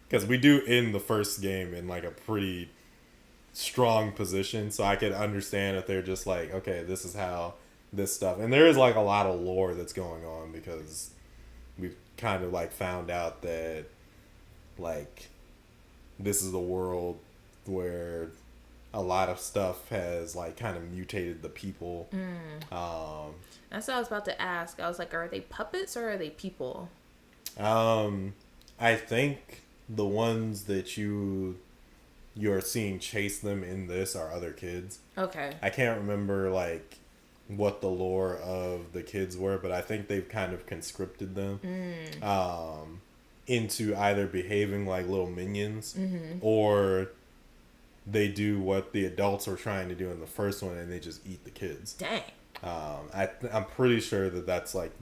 Because we do end the first game in like a pretty strong position. So I could understand if they're just like, okay, this is how this stuff. And there is like a lot of lore that's going on because we've kind of like found out that like this is a world where a lot of stuff has like kind of mutated the people. That's what I was about to ask. I was like, are they puppets or are they people? I think the ones that you're seeing chase them in this are other kids. Okay. I can't remember like what the lore of the kids were, but I think they've kind of conscripted them into either behaving like little minions or they do what the adults were trying to do in the first one and they just eat the kids. Dang. I'm pretty sure that's like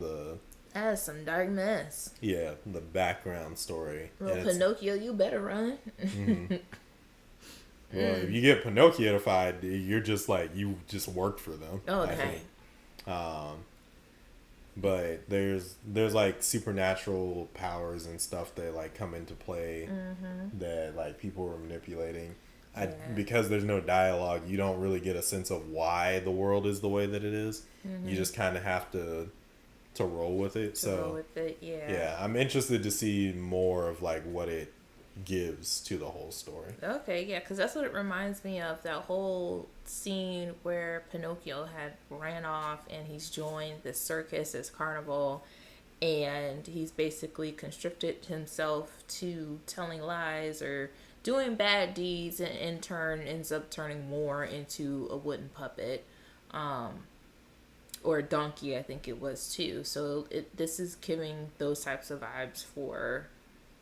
That is some dark mess. the background story. Well, Pinocchio, you better run. Well, if you get Pinocchioified, you're just like, you just worked for them. Oh, I dang. think. But there's like supernatural powers and stuff that like come into play that like people were manipulating. Because there's no dialogue, you don't really get a sense of why the world is the way that it is. You just kind of have to roll with it. Roll with it, yeah. Yeah, I'm interested to see more of like what it gives to the whole story. Okay, yeah, because that's what it reminds me of, that whole scene where Pinocchio had ran off and he's joined this circus, this carnival, and he's basically constricted himself to telling lies or doing bad deeds, and in turn ends up turning more into a wooden puppet, or a donkey, I think it was too. So this is giving those types of vibes for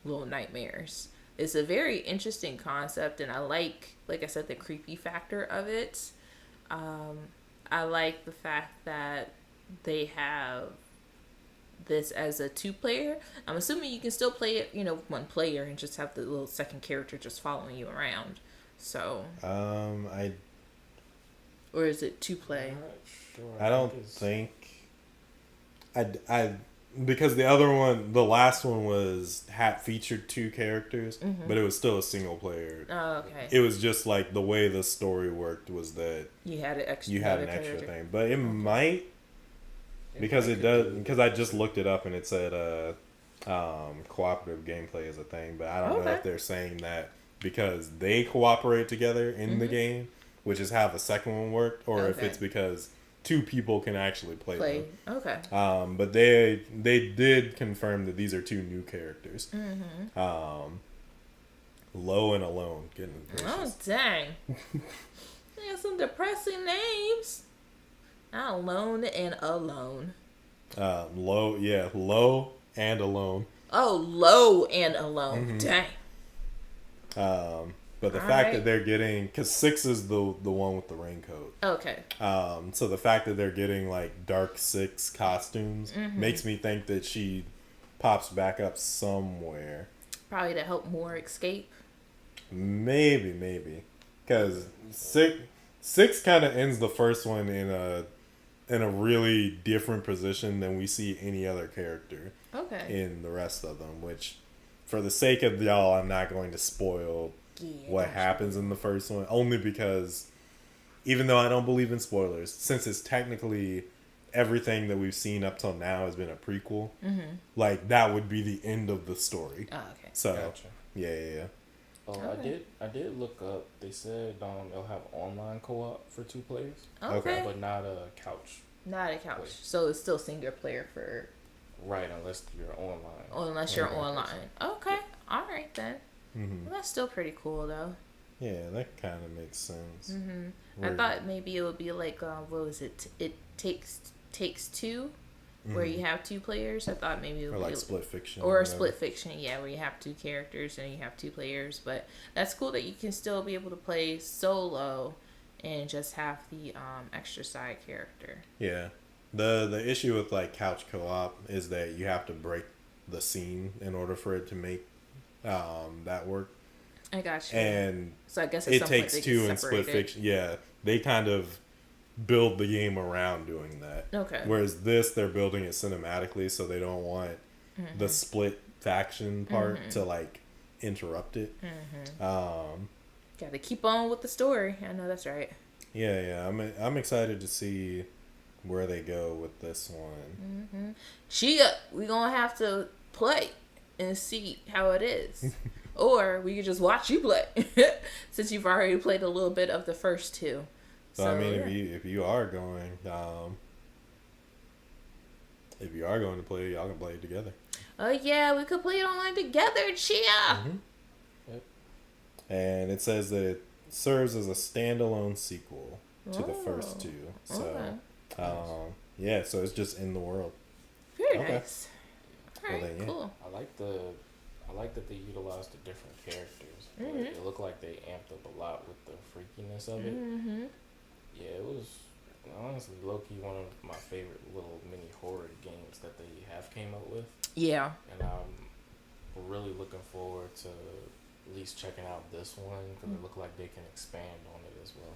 Little Nightmares. It's a very interesting concept, and I like I said, the creepy factor of it. I like the fact that they have this as a 2-player. I'm assuming you can still play it, 1 player and just have the little second character just following you around. So, or is it 2-play? I'm not sure. I don't think because the other one, the last one featured 2 characters, but it was still a single player. Oh, okay. It was just like the way the story worked was that You had an extra extra thing, but it might, because it does, because I just looked it up and it said cooperative gameplay is a thing, but I don't know if they're saying that because they cooperate together in the game, which is how the second one worked, or if it's because 2 people can actually play them. Okay. But they did confirm that these are 2 new characters. Low and Alone. Getting Oh, dang. They have some depressing names. Not Alone and Alone. Low and Alone. Oh, Low and Alone. Dang. But the fact that they're getting, because 6 is the one with the raincoat. Okay. So the fact that they're getting like Dark 6 costumes makes me think that she pops back up somewhere. Probably to help more escape. Maybe. Because 6 kind of ends the first one in a really different position than we see any other character in the rest of them, which for the sake of y'all, I'm not going to spoil what happens in the first one, only because even though I don't believe in spoilers, since it's technically everything that we've seen up till now has been a prequel, like that would be the end of the story. Oh, okay. So Gotcha. Yeah. Oh, I did look up. They said they'll have online co-op for 2 players. Okay. But not a couch. Not a couch. So it's still single player for... Right, unless you're online. Unless you're online. Okay. All right, then. Well, that's still pretty cool, though. Yeah, that kind of makes sense. I thought maybe it would be like, what was it? It Takes 2, where you have 2 players. I thought maybe it would or like be Split Fiction. or a Split Fiction, yeah, where you have 2 characters and you have 2 players. But that's cool that you can still be able to play solo and just have the extra side character. Yeah. The issue with like couch co-op is that you have to break the scene in order for it to make that work. I got you. And so I guess at it some point takes they two get in split separated. fiction. Yeah, they kind of build the game around doing that. Okay. Whereas this, they're building it cinematically, so they don't want the split faction part to like interrupt it. Got to keep on with the story. I know that's right. Yeah. I'm excited to see where they go with this one. We gonna have to play and see how it is. Or we could just watch you play. Since you've already played a little bit of the first two. So I mean, yeah. if you are going to play, y'all can play it together. Oh yeah, we could play it online together, Chia. Yep. And it says that it serves as a standalone sequel to the first two. So, yeah, so it's just in the world. Very Okay. nice. All right, Well, then, yeah. cool. I like that they utilized the different characters. Like, it looked like they amped up a lot with the freakiness of it. Yeah, it was honestly low-key one of my favorite little mini horror games that they have came up with. Yeah. And I'm really looking forward to at least checking out this one because it looked like they can expand on it as well.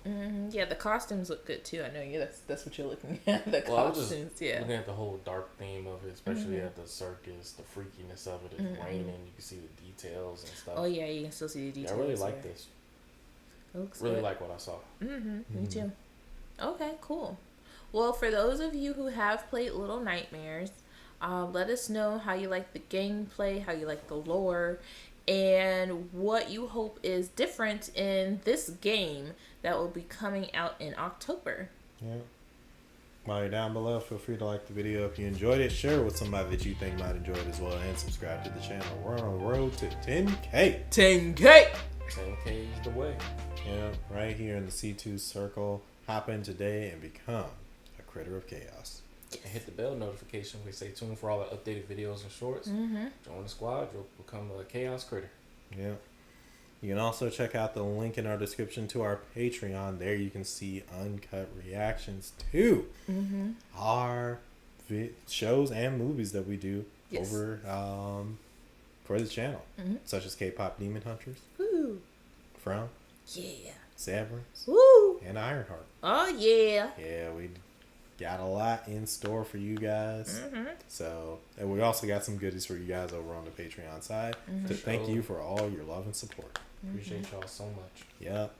Yeah, the costumes look good too. I know that's what you're looking at. The Well, I was costumes, just yeah. looking at the whole dark theme of it, especially at the circus, the freakiness of it. It's raining, you can see the details and stuff. Oh yeah, you can still see the Yeah, details. I really like this. It looks Really good. like what I saw. Me too. Okay, cool. Well, for those of you who have played Little Nightmares, let us know how you like the gameplay, how you like the lore, and what you hope is different in this game that will be coming out in October. Yeah. While you're down below, feel free to like the video if you enjoyed it. Share it with somebody that you think might enjoy it as well, and subscribe to the channel. We're on the road to 10K. 10K! 10K is the way. Yeah, right here in the C2 circle. Hop in today and become a critter of chaos. And hit the bell notification. We stay tuned for all the updated videos and shorts. Join the squad. You'll become a chaos critter. Yeah. You can also check out the link in our description to our Patreon. There you can see uncut reactions to our shows and movies that we do over for the channel, such as K-pop Demon Hunters, Woo! From, Yeah. Severance, Woo! and Ironheart. Oh yeah. Yeah, we got a lot in store for you guys. So, and we also got some goodies for you guys over on the Patreon side. To thank you for all your love and support. Appreciate y'all so much. Yep.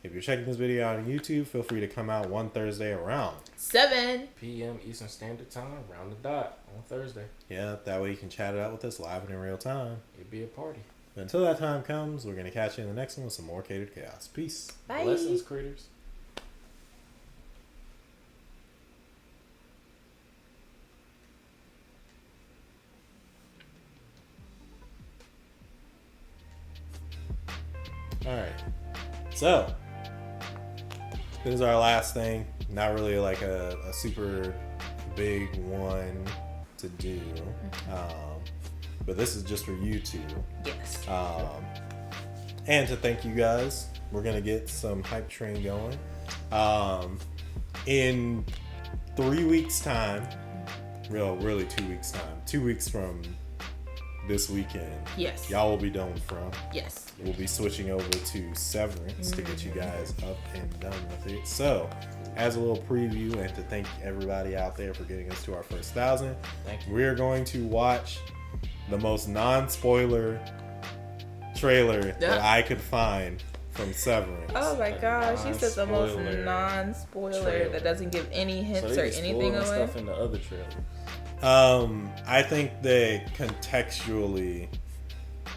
If you're checking this video out on YouTube, feel free to come out one Thursday around 7 p.m. Eastern Standard Time, round the dot on Thursday. Yeah, that way you can chat it out with us live and in real time. It'd be a party. But until that time comes, we're going to catch you in the next one with some more Catered Chaos. Peace. Bye. Blessings, critters. Alright. So, this is our last thing. Not really like a super big one to do. But this is just for you two. Yes. And to thank you guys. We're going to get some hype train going. In 3 weeks' time, really 2 weeks' time, 2 weeks from this weekend, Yes. y'all will be done with From. Yes. We'll be switching over to Severance to get you guys up and done with it. So, as a little preview and to thank everybody out there for getting us to our first 1,000, Thank you. we're going to watch the most non-spoiler trailer that I could find from Severance. Oh my gosh, you said the most non-spoiler non-spoiler trailer. that doesn't give any So hints they or be anything spoiling away. stuff in the other trailers. I think that contextually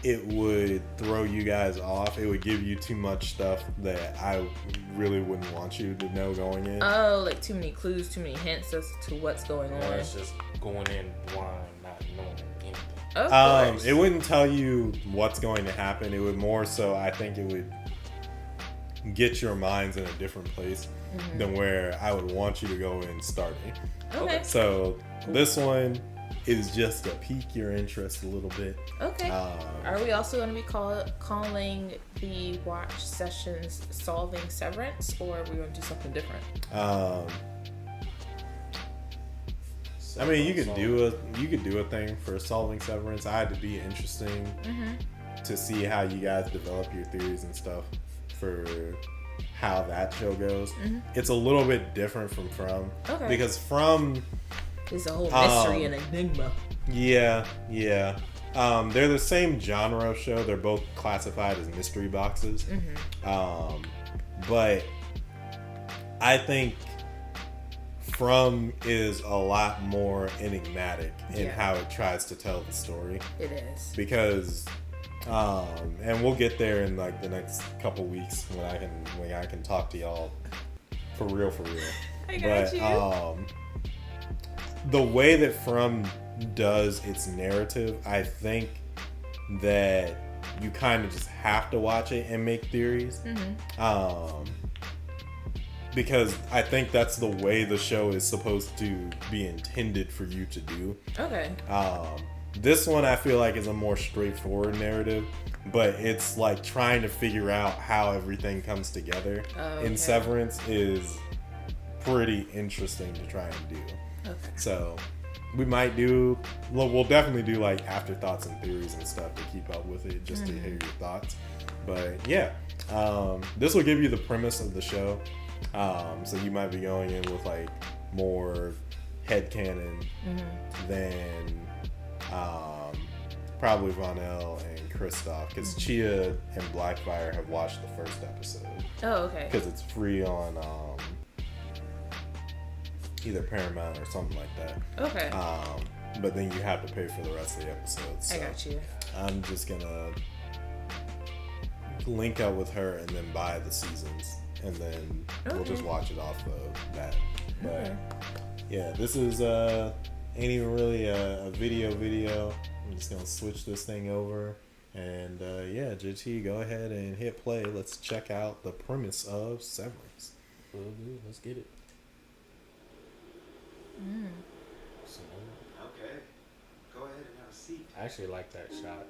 it would throw you guys off. It would give you too much stuff that I really wouldn't want you to know going in. Oh, like too many clues, too many hints as to what's going on. Or it's just going in blind, not knowing anything. Of course. It wouldn't tell you what's going to happen. It would more so, I think it would get your minds in a different place than where I would want you to go in starting. Okay. So this one is just to pique your interest a little bit. Okay. Are we also going to be calling the watch sessions Solving Severance, or are we going to do something different? I mean, you could do a thing for solving Severance. I had to be interesting to see how you guys develop your theories and stuff for how that show goes. It's a little bit different from Okay. because From It's a whole mystery and enigma. yeah. They're the same genre of show. They're both classified as mystery boxes. But I think From is a lot more enigmatic in how it tries to tell the story. It is. Because and we'll get there in like the next couple weeks when I can talk to y'all for real. I got you. The way that From does its narrative, I think that you kind of just have to watch it and make theories. Because I think that's the way the show is supposed to be intended for you to do. Okay. This one I feel like is a more straightforward narrative, but it's like trying to figure out how everything comes together in Severance is pretty interesting to try and do. Okay. So we'll definitely do like afterthoughts and theories and stuff to keep up with it, just to hear your thoughts. But yeah, this will give you the premise of the show. So you might be going in with like more headcanon than probably Vonell and Kristoff, because Chia and Blackfire have watched the first episode. Oh, okay. Because it's free on either Paramount or something like that. Okay. But then you have to pay for the rest of the episodes. So I got you. I'm just gonna link up with her and then buy the seasons, and then we'll just watch it off of that. But yeah, this is ain't even really a video. I'm just gonna switch this thing over, and yeah, JT, go ahead and hit play. Let's check out the premise of Severance. Let's get it. So, Okay. Go ahead and have a seat. I actually like that shot.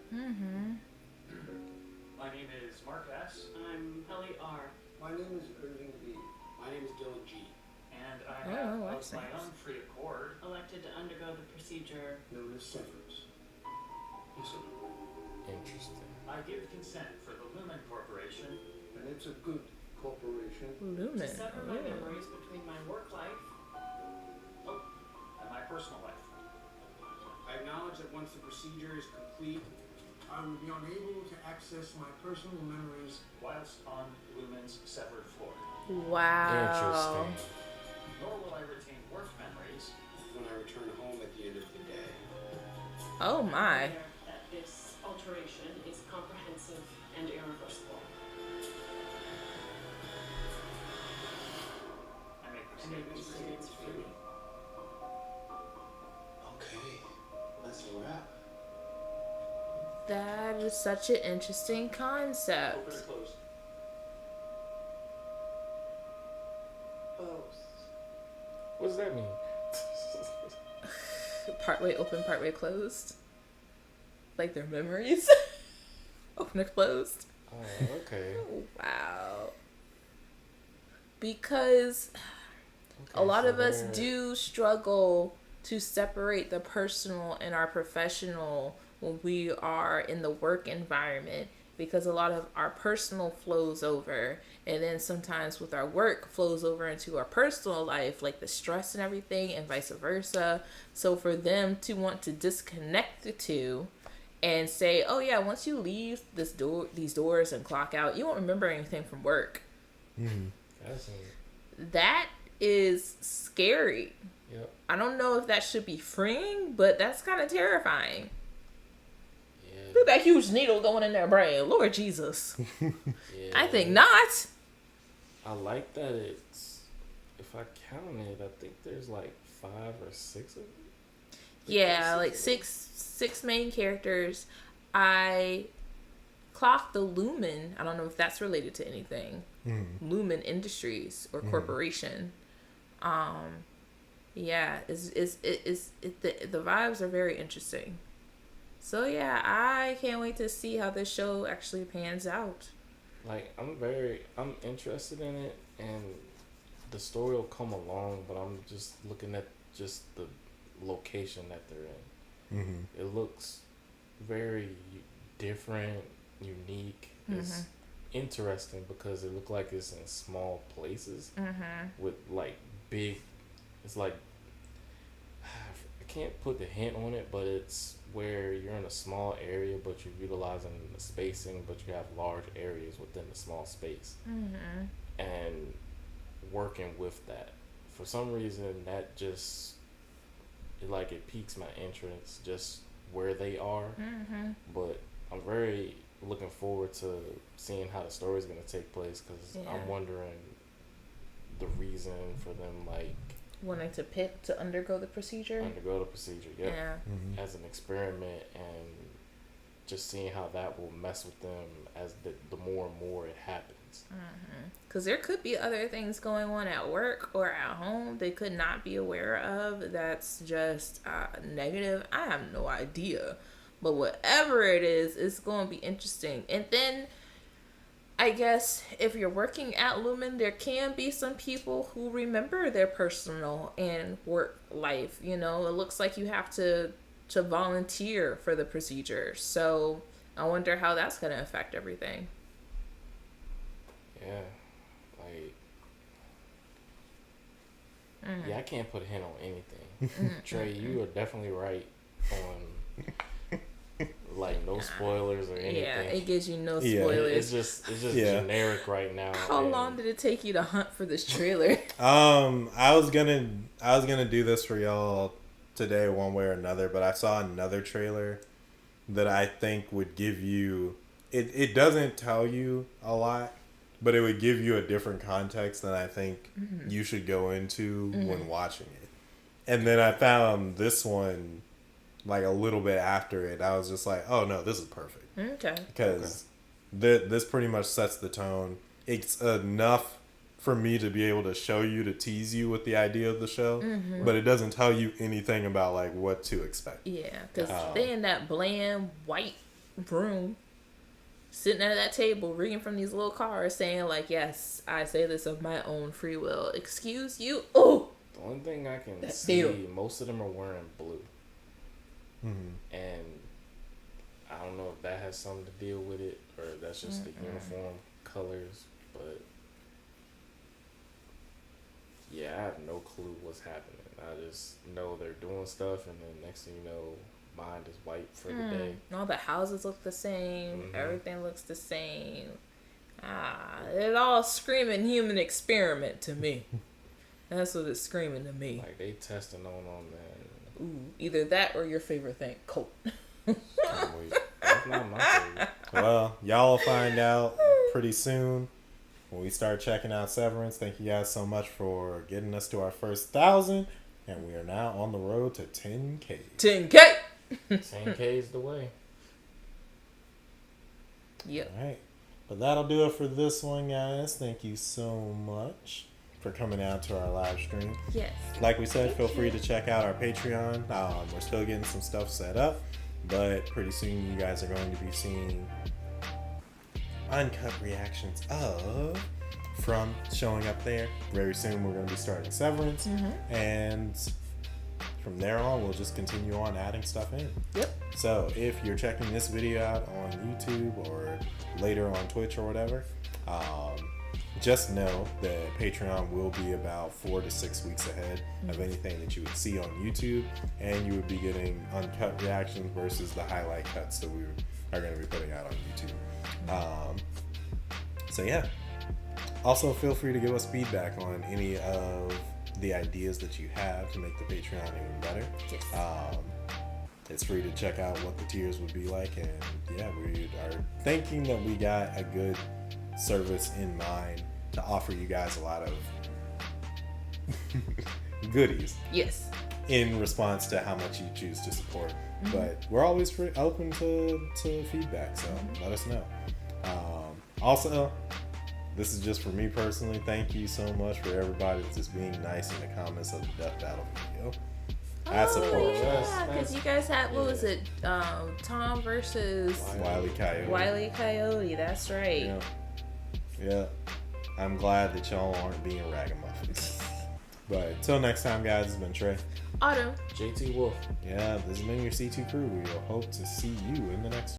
My name is Mark S. I'm Kelly R. My name is Irving B. My name is Dylan G. And I Oh, have, of that's my nice. own free accord, Elected to undergo the procedure. Known as Severance. Listen, Interesting. I give consent for the Lumen Corporation and it's a good corporation. Lumen. To sever my memories between my work life. and my personal life. I acknowledge that once the procedure is complete, I will be unable to access my personal memories. Whilst on Lumen's severed floor. Wow. Interesting. Nor will I retain work memories. When I return home at the end of the day. Oh my. That this alteration is comprehensive and irreversible. I make I make these mistakes. statements freely. Okay, that's a wrap. That is such an interesting Open concept. or closed? Both. What does that mean? Partway open, partway closed. Like their memories. Open or closed. Oh, okay. Wow. Because a lot of us do struggle to separate the personal and our professional when we are in the work environment, because a lot of our personal flows over, and then sometimes with our work flows over into our personal life, like the stress and everything, and vice versa. So for them to want to disconnect the two and say, oh yeah, once you leave these doors and clock out, you won't remember anything from work. That is scary. Yep. I don't know if that should be freeing, but that's kind of terrifying. Yeah. Look at that huge needle going in their brain. Lord Jesus. Yeah. I think not. I like that it's, if I count it, I think there's like 5 or 6 of them. Yeah, like six main characters. I clocked the Lumen. I don't know if that's related to anything. Lumen Industries or corporation. Yeah, the vibes are very interesting. So yeah, I can't wait to see how this show actually pans out. Like, I'm interested in it, and the story will come along, but I'm just looking at just the location that they're in. Mm-hmm. It looks very different, unique. It's interesting because it looked like it's in small places with like big. It's like I can't put the hint on it, but it's where you're in a small area, but you're utilizing the spacing, but you have large areas within the small space, and working with that. For some reason, that just it piques my interest, just where they are. But I'm very looking forward to seeing how the story is going to take place, because I'm wondering the reason for them wanting to undergo the procedure. Yep. Yeah. As an experiment, and just seeing how that will mess with them as the more and more it happens. Because there could be other things going on at work or at home they could not be aware of. That's just negative. I have no idea. But whatever it is, it's going to be interesting. And then I guess if you're working at Lumen, there can be some people who remember their personal and work life. You know, it looks like you have to volunteer for the procedure. So I wonder how that's going to affect everything. Yeah. Yeah, I can't put a hint on anything. Trey, you are definitely right on no spoilers or anything. Yeah, it gives you no spoilers. It's just generic right now. How long did it take you to hunt for this trailer? I was gonna do this for y'all today one way or another, but I saw another trailer that I think would give you it doesn't tell you a lot, but it would give you a different context than I think you should go into when watching it. And then I found this one a little bit after it. I was just like, oh no, this is perfect. Okay. Because this pretty much sets the tone. It's enough for me to be able to show you, to tease you with the idea of the show, but it doesn't tell you anything about what to expect. Yeah, because they in that bland white room, sitting at that table, reading from these little cards, saying yes, I say this of my own free will. Excuse you? Oh! The only thing I can see, most of them are wearing blue. And I don't know if that has something to deal with it, or that's just the uniform colors, but yeah, I have no clue what's happening. I just know they're doing stuff, and then next thing you know, mind is white for the day. All the houses look the same. Everything looks the same. It's all screaming human experiment to me. That's what it's screaming to me. They testing on man. Ooh, either that or your favorite thing, coat. That's not my favorite. Well, y'all will find out pretty soon when we start checking out Severance. Thank you guys so much for getting us to our first 1,000, and we are now on the road to 10K. 10K! 10K is the way. Yep. All right. But that'll do it for this one, guys. Thank you so much for coming out to our live stream. Yes. Like we said, feel free to check out our Patreon. We're still getting some stuff set up, but pretty soon you guys are going to be seeing uncut reactions from showing up there. Very soon we're going to be starting Severance, and from there on we'll just continue on adding stuff in. Yep. So if you're checking this video out on YouTube or later on Twitch or whatever, just know that Patreon will be about 4 to 6 weeks ahead of anything that you would see on YouTube, and you would be getting uncut reactions versus the highlight cuts that we are going to be putting out on YouTube. So yeah. Also, feel free to give us feedback on any of the ideas that you have to make the Patreon even better. Yes. It's free to check out what the tiers would be like, and yeah, we are thinking that we got a good service in mind to offer you guys a lot of goodies. Yes. In response to how much you choose to support. But we're always open to feedback, so let us know. Also, this is just for me personally. Thank you so much for everybody that's just being nice in the comments of the Death Battle video. I support you. Yeah, because you guys had, what was it? Tom versus Wile E. Wile E. Coyote. That's right. Yeah. I'm glad that y'all aren't being ragamuffins. But till next time, guys, it's been Trey. Autumn. JT Wolf. Yeah, this has been your C2 crew. We hope to see you in the next